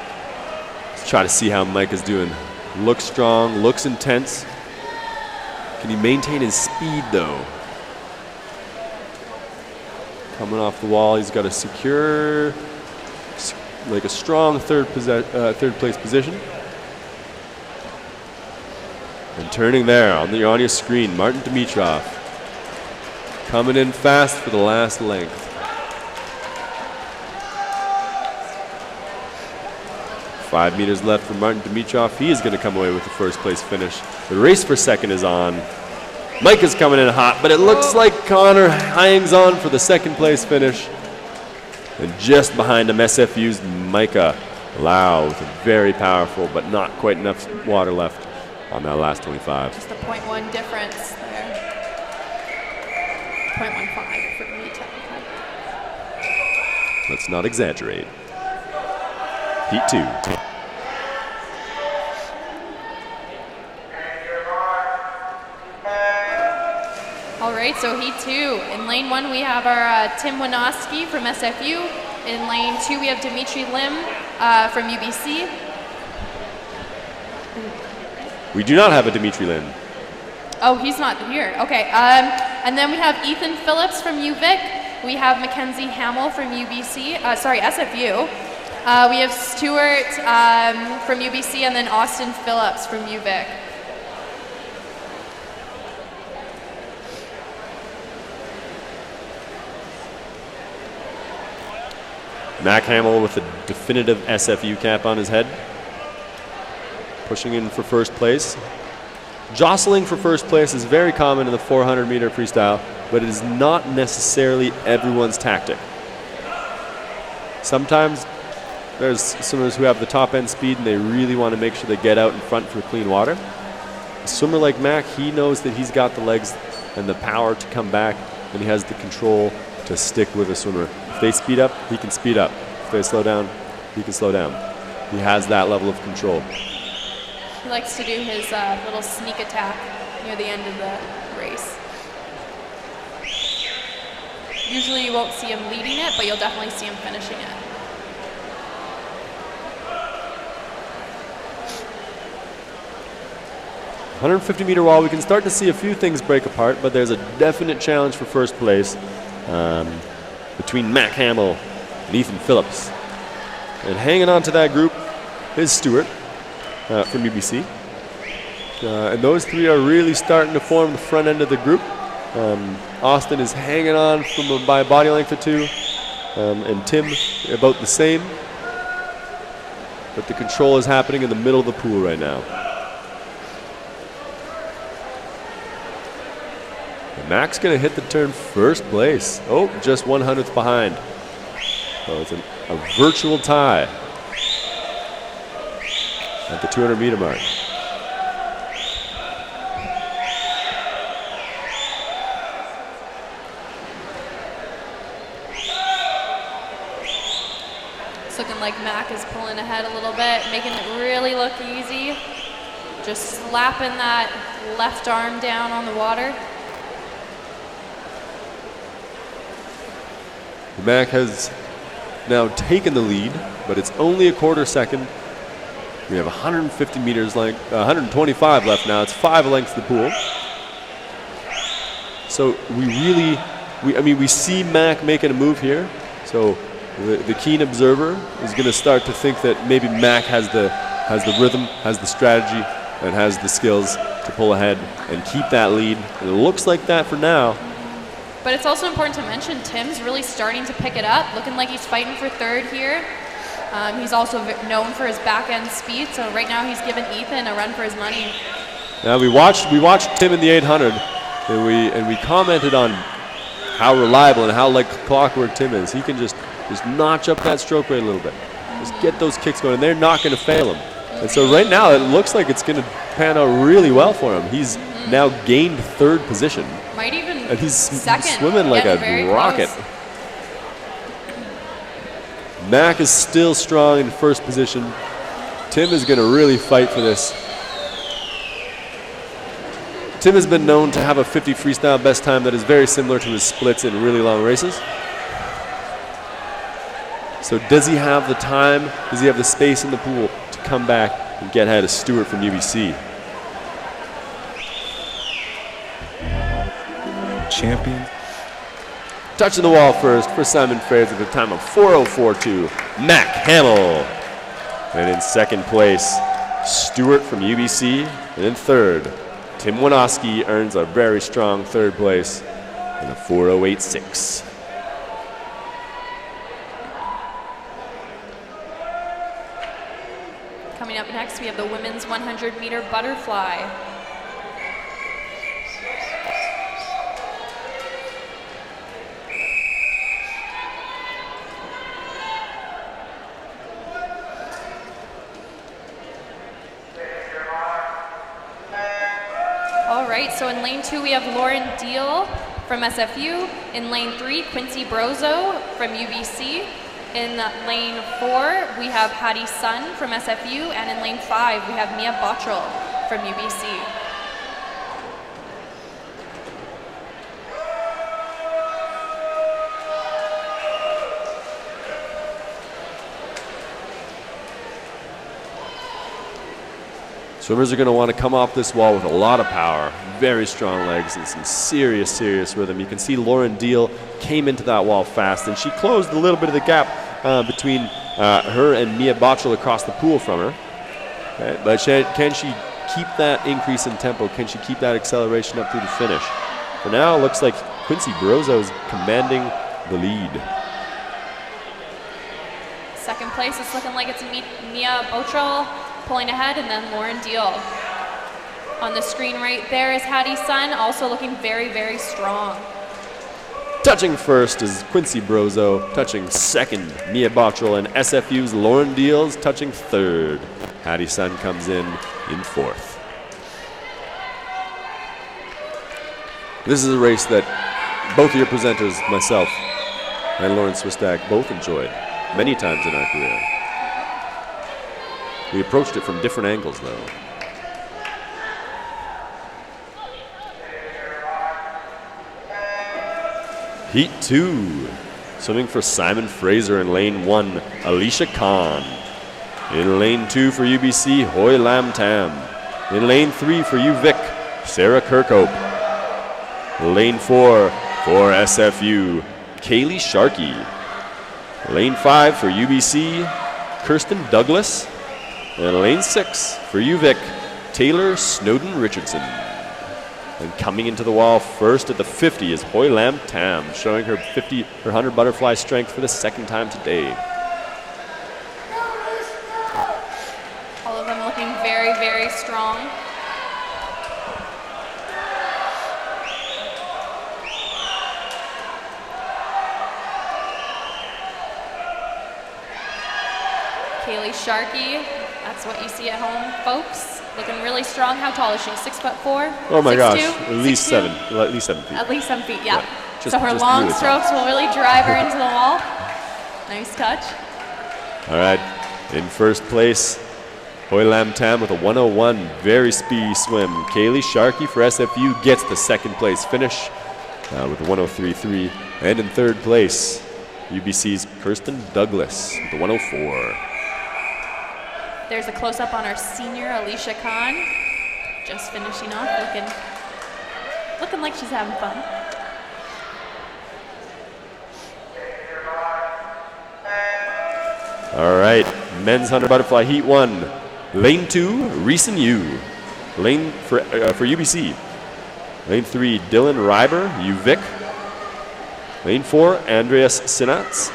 Let's try to see how Mike is doing. Looks strong, looks intense. Can he maintain his speed though? Coming off the wall, he's got a secure, like a strong third place position. And turning there on your screen, Martin Dimitrov coming in fast for the last length. 5 meters left for Martin Dimitrov. He is going to come away with the first place finish. The race for second is on. Mike is coming in hot, but it looks like Connor hangs on for the second place finish. And just behind him, SFU's Micah Lau with a very powerful, but not quite enough water left on that last 25. Just a 0.1 difference there. 0.15 for me technically. Let's not exaggerate. Heat 2. All right, so heat 2. In lane 1, we have our Tim Winoski from SFU. In lane 2, we have Dimitri Lim from UBC. We do not have a Dimitri Lim. Oh, he's not here. Okay. And then we have Ethan Phillips from UVic. We have Mackenzie Hamill from SFU. We have Stuart from UBC, and then Austin Phillips from UVic. Mac Hamill with the definitive SFU cap on his head. Pushing in for first place. Jostling for first place is very common in the 400-meter freestyle, but it is not necessarily everyone's tactic. Sometimes there's swimmers who have the top end speed and they really want to make sure they get out in front for clean water. A swimmer like Mac, he knows that he's got the legs and the power to come back, and he has the control to stick with a swimmer. If they speed up, he can speed up. If they slow down, he can slow down. He has that level of control. He likes to do his little sneak attack near the end of the race. Usually you won't see him leading it, but you'll definitely see him finishing it. $150-meter wall, we can start to see a few things break apart, but there's a definite challenge for first place between Mac Hamill and Ethan Phillips. And hanging on to that group is Stuart from UBC. And those three are really starting to form the front end of the group. Austin is hanging on by a body length or two, and Tim about the same. But the control is happening in the middle of the pool right now. And Mac's going to hit the turn first place. Oh, just 1/100th behind. So it's a virtual tie at the 200-meter mark. It's looking like Mac is pulling ahead a little bit, making it really look easy. Just slapping that left arm down on the water. Mac has now taken the lead, but it's only a quarter second. We have 150 meters length, 125 left now. It's 5 lengths to the pool. So we see Mac making a move here. So the keen observer is going to start to think that maybe Mac has the rhythm, has the strategy, and has the skills to pull ahead and keep that lead. And it looks like that for now. But it's also important to mention Tim's really starting to pick it up, looking like he's fighting for third here. He's also known for his back end speed, so right now he's giving Ethan a run for his money. Now we watched Tim in the 800, and we commented on how reliable and how like clockwork Tim is. He can just notch up that stroke rate a little bit, just get those kicks going, and they're not going to fail him. And so right now it looks like it's going to pan out really well for him. He's now gained third position. Might even and he's second. Swimming like a rocket. Close. Mac is still strong in first position. Tim is going to really fight for this. Tim has been known to have a 50 freestyle best time that is very similar to his splits in really long races. So does he have the time, does he have the space in the pool to come back and get ahead of Stewart from UBC. Champion. Touching the wall first for Simon Fraser with a time of 4:04.2, Mac Hamill. And in second place, Stewart from UBC. And in third, Tim Winoski earns a very strong third place in a 4:08.6. Coming up next, we have the women's 100-meter butterfly. All right, so in lane 2, we have Lauren Deal from SFU. In lane 3, Quincy Brozo from UBC. In lane 4, we have Hattie Sun from SFU. And in lane 5, we have Mia Bottrell from UBC. Swimmers are going to want to come off this wall with a lot of power, very strong legs, and some serious, serious rhythm. You can see Lauren Deal came into that wall fast, and she closed a little bit of the gap between her and Mia Bottrell across the pool from her. Okay, but can she keep that increase in tempo? Can she keep that acceleration up through the finish? For now, it looks like Quincy Brozo is commanding the lead. Second place, it's looking like it's Mia Bottrell pulling ahead, and then Lauren Deal. On the screen right there is Hattie Sun, also looking very, very strong. Touching first is Quincy Brozo, touching second, Mia Bottrell, and SFU's Lauren Deals touching third. Hattie Sun comes in fourth. This is a race that both of your presenters, myself and Lauren Swistak, both enjoyed many times in our career. We approached it from different angles, though. Heat 2. Swimming for Simon Fraser in lane 1, Alicia Khan. In lane 2 for UBC, Hoi Lam Tam. In lane 3 for UVic, Sarah Kirkhope. Lane 4 for SFU, Kaylee Sharkey. Lane 5 for UBC, Kirsten Douglas. And lane 6 for UVic, Taylor Snowden Richardson. And coming into the wall first at the 50 is Hoi Lam Tam, showing her 100 butterfly strength for the second time today. All of them looking very, very strong. Kaylee Sharkey, that's what you see at home, folks. Looking really strong. How tall is she? 6'4"? Oh my 6'2"? gosh, at least 6'2"? 7. At least 7 feet. At least 7 feet, yeah. Just- so her just long really tall. strokes will really drive her into the wall. Nice touch. All right, in first place, Hoi Lam Tam with a 101, very speedy swim. Kaylee Sharkey for SFU gets the second place finish with a 103.3. And in third place, UBC's Kirsten Douglas with a 104. There's a close-up on our senior, Alicia Khan. Just finishing off, looking like she's having fun. All right, men's 100 butterfly heat 1. Lane 2, Reese and Yu. Lane for UBC. Lane 3, Dylan Reiber, UVic. Lane 4, Andreas Sinatz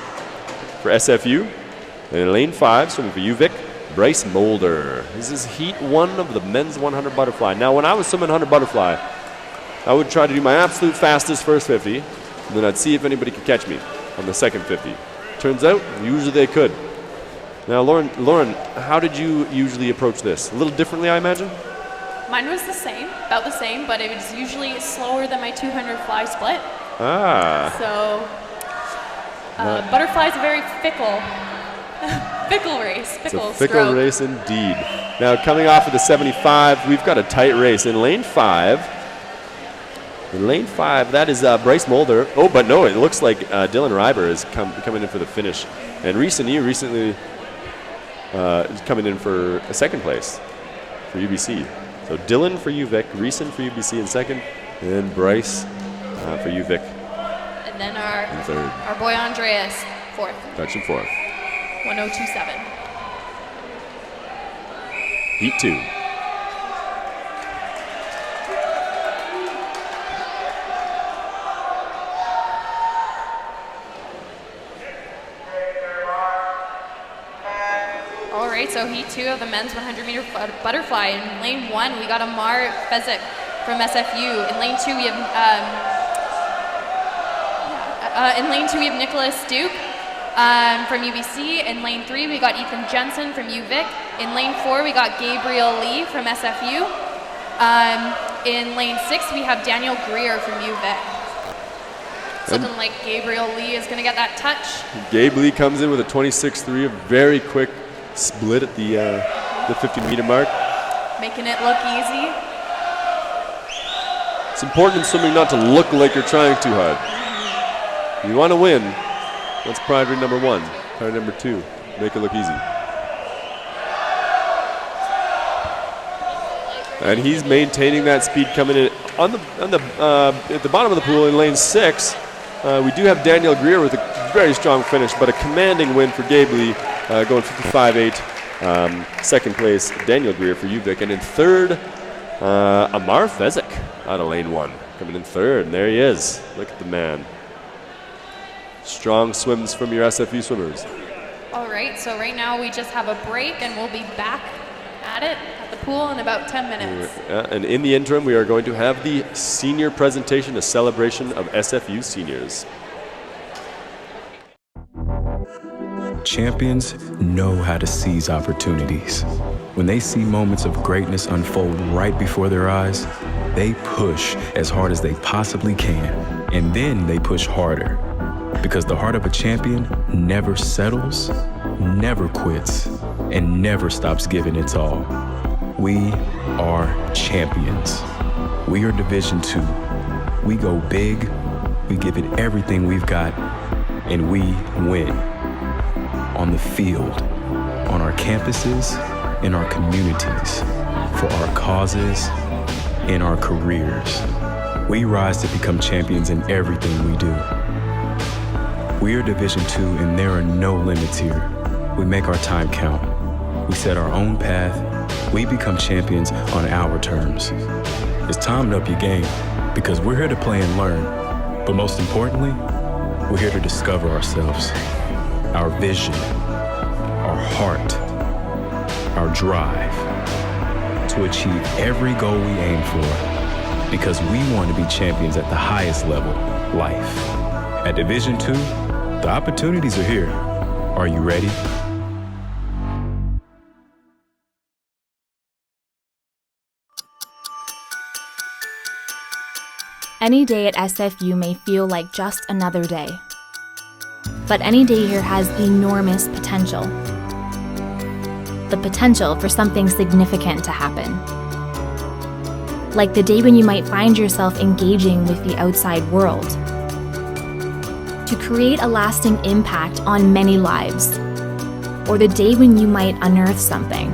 for SFU. And lane 5, swimming for UVic, Bryce Mulder. This is heat 1 of the men's 100 butterfly. Now, when I was swimming 100 butterfly, I would try to do my absolute fastest first 50, and then I'd see if anybody could catch me on the second 50. Turns out, usually they could. Now, Lauren, how did you usually approach this? A little differently, I imagine? Mine was the same, about the same, but it was usually slower than my 200 fly split. Ah. So, butterfly's a very fickle race, It's a fickle race indeed. Now, coming off of the 75, we've got a tight race in lane 5. In lane 5, that is Bryce Mulder. Oh, but no, it looks like Dylan Reiber is coming in for the finish. And Reese and Yu recently is coming in for a second place for UBC. So Dylan for UVic, Reeson for UBC in second, and Bryce for UVic. And then in third. our boy Andreas, fourth. Dutch in fourth. 1027. Heat 2. All right, so heat 2 of the men's 100-meter butterfly. In lane 1, we got Amar Fezik from SFU. In lane 2, we have Nicholas Duke from UBC. In lane 3, we got Ethan Jensen from UVic. In lane 4, we got Gabriel Lee from SFU. In lane 6, we have Daniel Greer from UVic. It's looking like Gabriel Lee is going to get that touch. Gabe Lee comes in with a 26.3, a very quick split at the 50-meter mark. Making it look easy. It's important in swimming not to look like you're trying too hard. You want to win. That's priority number 1. Priority number 2, make it look easy. And he's maintaining that speed coming in at the bottom of the pool in lane 6. We do have Daniel Greer with a very strong finish, but a commanding win for Gabe Lee, going 55.8. Second place, Daniel Greer for UVic. And in third, Amar Fezik out of lane 1, coming in third. And there he is. Look at the man. Strong swims from your SFU swimmers. All right, so right now we just have a break, and we'll be back at it at the pool in about 10 minutes. And in the interim, we are going to have the senior presentation, a celebration of SFU seniors. Champions know how to seize opportunities. When they see moments of greatness unfold right before their eyes, they push as hard as they possibly can, and then they push harder. Because the heart of a champion never settles, never quits, and never stops giving its all. We are champions. We are Division II. We go big, we give it everything we've got, and we win. On the field, on our campuses, in our communities, for our causes, in our careers. We rise to become champions in everything we do. We are Division II, and there are no limits here. We make our time count. We set our own path. We become champions on our terms. It's time to up your game, because we're here to play and learn. But most importantly, we're here to discover ourselves, our vision, our heart, our drive, to achieve every goal we aim for, because we want to be champions at the highest level, life. At Division II, the opportunities are here. Are you ready? Any day at SFU may feel like just another day. But any day here has enormous potential. The potential for something significant to happen. Like the day when you might find yourself engaging with the outside world. To create a lasting impact on many lives. Or the day when you might unearth something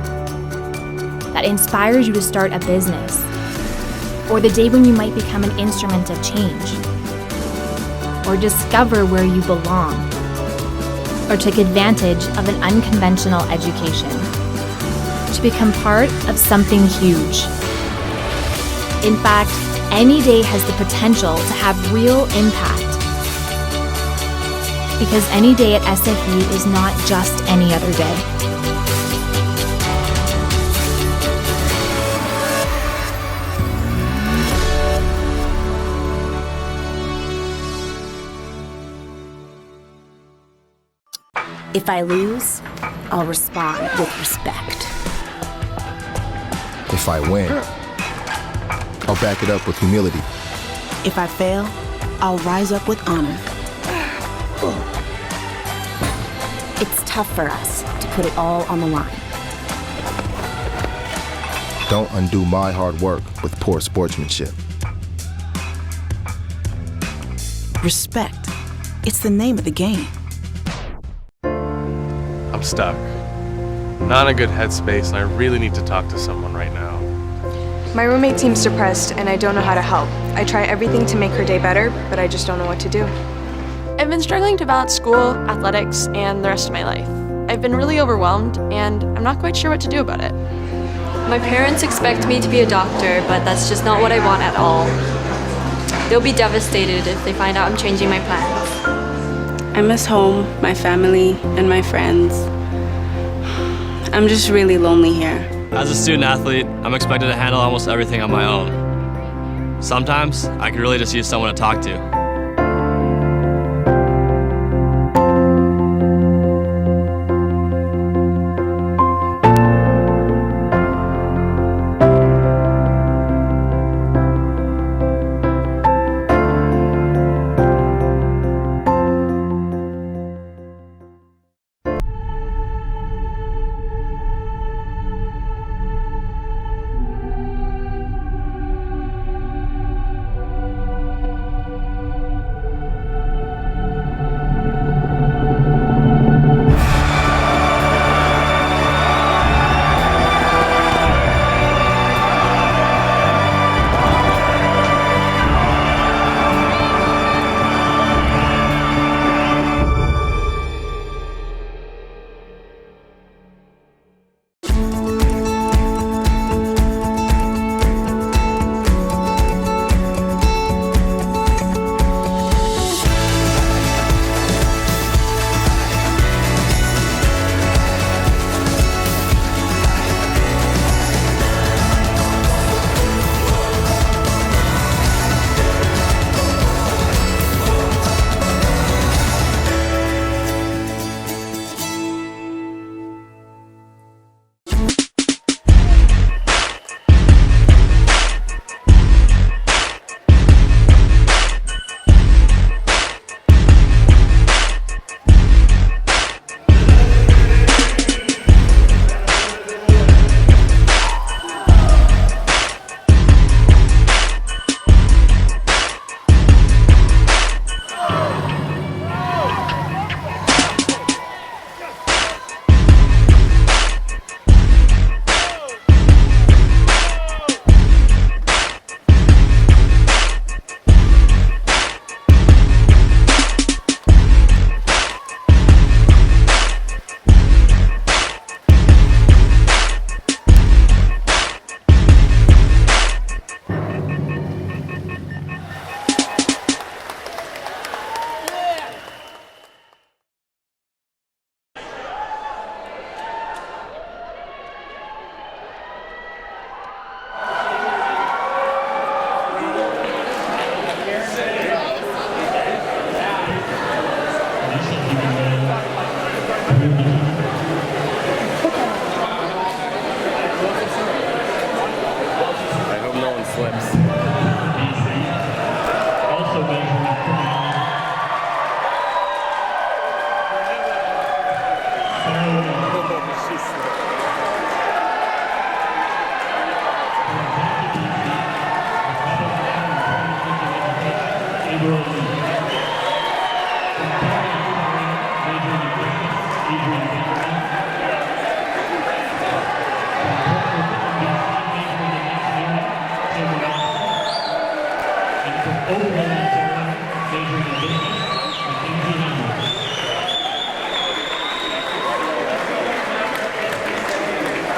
that inspires you to start a business. Or the day when you might become an instrument of change. Or discover where you belong. Or take advantage of an unconventional education. To become part of something huge. In fact, any day has the potential to have real impact. Because any day at SFU is not just any other day. If I lose, I'll respond with respect. If I win, I'll back it up with humility. If I fail, I'll rise up with honor. It's tough for us to put it all on the line. Don't undo my hard work with poor sportsmanship. Respect. It's the name of the game. I'm stuck. not in a good headspace, and I really need to talk to someone right now. My roommate seems depressed, and I don't know how to help. I try everything to make her day better, but I just don't know what to do. I've been struggling to balance school, athletics, and the rest of my life. I've been really overwhelmed, and I'm not quite sure what to do about it. My parents expect me to be a doctor, but that's just not what I want at all. They'll be devastated if they find out I'm changing my plans. I miss home, my family, and my friends. I'm just really lonely here. As a student athlete, I'm expected to handle almost everything on my own. Sometimes, I could really just use someone to talk to.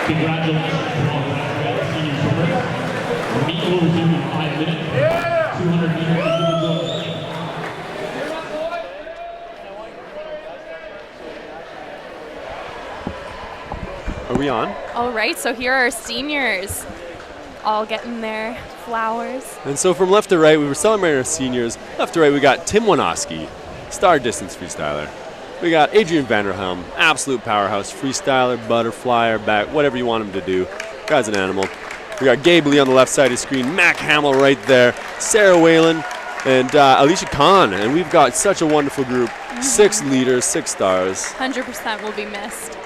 Congratulations to all graduates, senior swimmers. Our meet will resume in 5 minutes. 200 meter individual. Are we on? All right, so here are our seniors, all getting their flowers. And so from left to right, we were celebrating our seniors. Left to right, we got Tim Winoski, star distance freestyler. We got Adrian Vanderhelm, absolute powerhouse, freestyler, butterflyer, back, whatever you want him to do. Guy's an animal. We got Gabe Lee on the left side of the screen, Mac Hamill right there, Sarah Whalen, and Alicia Khan. And we've got such a wonderful group. 6 leaders, 6 stars. 100% will be missed.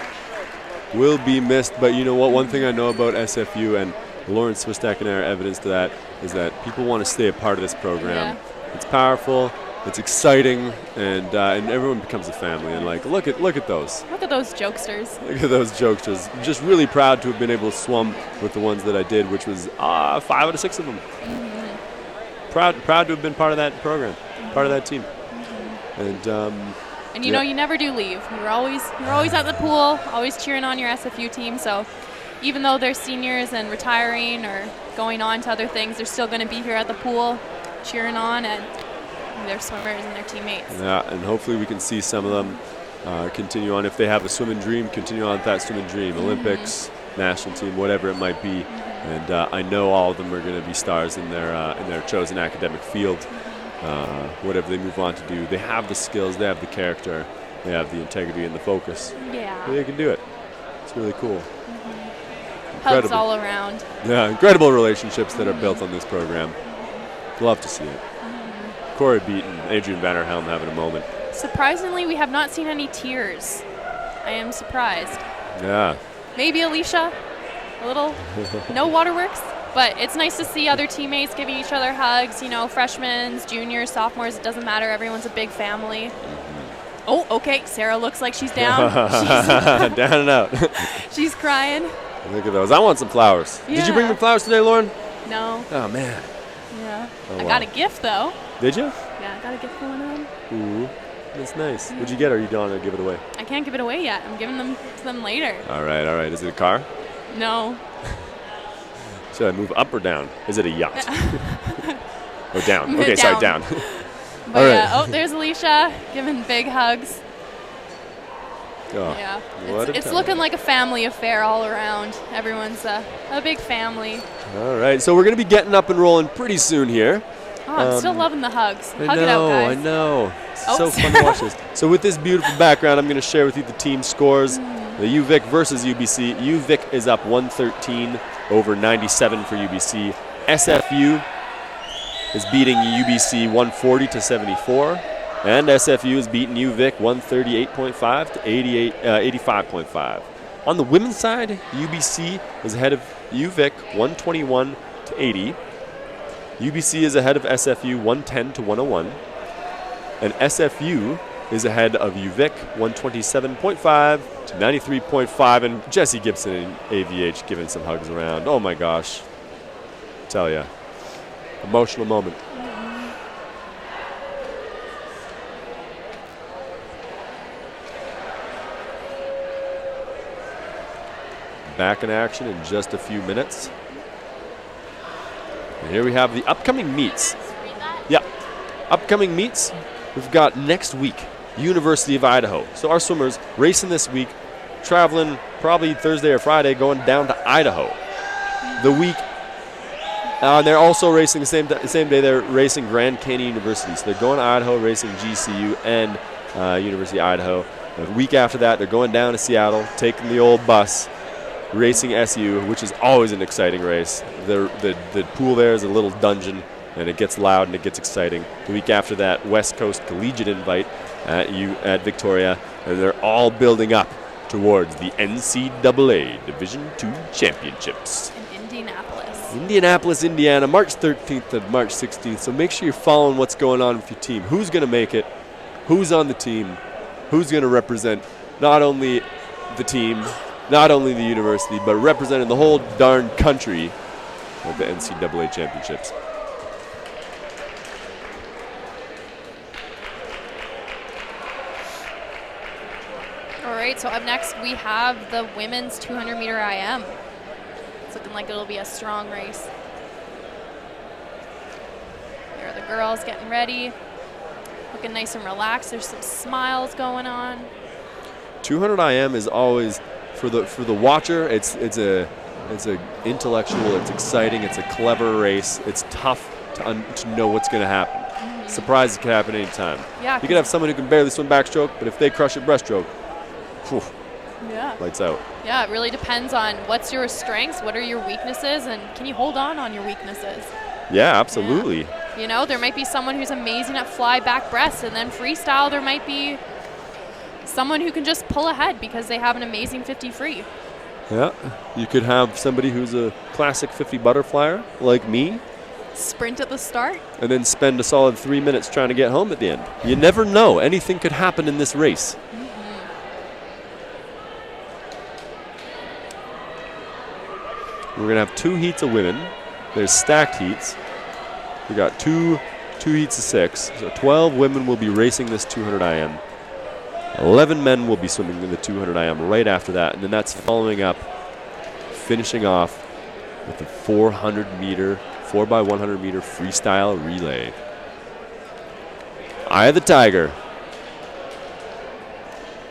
Will be missed, but you know what? One thing I know about SFU, and Lawrence Swistak and I are evidence to that, is that people want to stay a part of this program. Yeah. It's powerful. It's exciting, and everyone becomes a family. And like, look at those. Look at those jokesters. Look at those jokesters. Just really proud to have been able to swim with the ones that I did, which was 5 out of 6 of them. Proud to have been part of that program, part of that team. And you know, you never do leave. You're always at the pool, always cheering on your SFU team. So even though they're seniors and retiring or going on to other things, they're still going to be here at the pool, cheering on and their swimmers and their teammates. Yeah, and hopefully we can see some of them continue on. If they have a swimming dream, continue on with that swimming dream. Olympics, national team, whatever it might be. And I know all of them are going to be stars in their chosen academic field. Whatever they move on to do, they have the skills, they have the character, they have the integrity and the focus. Yeah. They can do it. It's really cool. Hugs all around. Yeah, incredible relationships that are built on this program. Love to see it. Corey Beaton, Adrian Vanderhelm having a moment. Surprisingly, we have not seen any tears. I am surprised. Yeah. Maybe Alicia, a little. No waterworks. But it's nice to see other teammates giving each other hugs, you know, freshmen, juniors, sophomores, it doesn't matter. Everyone's a big family. Oh, okay. Sarah looks like she's down. Down and out. She's crying. Look at those. I want some flowers. Yeah. Did you bring me flowers today, Lauren? No. Oh, man. Yeah. Oh, I wow. got a gift, though. Did you? Yeah, I got a gift going on. Ooh, that's nice. What'd you get? Or are you going to give it away? I can't give it away yet. I'm giving them to them later. All right. Is it a car? No. Should I move up or down? Is it a yacht? Oh, down. Okay, Down. sorry, down. But All right. there's Alicia giving big hugs. Oh, Yeah. what a It's time. looking like a family affair all around. Everyone's a big family. All right, so we're going to be getting up and rolling pretty soon here. Oh, I'm still loving the hugs. I Hug it out, guys. I know. It's Oh. so fun to watch this. So with this beautiful background, I'm going to share with you the team scores. The UVic versus UBC. UVic is up 113 over 97 for UBC. SFU is beating UBC 140 to 74. And SFU is beating UVic 138.5 to 85.5. On the women's side, UBC is ahead of UVic 121 to 80. UBC is ahead of SFU 110 to 101. And SFU is ahead of UVic 127.5 to 93.5. And Jesse Gibson and AVH giving some hugs around. Oh my gosh. Tell ya. Emotional moment. Back in action in just a few minutes. And here we have the upcoming meets. Yeah, upcoming meets. We've got next week, University of Idaho. So our swimmers racing this week, traveling probably Thursday or Friday, going down to Idaho. The week, they're also racing the same day. They're racing Grand Canyon University. So they're going to Idaho, racing GCU and University of Idaho. The week after that, they're going down to Seattle, taking the old bus, racing SU, which is always an exciting race. The pool there is a little dungeon, and it gets loud and it gets exciting. The week after that, West Coast Collegiate invite at Victoria, and they're all building up towards the NCAA Division II Championships. In Indianapolis. Indianapolis, Indiana, March 13th to March 16th. So make sure you're following what's going on with your team. Who's going to make it? Who's on the team? Who's going to represent not only the team, not only the university, but representing the whole darn country at the NCAA Championships. All right, so up next we have the women's 200-meter IM. It's looking like it'll be a strong race. There are the girls getting ready, looking nice and relaxed. There's some smiles going on. 200 IM is always for the watcher. It's a intellectual. It's exciting. It's a clever race. It's tough to know what's going to happen. Mm-hmm. Surprises can happen anytime. Yeah, You could have someone who can barely swim backstroke, but if they crush it breaststroke, whew, Yeah. lights out. Yeah, it really depends on what's your strengths, what are your weaknesses, and can you hold on your weaknesses? Yeah, absolutely. You know, there might be someone who's amazing at fly back breasts, and then freestyle there might be someone who can just pull ahead because they have an amazing 50 free. Yeah, you could have somebody who's a classic 50 butterflyer like me, sprint at the start. And then spend a solid 3 minutes trying to get home at the end. You never know. Anything could happen in this race. We're going to have 2 heats of women. There's stacked heats. We got two heats of 6. So 12 women will be racing this 200 IM. 11 men will be swimming in the 200 IM right after that. And then that's following up, finishing off with the 400-meter, 4x100-meter freestyle relay. Eye of the Tiger.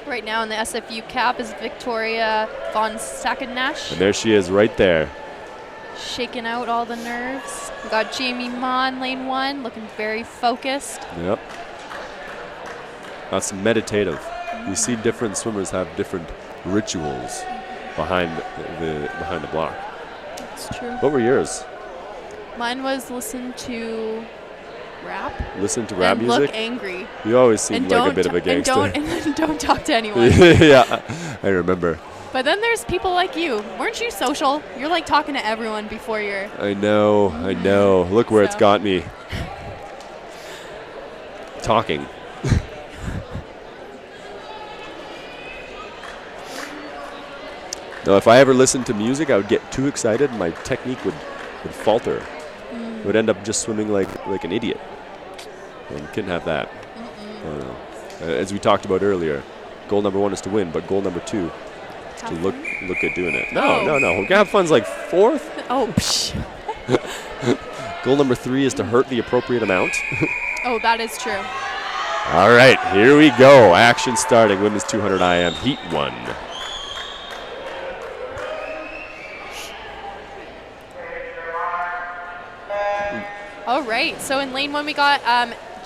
Right now in the SFU cap is Victoria von Sackenash. And there she is right there. Shaking out all the nerves. We got Jamie Ma in lane 1, looking very focused. Yep. That's meditative. You see different swimmers have different rituals behind the block. That's true. What were yours? Mine was listen to rap. Listen to rap and music? Look angry. You always seem like a bit of a gangster. And don't talk to anyone. Yeah, I remember. But then there's people like you. Weren't you social? You're like talking to everyone before you're... I know. Look where it's got me. Talking. No, if I ever listened to music, I would get too excited and my technique would falter. I would end up just swimming like an idiot. And couldn't have that. As we talked about earlier, goal number 1 is to win, but goal number 2 is to look at doing it. No. Have fun's like 4th. Oh, psh. Goal number 3 is to hurt the appropriate amount. Oh, that is true. All right, here we go. Action starting. Women's 200 IM, Heat 1. All right, so in lane 1 we got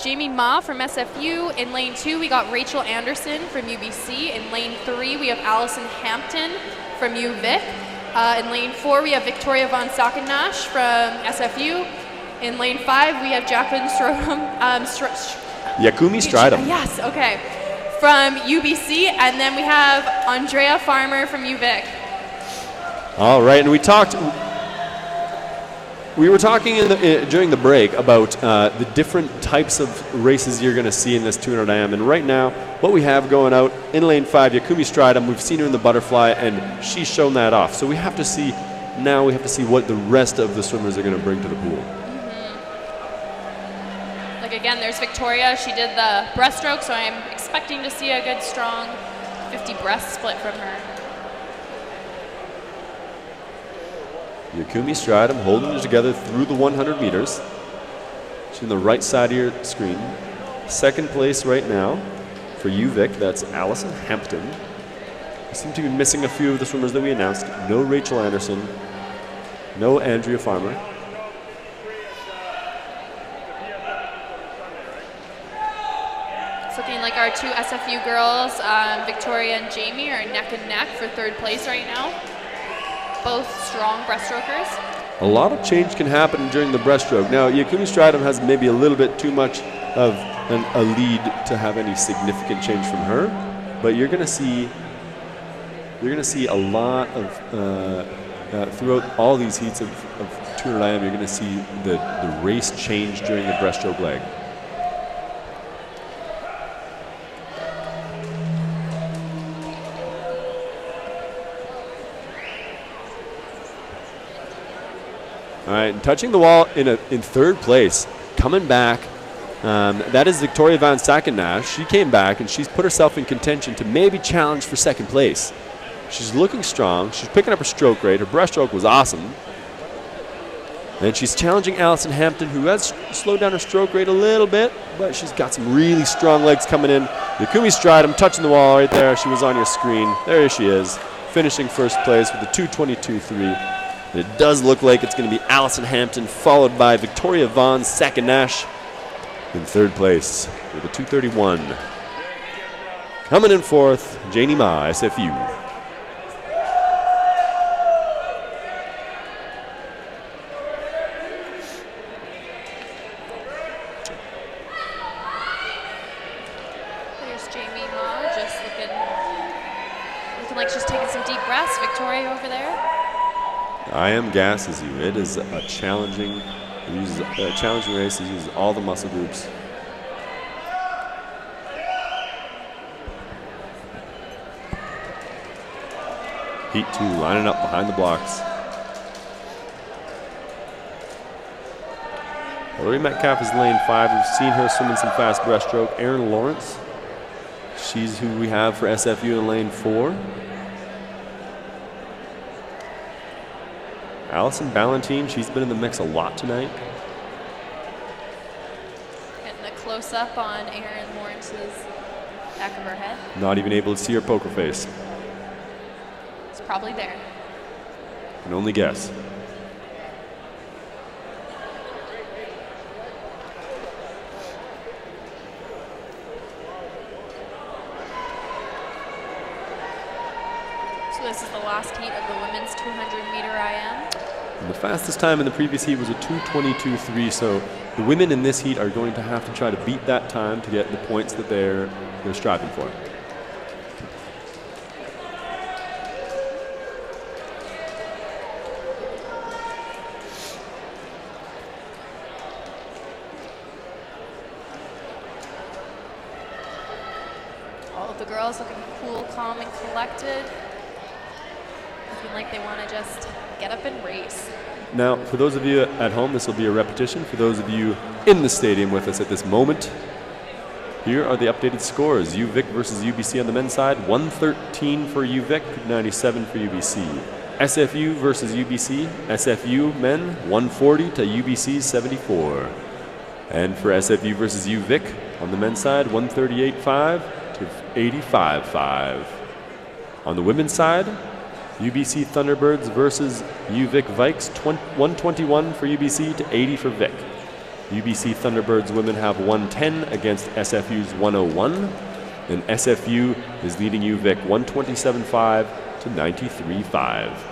Jamie Ma from SFU. In lane 2 we got Rachel Anderson from UBC. In lane 3 we have Allison Hampton from UVic. In lane 4 we have Victoria von Sackenash from SFU. In lane 5 we have Jacqueline Yakumi Stridham. Yes, okay. From UBC, and then we have Andrea Farmer from UVic. All right, and we were talking during the break about the different types of races you're going to see in this 200 IM. And right now, what we have going out in lane 5, Yakumi Stridham, we've seen her in the butterfly, and she's shown that off. So we have to see what the rest of the swimmers are going to bring to the pool. Like again, there's Victoria. She did the breaststroke, so I'm expecting to see a good, strong 50 breast split from her. Yakumi Stridham holding it together through the 100 meters. She's on the right side of your screen. Second place right now for UVic, that's Allison Hampton. We seem to be missing a few of the swimmers that we announced. No Rachel Anderson, no Andrea Farmer. It's looking like our 2 SFU girls, Victoria and Jamie, are neck and neck for 3rd place right now. Both strong breaststrokers. A lot of change can happen during the breaststroke. Now, Yakumi Stridham has maybe a little bit too much of a lead to have any significant change from her, but you're going to see a lot of throughout all these heats of 200 IM. You're going to see the race change during the breaststroke leg. All right, and touching the wall in 3rd place, coming back, that is Victoria von Sackenash. She came back and she's put herself in contention to maybe challenge for 2nd place. She's looking strong. She's picking up her stroke rate. Her breaststroke was awesome. And she's challenging Allison Hampton, who has slowed down her stroke rate a little bit, but she's got some really strong legs coming in. Yakumi Stridham touching the wall right there. She was on your screen. There she is, finishing 1st place with a 2:22.3. It does look like it's going to be Allison Hampton, followed by Victoria von Sackenash in 3rd place with a 2:31. Coming in 4th, Janie Ma, SFU. There's Jamie Ma, just looking like she's taking some deep breaths. Victoria over there. I am gas as you. It is a challenging He uses challenging race. He uses all the muscle groups. Heat 2, lining up behind the blocks. Hilary Metcalf is lane 5. We've seen her swimming some fast breaststroke. Erin Lawrence, she's who we have for SFU in lane 4. Allison Ballantine, she's been in the mix a lot tonight. Getting a close-up on Erin Lawrence's back of her head. Not even able to see her poker face. It's probably there. Can only guess. This is the last heat of the women's 200-meter IM. And the fastest time in the previous heat was a 2:22.3, so the women in this heat are going to have to try to beat that time to get the points that they're striving for. All of the girls looking cool, calm, and collected. Looking like they want to just get up and race. Now, for those of you at home, this will be a repetition. For those of you in the stadium with us at this moment, here are the updated scores. UVic versus UBC on the men's side, 113 for UVic, 97 for UBC. SFU versus UBC, SFU men, 140 to UBC 74. And for SFU versus UVic on the men's side, 138.5 to 85.5. On the women's side, UBC Thunderbirds versus UVic Vikes, 121 for UBC to 80 for Vic. UBC Thunderbirds women have 110 against SFU's 101, and SFU is leading UVic 127.5 to 93.5.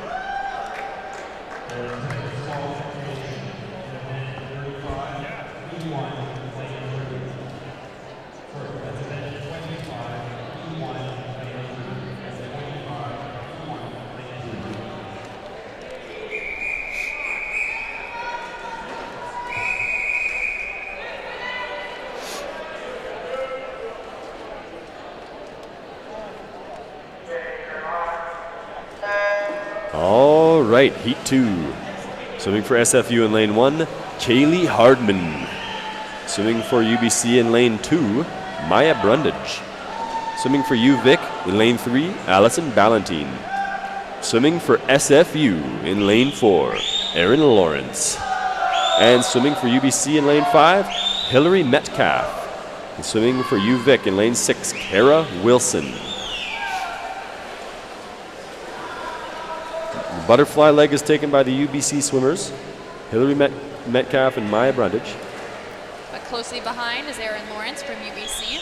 All right, heat 2. Swimming for SFU in lane 1, Kaylee Hardman. Swimming for UBC in lane 2, Maya Brundage. Swimming for UVic in lane 3, Allison Ballantine. Swimming for SFU in lane 4, Erin Lawrence. And swimming for UBC in lane 5, Hilary Metcalf. And swimming for UVic in lane 6, Kara Wilson. The butterfly leg is taken by the UBC swimmers, Hilary Metcalf and Maya Brundage. But closely behind is Erin Lawrence from UBC.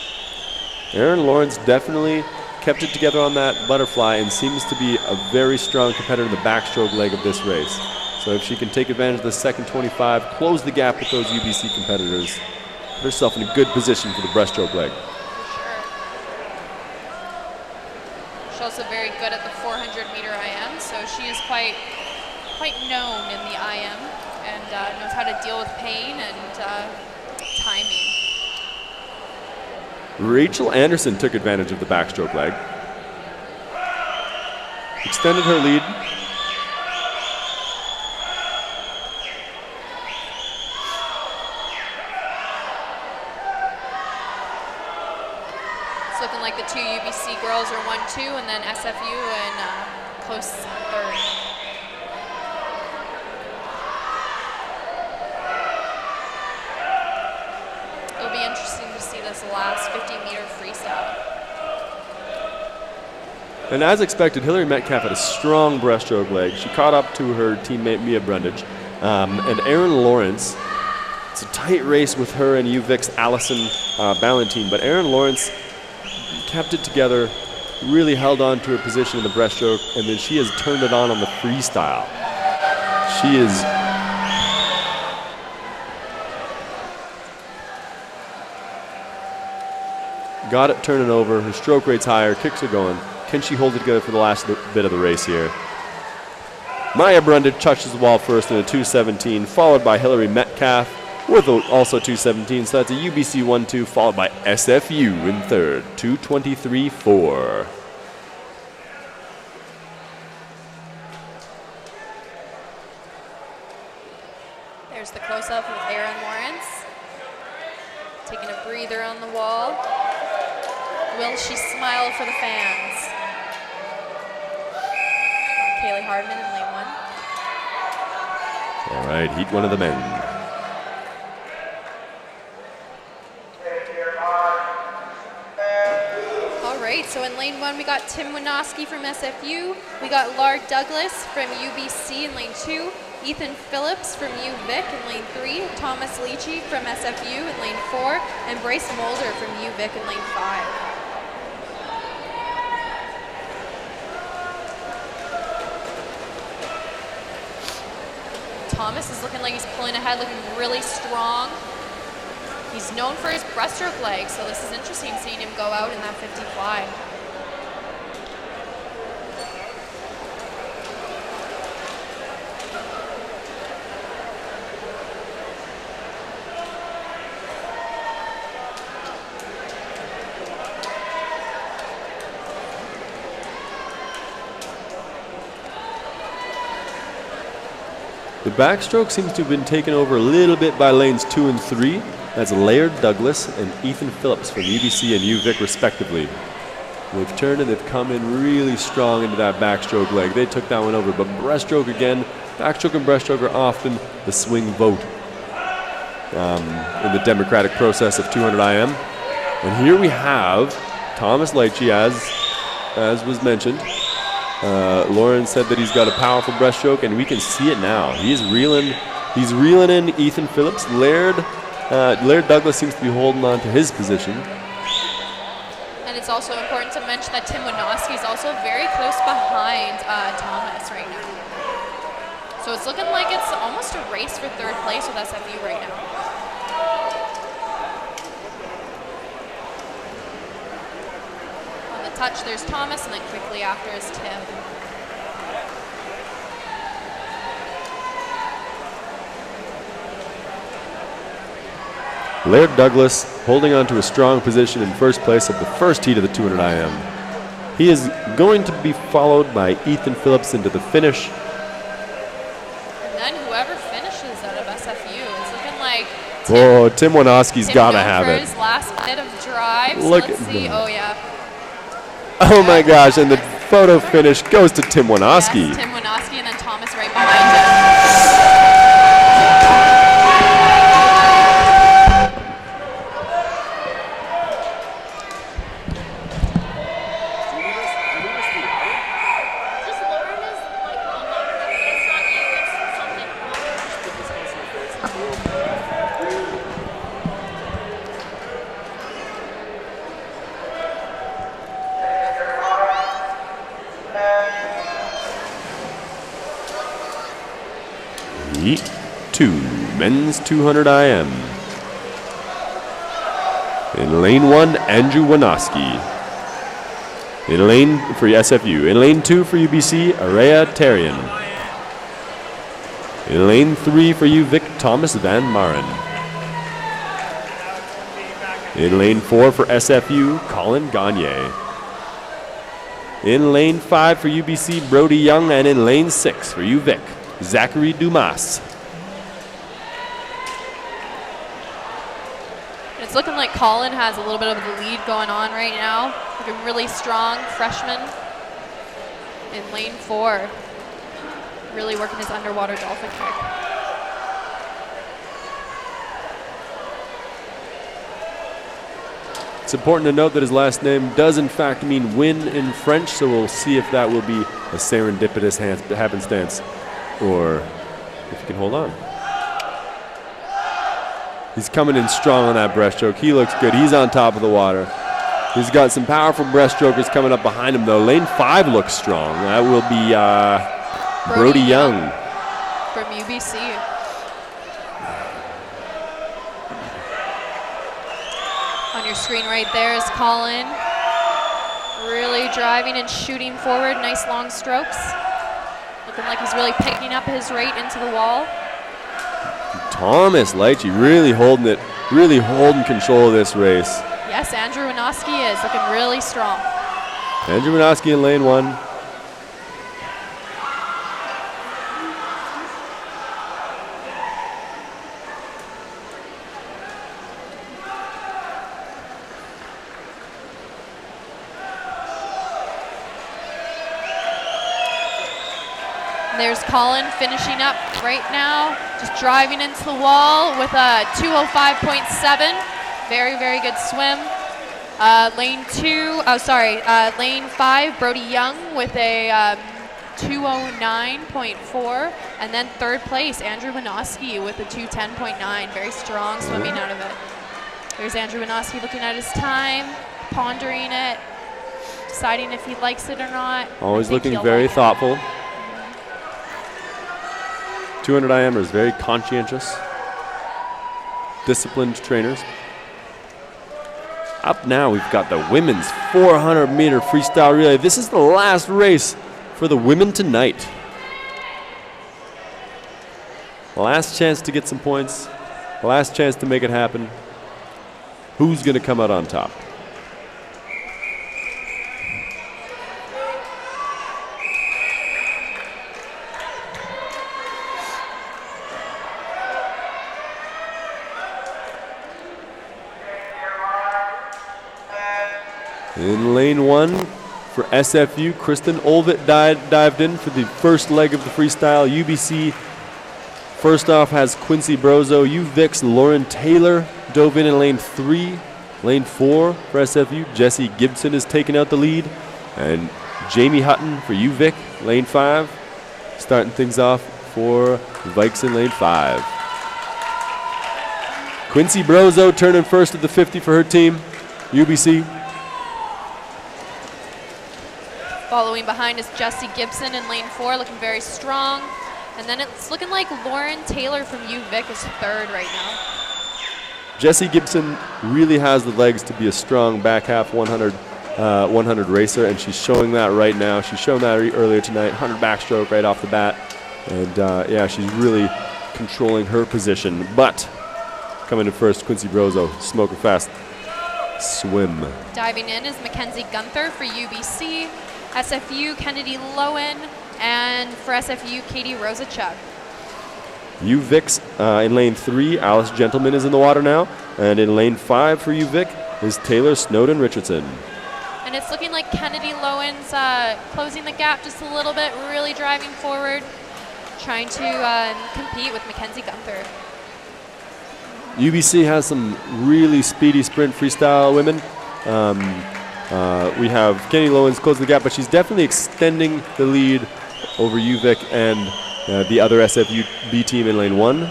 Erin Lawrence definitely kept it together on that butterfly and seems to be a very strong competitor in the backstroke leg of this race. So if she can take advantage of the second 25, close the gap with those UBC competitors, put herself in a good position for the breaststroke leg. She's also very good at the 400-meter IM, so she is quite known in the IM and knows how to deal with pain and timing. Rachel Anderson took advantage of the backstroke leg. Extended her lead. It's looking like the two UBC girls are 1-2, and then SFU in close third. It'll be interesting to see this last 50-meter freestyle. And as expected, Hilary Metcalf had a strong breaststroke leg. She caught up to her teammate Mia Brundage. And Erin Lawrence, it's a tight race with her and UVic's Allison Ballantine, but Erin Lawrence kept it together, really held on to her position in the breaststroke, and then she has turned it on the freestyle. She is got it turning over. Her stroke rate's higher, kicks are going. Can she hold it together for the last bit of the race here? Maya Brundage touches the wall first in a 2:17, followed by Hillary Metcalf with also 2:17. So that's a UBC 1-2, followed by SFU in third, 2:23.4. There's the close-up of Aaron Lawrence. Taking a breather on the wall. Will she smile for the fans? Kaylee Hardman in lane 1. All right, heat one of the men. All right, so in lane 1, we got Tim Winoski from SFU. We got Lard Douglas from UBC in lane 2. Ethan Phillips from UVic in lane 3. Thomas Leachy from SFU in lane 4. And Bryce Mulder from UVic in lane 5. Thomas is looking like he's pulling ahead, looking really strong. He's known for his breaststroke legs, so this is interesting seeing him go out in that 50 fly. The backstroke seems to have been taken over a little bit by lanes 2 and 3. That's Laird Douglas and Ethan Phillips from UBC and UVic respectively. They've turned and they've come in really strong into that backstroke leg. They took that one over, but breaststroke again, backstroke and breaststroke are often the swing vote in the democratic process of 200 IM. And here we have Thomas Leachy, as was mentioned. Lauren said that he's got a powerful breaststroke, and we can see it now. He's reeling in Ethan Phillips. Laird Douglas seems to be holding on to his position. And it's also important to mention that Tim Winoski is also very close behind Thomas right now. So it's looking like it's almost a race for third place with SFU right now. Touch, there's Thomas, and then quickly after is Tim. Laird Douglas holding on to a strong position in first place of the first heat of the 200 IM. He is going to be followed by Ethan Phillips into the finish. And then whoever finishes out of SFU, it's looking like Tim Winoski's got to have it. His last bit of drive. So Look let's see. Oh yeah. Oh my gosh, and the photo finish goes to Tim Winoski. Yes, Tim Winoski, and then Thomas right behind him. Heat 2, men's 200 IM. In lane 1, Andrew Winoski. In lane for SFU. In lane 2 for UBC, Araya Tarian. In lane 3 for UVic, Thomas Van Maren. In lane 4 for SFU, Colin Gagne. In lane 5 for UBC, Brody Young, and in lane 6 for UVic, Zachary Dumas. It's looking like Colin has a little bit of the lead going on right now. Looking really strong, freshman in lane 4. Really working his underwater dolphin kick. It's important to note that his last name does in fact mean win in French, so we'll see if that will be a serendipitous happenstance or if he can hold on. He's coming in strong on that breaststroke. He looks good. He's on top of the water. He's got some powerful breaststrokers coming up behind him, though. Lane 5 looks strong. That will be Brody Young from UBC. On your screen right there is Colin. Really driving and shooting forward. Nice long strokes. Looking like he's really picking up his rate into the wall. Thomas Leitchie really holding control of this race. Yes, Andrew Winoski is looking really strong. Andrew Winoski in lane 1. There's Colin finishing up right now, just driving into the wall with a 2:05.7. Very, very good swim. Lane 5, Brody Young with a 2:09.4. And then third place, Andrew Winoski with a 2:10.9. Very strong swimming out of it. There's Andrew Winoski looking at his time, pondering it, deciding if he likes it or not. Always looking very thoughtful. 200 IMers, very conscientious, disciplined trainers. Up now, we've got the women's 400-meter freestyle relay. This is the last race for the women tonight. Last chance to get some points, last chance to make it happen. Who's going to come out on top? In lane 1 for SFU, Kristen Olvit dived in for the first leg of the freestyle. UBC first off has Quincy Brozo. UVics Lauren Taylor dove in lane 3. Lane 4 for SFU, Jesse Gibson is taking out the lead. And Jamie Hutton for UVic, lane 5. Starting things off for Vikes in lane 5. Quincy Brozo turning first at the 50 for her team, UBC. Following behind is Jesse Gibson in lane 4, looking very strong. And then it's looking like Lauren Taylor from UVic is third right now. Jesse Gibson really has the legs to be a strong back half 100 racer, and she's showing that right now. She's shown that earlier tonight, 100 backstroke right off the bat. And yeah, she's really controlling her position. But coming in first, Quincy Brozo, smoking fast swim. Diving in is Mackenzie Gunther for UBC. SFU, Kennedy Lowen, and for SFU, Katie Rosachuk. UVics in lane 3, Alice Gentleman is in the water now. And in lane 5 for UVic is Taylor Snowden Richardson. And it's looking like Kennedy Lowen's closing the gap just a little bit, really driving forward, trying to compete with Mackenzie Gunther. UBC has some really speedy sprint freestyle women. We have Kenny Lowens closing the gap, but she's definitely extending the lead over UVic and the other SFU B team in lane 1.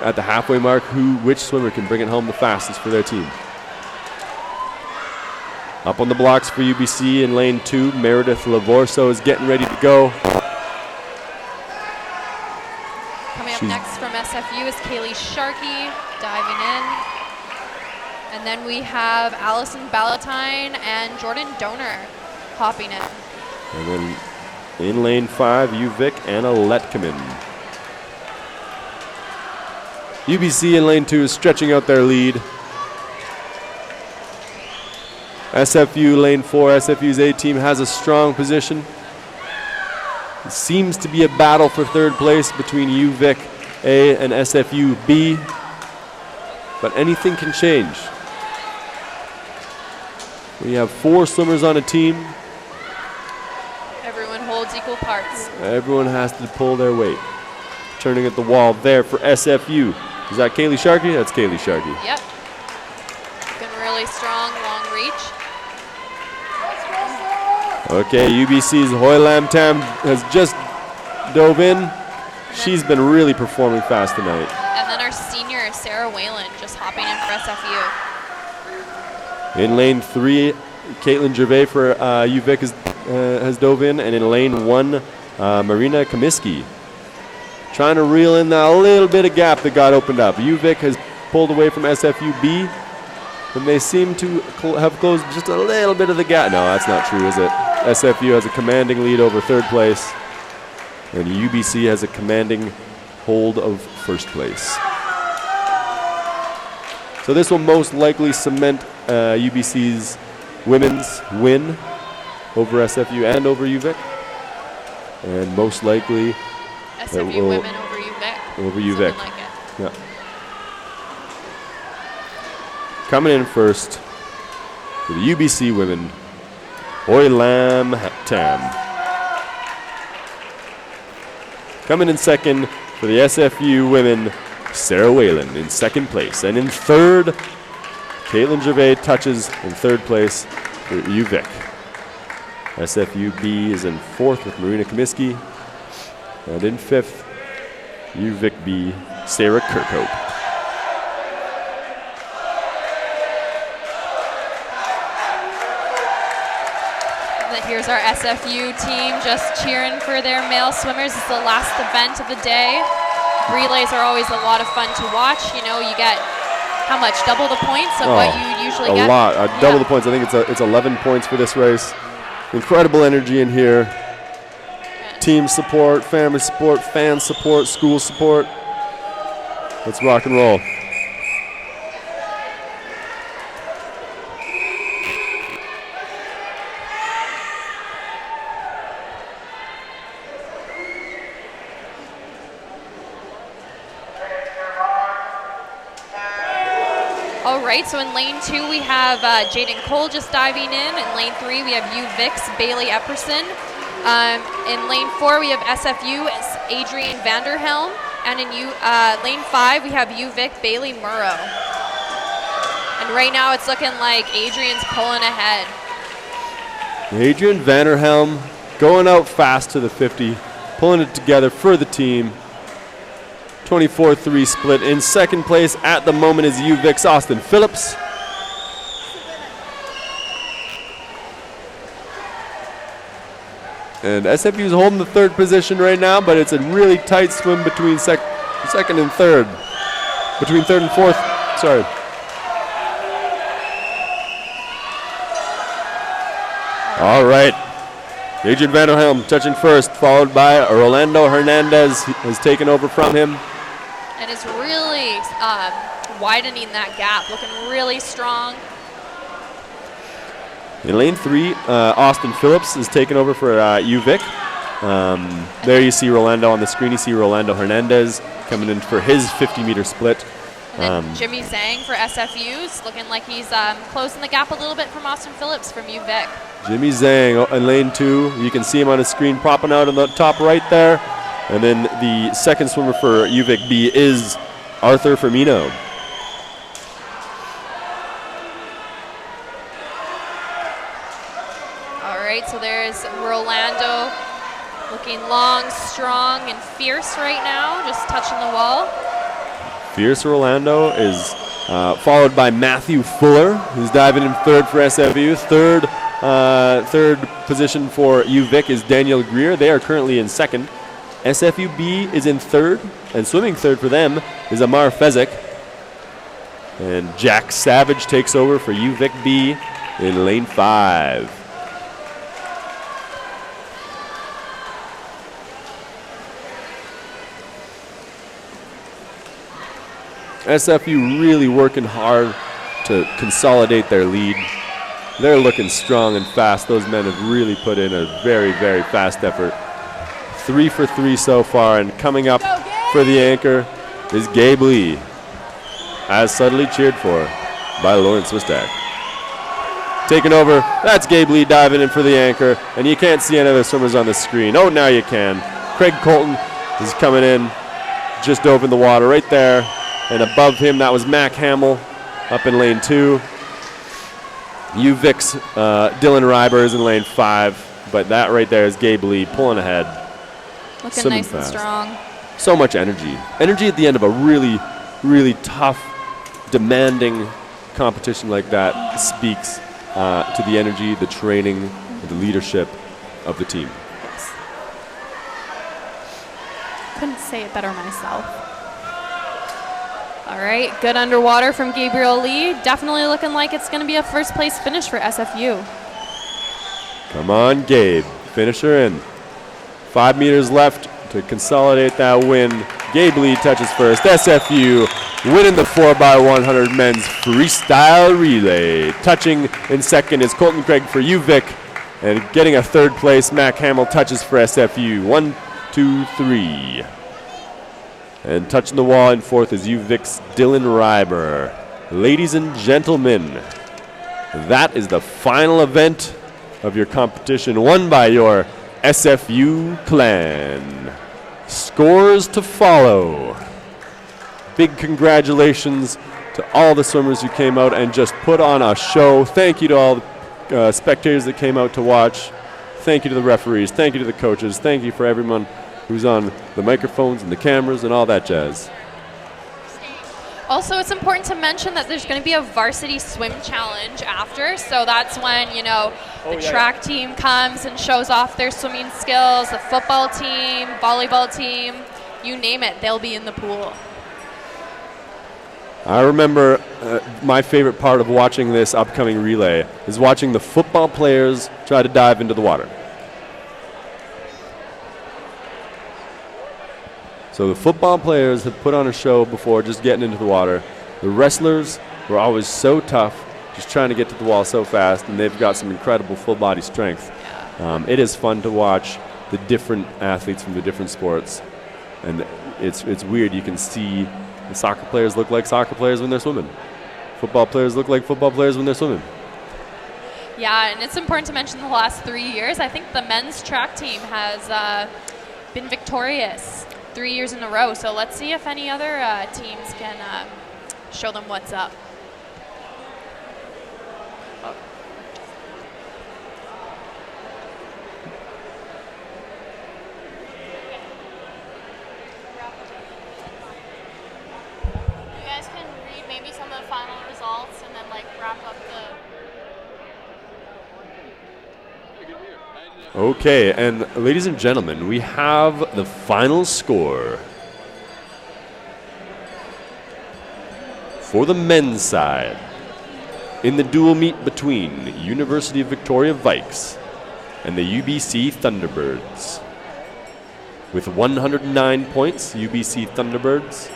At the halfway mark, which swimmer can bring it home the fastest for their team? Up on the blocks for UBC in lane 2, Meredith Lavorso is getting ready to go. Coming up next from SFU is Kaylee Sharkey diving in. And then we have Allison Ballantyne and Jordan Donor hopping in. And then in lane 5, UVic, Anna Letkeman. UBC in lane 2 is stretching out their lead. SFU lane 4, SFU's A team has a strong position. It seems to be a battle for third place between UVic A and SFU B, but anything can change. We have 4 swimmers on a team. Everyone holds equal parts. Everyone has to pull their weight. Turning at the wall there for SFU. Is that Kaylee Sharkey? That's Kaylee Sharkey. Yep. Looking really strong, long reach. Okay, UBC's Hoi Lam Tam has just dove in. She's been really performing fast tonight. And then our senior, Sarah Whalen, just hopping in for SFU. In lane 3, Caitlin Gervais for UVic has dove in. And in lane 1, Marina Comiskey. Trying to reel in that little bit of gap that got opened up. UVic has pulled away from SFU B, and they seem to have closed just a little bit of the gap. No, that's not true, is it? SFU has a commanding lead over third place, and UBC has a commanding hold of first place. So this will most likely cement UBC's women's win over SFU and over UVic, and most likely SFU women over UVic. Over UVic. Like it. Yeah. Coming in first for the UBC women, Oilam Tam. Coming in second for the SFU women, Sarah Whalen in second place. And in third, Caitlin Gervais touches in third place for UVic. SFU B is in fourth with Marina Comiskey. And in fifth, UVic B, Sarah Kirkhope. Here's our SFU team just cheering for their male swimmers. It's the last event of the day. Relays are always a lot of fun to watch. You know, you get how much? Double the points of what you usually get? A lot. Double the points. I think it's 11 points for this race. Incredible energy in here. Team support, family support, fan support, school support. Let's rock and roll. All right, so in lane 2 we have Jaden Cole just diving in. In lane 3 we have UVic's Bailey Epperson. In lane 4 we have SFU's Adrian Vanderhelm. And in lane 5 we have UVic Bailey Murrow. And right now it's looking like Adrian's pulling ahead. Adrian Vanderhelm going out fast to the 50, pulling it together for the team. 24-3 split. In second place at the moment is UVic's Austin Phillips. And SFU's holding the third position right now, but it's a really tight swim between second and third. Between third and fourth, sorry. All right. Adrian Vanderhelm touching first, followed by Rolando Hernandez has taken over from him. And is really widening that gap, looking really strong. In lane 3, Austin Phillips is taking over for UVic. There you see Rolando on the screen. You see Rolando Hernandez coming in for his 50-meter split. And then Jimmy Zhang for SFU's looking like he's closing the gap a little bit from Austin Phillips from UVic. Jimmy Zhang in lane 2. You can see him on the screen popping out on the top right there. And then the second swimmer for UVic B is Arthur Firmino. All right, so there's Rolando looking long, strong, and fierce right now, just touching the wall. Fierce Rolando is followed by Matthew Fuller, who's diving in third for SFU. Third position for UVic is Daniel Greer. They are currently in second. SFU B is in third, and swimming third for them is Amar Fezek. And Jack Savage takes over for UVic B in lane 5. SFU really working hard to consolidate their lead. They're looking strong and fast. Those men have really put in a very, very fast effort. 3 for 3 so far, and coming up for the anchor is Gabe Lee, as subtly cheered for by Lauren Swistak. Taking over, that's Gabe Lee diving in for the anchor, and you can't see any of the swimmers on the screen. Oh, now you can. Craig Colton is coming in just over the water right there, and above him that was Mac Hamill up in lane 2. UVic's Dylan Ryber is in lane 5, but that right there is Gabe Lee pulling ahead. Looking nice and strong. So much energy. Energy at the end of a really, really tough, demanding competition like that speaks to the energy, the training, and the leadership of the team. Yes. Couldn't say it better myself. All right, good underwater from Gabriel Lee. Definitely looking like it's going to be a first place finish for SFU. Come on, Gabe. Finish her in. 5 meters left to consolidate that win. Gabe Lee touches first. SFU winning the 4x100 men's freestyle relay. Touching in second is Colton Craig for UVic. And getting a third place, Mac Hamill touches for SFU. 1, 2, 3. And touching the wall in fourth is UVic's Dylan Reiber. Ladies and gentlemen, that is the final event of your competition, won by your SFU clan. Scores to follow. Big congratulations to all the swimmers who came out and just put on a show. Thank you to all the spectators that came out to watch. Thank you to the referees. Thank you to the coaches. Thank you for everyone who's on the microphones and the cameras and all that jazz. Also, it's important to mention that there's going to be a varsity swim challenge after, so that's when, the track team comes and shows off their swimming skills, the football team, volleyball team, you name it, they'll be in the pool. I remember my favorite part of watching this upcoming relay is watching the football players try to dive into the water. So the football players have put on a show before just getting into the water. The wrestlers were always so tough, just trying to get to the wall so fast, and they've got some incredible full body strength. It is fun to watch the different athletes from the different sports, and it's weird. You can see the soccer players look like soccer players when they're swimming. Football players look like football players when they're swimming. Yeah, and it's important to mention the last 3 years, I think the men's track team has been victorious 3 years in a row. So let's see if any other teams can show them what's up. You guys can read maybe some of the final results and then wrap up the... Okay, and ladies and gentlemen, we have the final score. For the men's side, in the dual meet between University of Victoria Vikes and the UBC Thunderbirds. With 109 points, UBC Thunderbirds,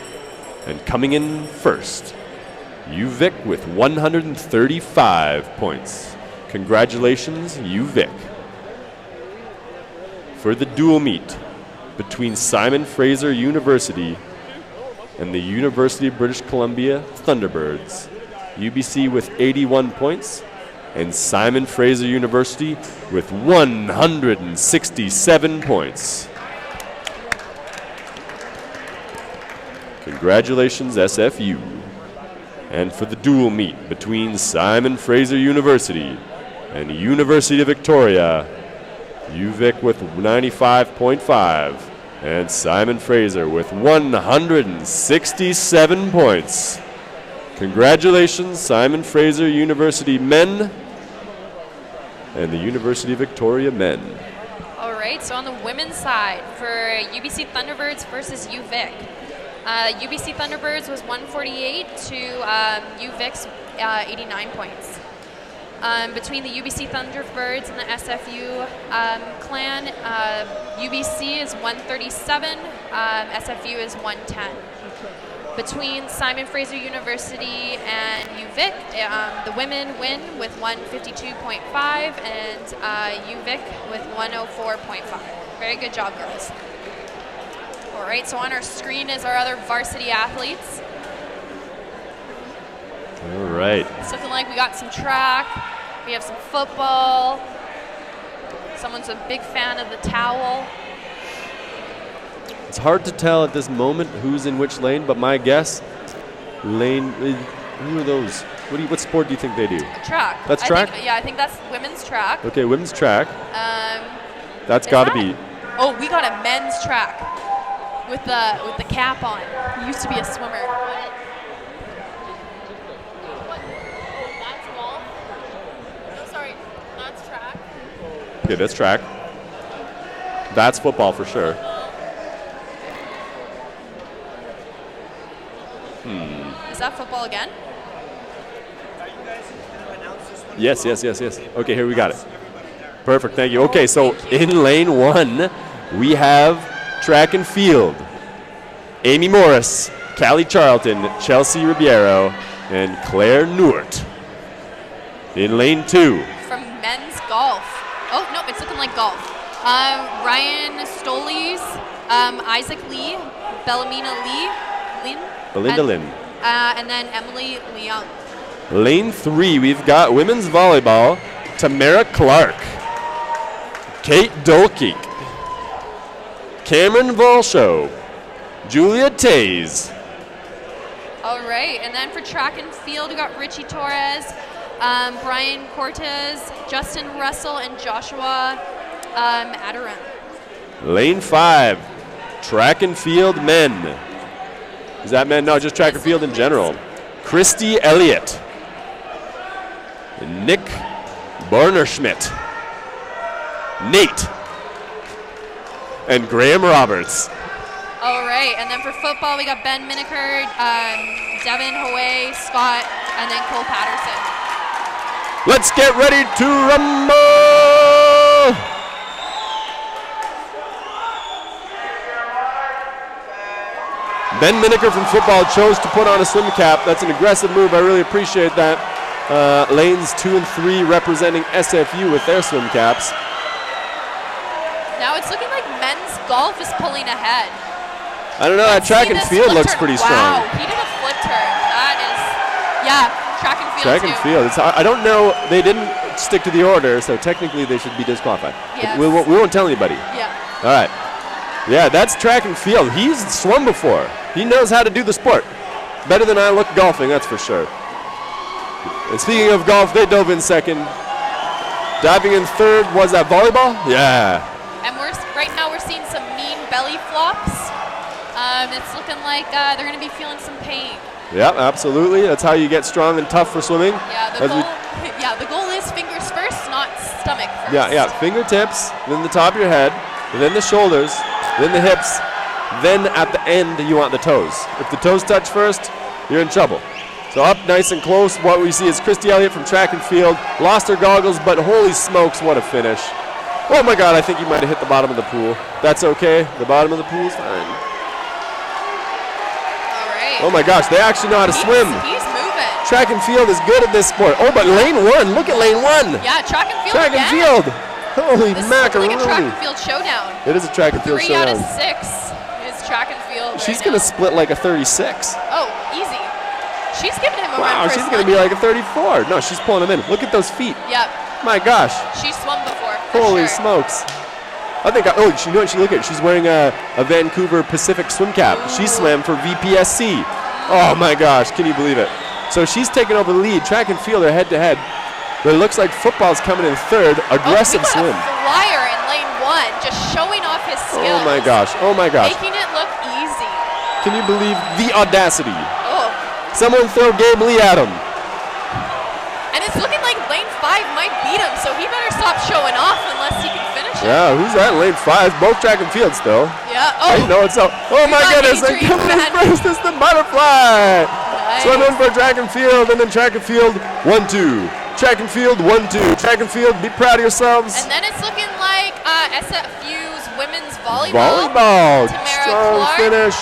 and coming in first, UVic with 135 points. Congratulations, UVic. For the dual meet between Simon Fraser University and the University of British Columbia Thunderbirds, UBC with 81 points and Simon Fraser University with 167 points. Congratulations, SFU. And for the dual meet between Simon Fraser University and University of Victoria, UVic with 95.5 and Simon Fraser with 167 points. Congratulations, Simon Fraser University men and the University of Victoria men. All right, so on the women's side for UBC Thunderbirds versus UVic. UBC Thunderbirds was 148 to UVic's 89 points. Between the UBC Thunderbirds and the SFU clan, UBC is 137, SFU is 110. Between Simon Fraser University and UVic, the women win with 152.5 and UVic with 104.5. Very good job, girls. All right, so on our screen is our other varsity athletes. All right. It's looking like we got some track, we have some football. Someone's a big fan of the towel. It's hard to tell at this moment who's in which lane, but my guess, who are those? What sport do you think they do? Track. That's track? I think that's women's track. Okay, women's track. That's got to be. Oh, we got a men's track with the cap on. He used to be a swimmer. Okay, that's track. That's football for sure. Is that football again? Yes. Okay, here we got it. Perfect, thank you. Okay, so in lane 1, we have track and field. Amy Morris, Callie Charlton, Chelsea Ribeiro, and Claire Neurt. In lane 2. From men's golf. Oh, no, it's looking like golf. Ryan Stoles, Isaac Lee, Bellamina Lynn. Belinda Lynn. And then Emily Leung. Lane 3, we've got women's volleyball. Tamara Clark, Kate Dolke, Cameron Volshow, Julia Tays. All right, and then for track and field, we got Richie Torres, Brian Cortez, Justin Russell, and Joshua Adirem. Lane 5, track and field men. Is that men? No, just track and field in general. Christy Elliott, Nick Barnerschmidt, Nate, and Graham Roberts. All right, and then for football, we got Ben Miniker, Devin Hawaii, Scott, and then Cole Patterson. Let's get ready to rumble! Ben Miniker from football chose to put on a swim cap. That's an aggressive move. I really appreciate that. Lanes 2 and 3 representing SFU with their swim caps. Now it's looking like men's golf is pulling ahead. I don't know, that track and field looks pretty strong. Wow, he did a flip turn. That is, yeah, track and field Track too. and field. I don't know, they didn't stick to the order, so technically they should be disqualified. Yes. We won't tell anybody. Yeah. All right. Yeah, that's track and field. He's swum before. He knows how to do the sport. Better than I look golfing, that's for sure. And speaking of golf, they dove in second. Diving in third, was that volleyball? Yeah. And right now we're seeing some mean belly flops. It's looking like they're going to be feeling some pain. Yeah, absolutely. That's how you get strong and tough for swimming. Yeah, the goal is fingers first, not stomach first. Yeah, fingertips, then the top of your head, then the shoulders, then the hips, then at the end you want the toes. If the toes touch first, you're in trouble. So up nice and close, what we see is Christy Elliott from track and field. Lost her goggles, but holy smokes, what a finish. Oh my God, I think you might have hit the bottom of the pool. That's okay, the bottom of the pool is fine. Oh my gosh, they actually know how to swim. He's moving. Track and field is good at this sport. Oh, but lane 1, look at lane 1. Yeah, track and field Track and field. Holy this macaroni. This is like a track and field showdown. It is a track and field 3 showdown. out of 6 is track and field. She's going to split like a 36. Oh, easy. She's giving him a Wow, run for she's his going to money. be like a 34. No, she's pulling him in. Look at those feet. Yep. My gosh. She's swum before. For Holy sure. smokes. I think, you know what, look at it. She's wearing a Vancouver Pacific swim cap. She swam for VPSC. Oh my gosh, can you believe it? So she's taking over the lead. Track and field are head to head. But it looks like football's coming in third. Aggressive we got swim. A flyer in lane 1, just showing off his skills. Oh my gosh, oh my gosh. Making it look easy. Can you believe the audacity? Oh. Someone throw Gabe Lee at him. And it's looking like lane 5 might beat him, so he better stop showing off unless he can finish it. Yeah, who's that in lane 5? Both track and field still. Yeah, I know it's so. Oh my goodness, and coming in first is the butterfly. Nice. Swimming for track and field, and then track and field 1-2. Track and field 1-2. Track and field, be proud of yourselves. And then it's looking like SFU's women's volleyball. Tamara Strong Clark. finish.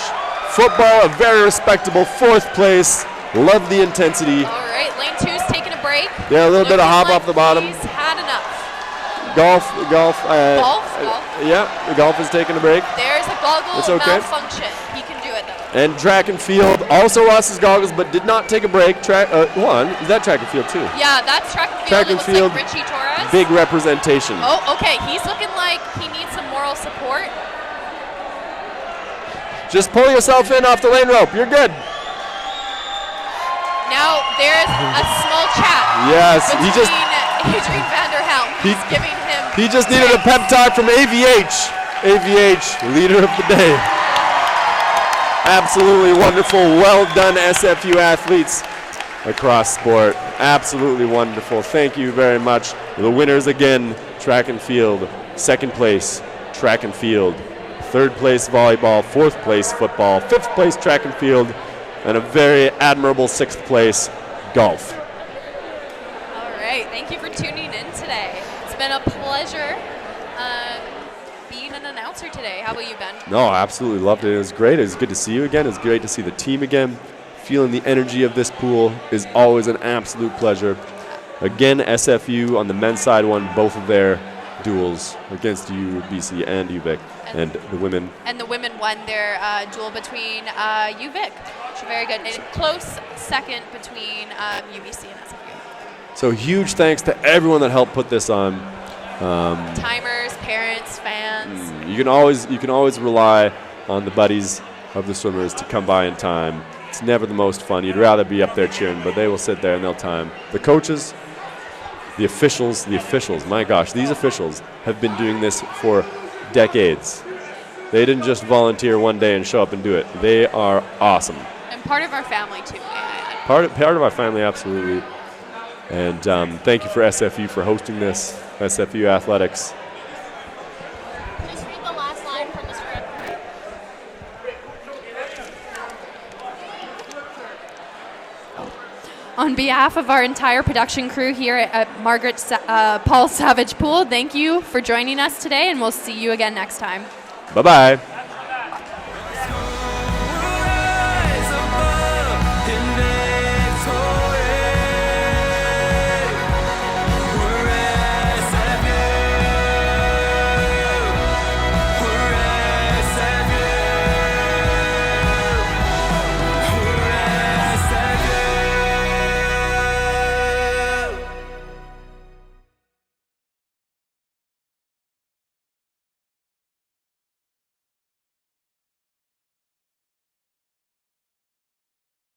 Football, a very respectable 4th place. Love the intensity. All right, lane 2's taking a break. Yeah, a little bit of hop off the bottom. He's had enough. Golf. Yeah, the golf is taking a break. There's a goggle It's okay. malfunction. He can do it though. And track and field also lost his goggles, but did not take a break. Is that track and field too? Yeah, that's track and field. Track and it looks field. like Richie Torres. Big representation. Oh, okay. He's looking like he needs some moral support. Just pull yourself in off the lane rope. You're good. Now there's a small chat. Yes, between he just Adrian Vanderhelm. He's giving him. He just needed a pep talk from AVH. AVH, leader of the day. Absolutely wonderful. Well done, SFU athletes across sport. Absolutely wonderful. Thank you very much. The winners again, track and field. 2nd place, track and field. 3rd place, volleyball. 4th place, football. 5th place, track and field. And a very admirable 6th place, golf. All right. Thank you for tuning in today. It's been a pleasure being an announcer today. How about you, Ben? No, I absolutely loved it. It was great. It was good to see you again. It was great to see the team again. Feeling the energy of this pool is always an absolute pleasure. Again, SFU on the men's side won both of their duels against UBC and UVic, and the women. And the women won their duel between UVic. Very good. And close second between UBC and SFU. So huge thanks to everyone that helped put this on. Timers, parents, fans. You can always rely on the buddies of the swimmers to come by in time. It's never the most fun. You'd rather be up there cheering, but they will sit there and they'll time. The coaches, the officials, my gosh, these officials have been doing this for decades. They didn't just volunteer one day and show up and do it. They are awesome. And part of our family too, may I add. Part of our family, absolutely. And thank you for SFU for hosting this, SFU Athletics. Just read the last line from the script. On behalf of our entire production crew here at Margaret Paul Savage Pool, thank you for joining us today, and we'll see you again next time. Bye-bye.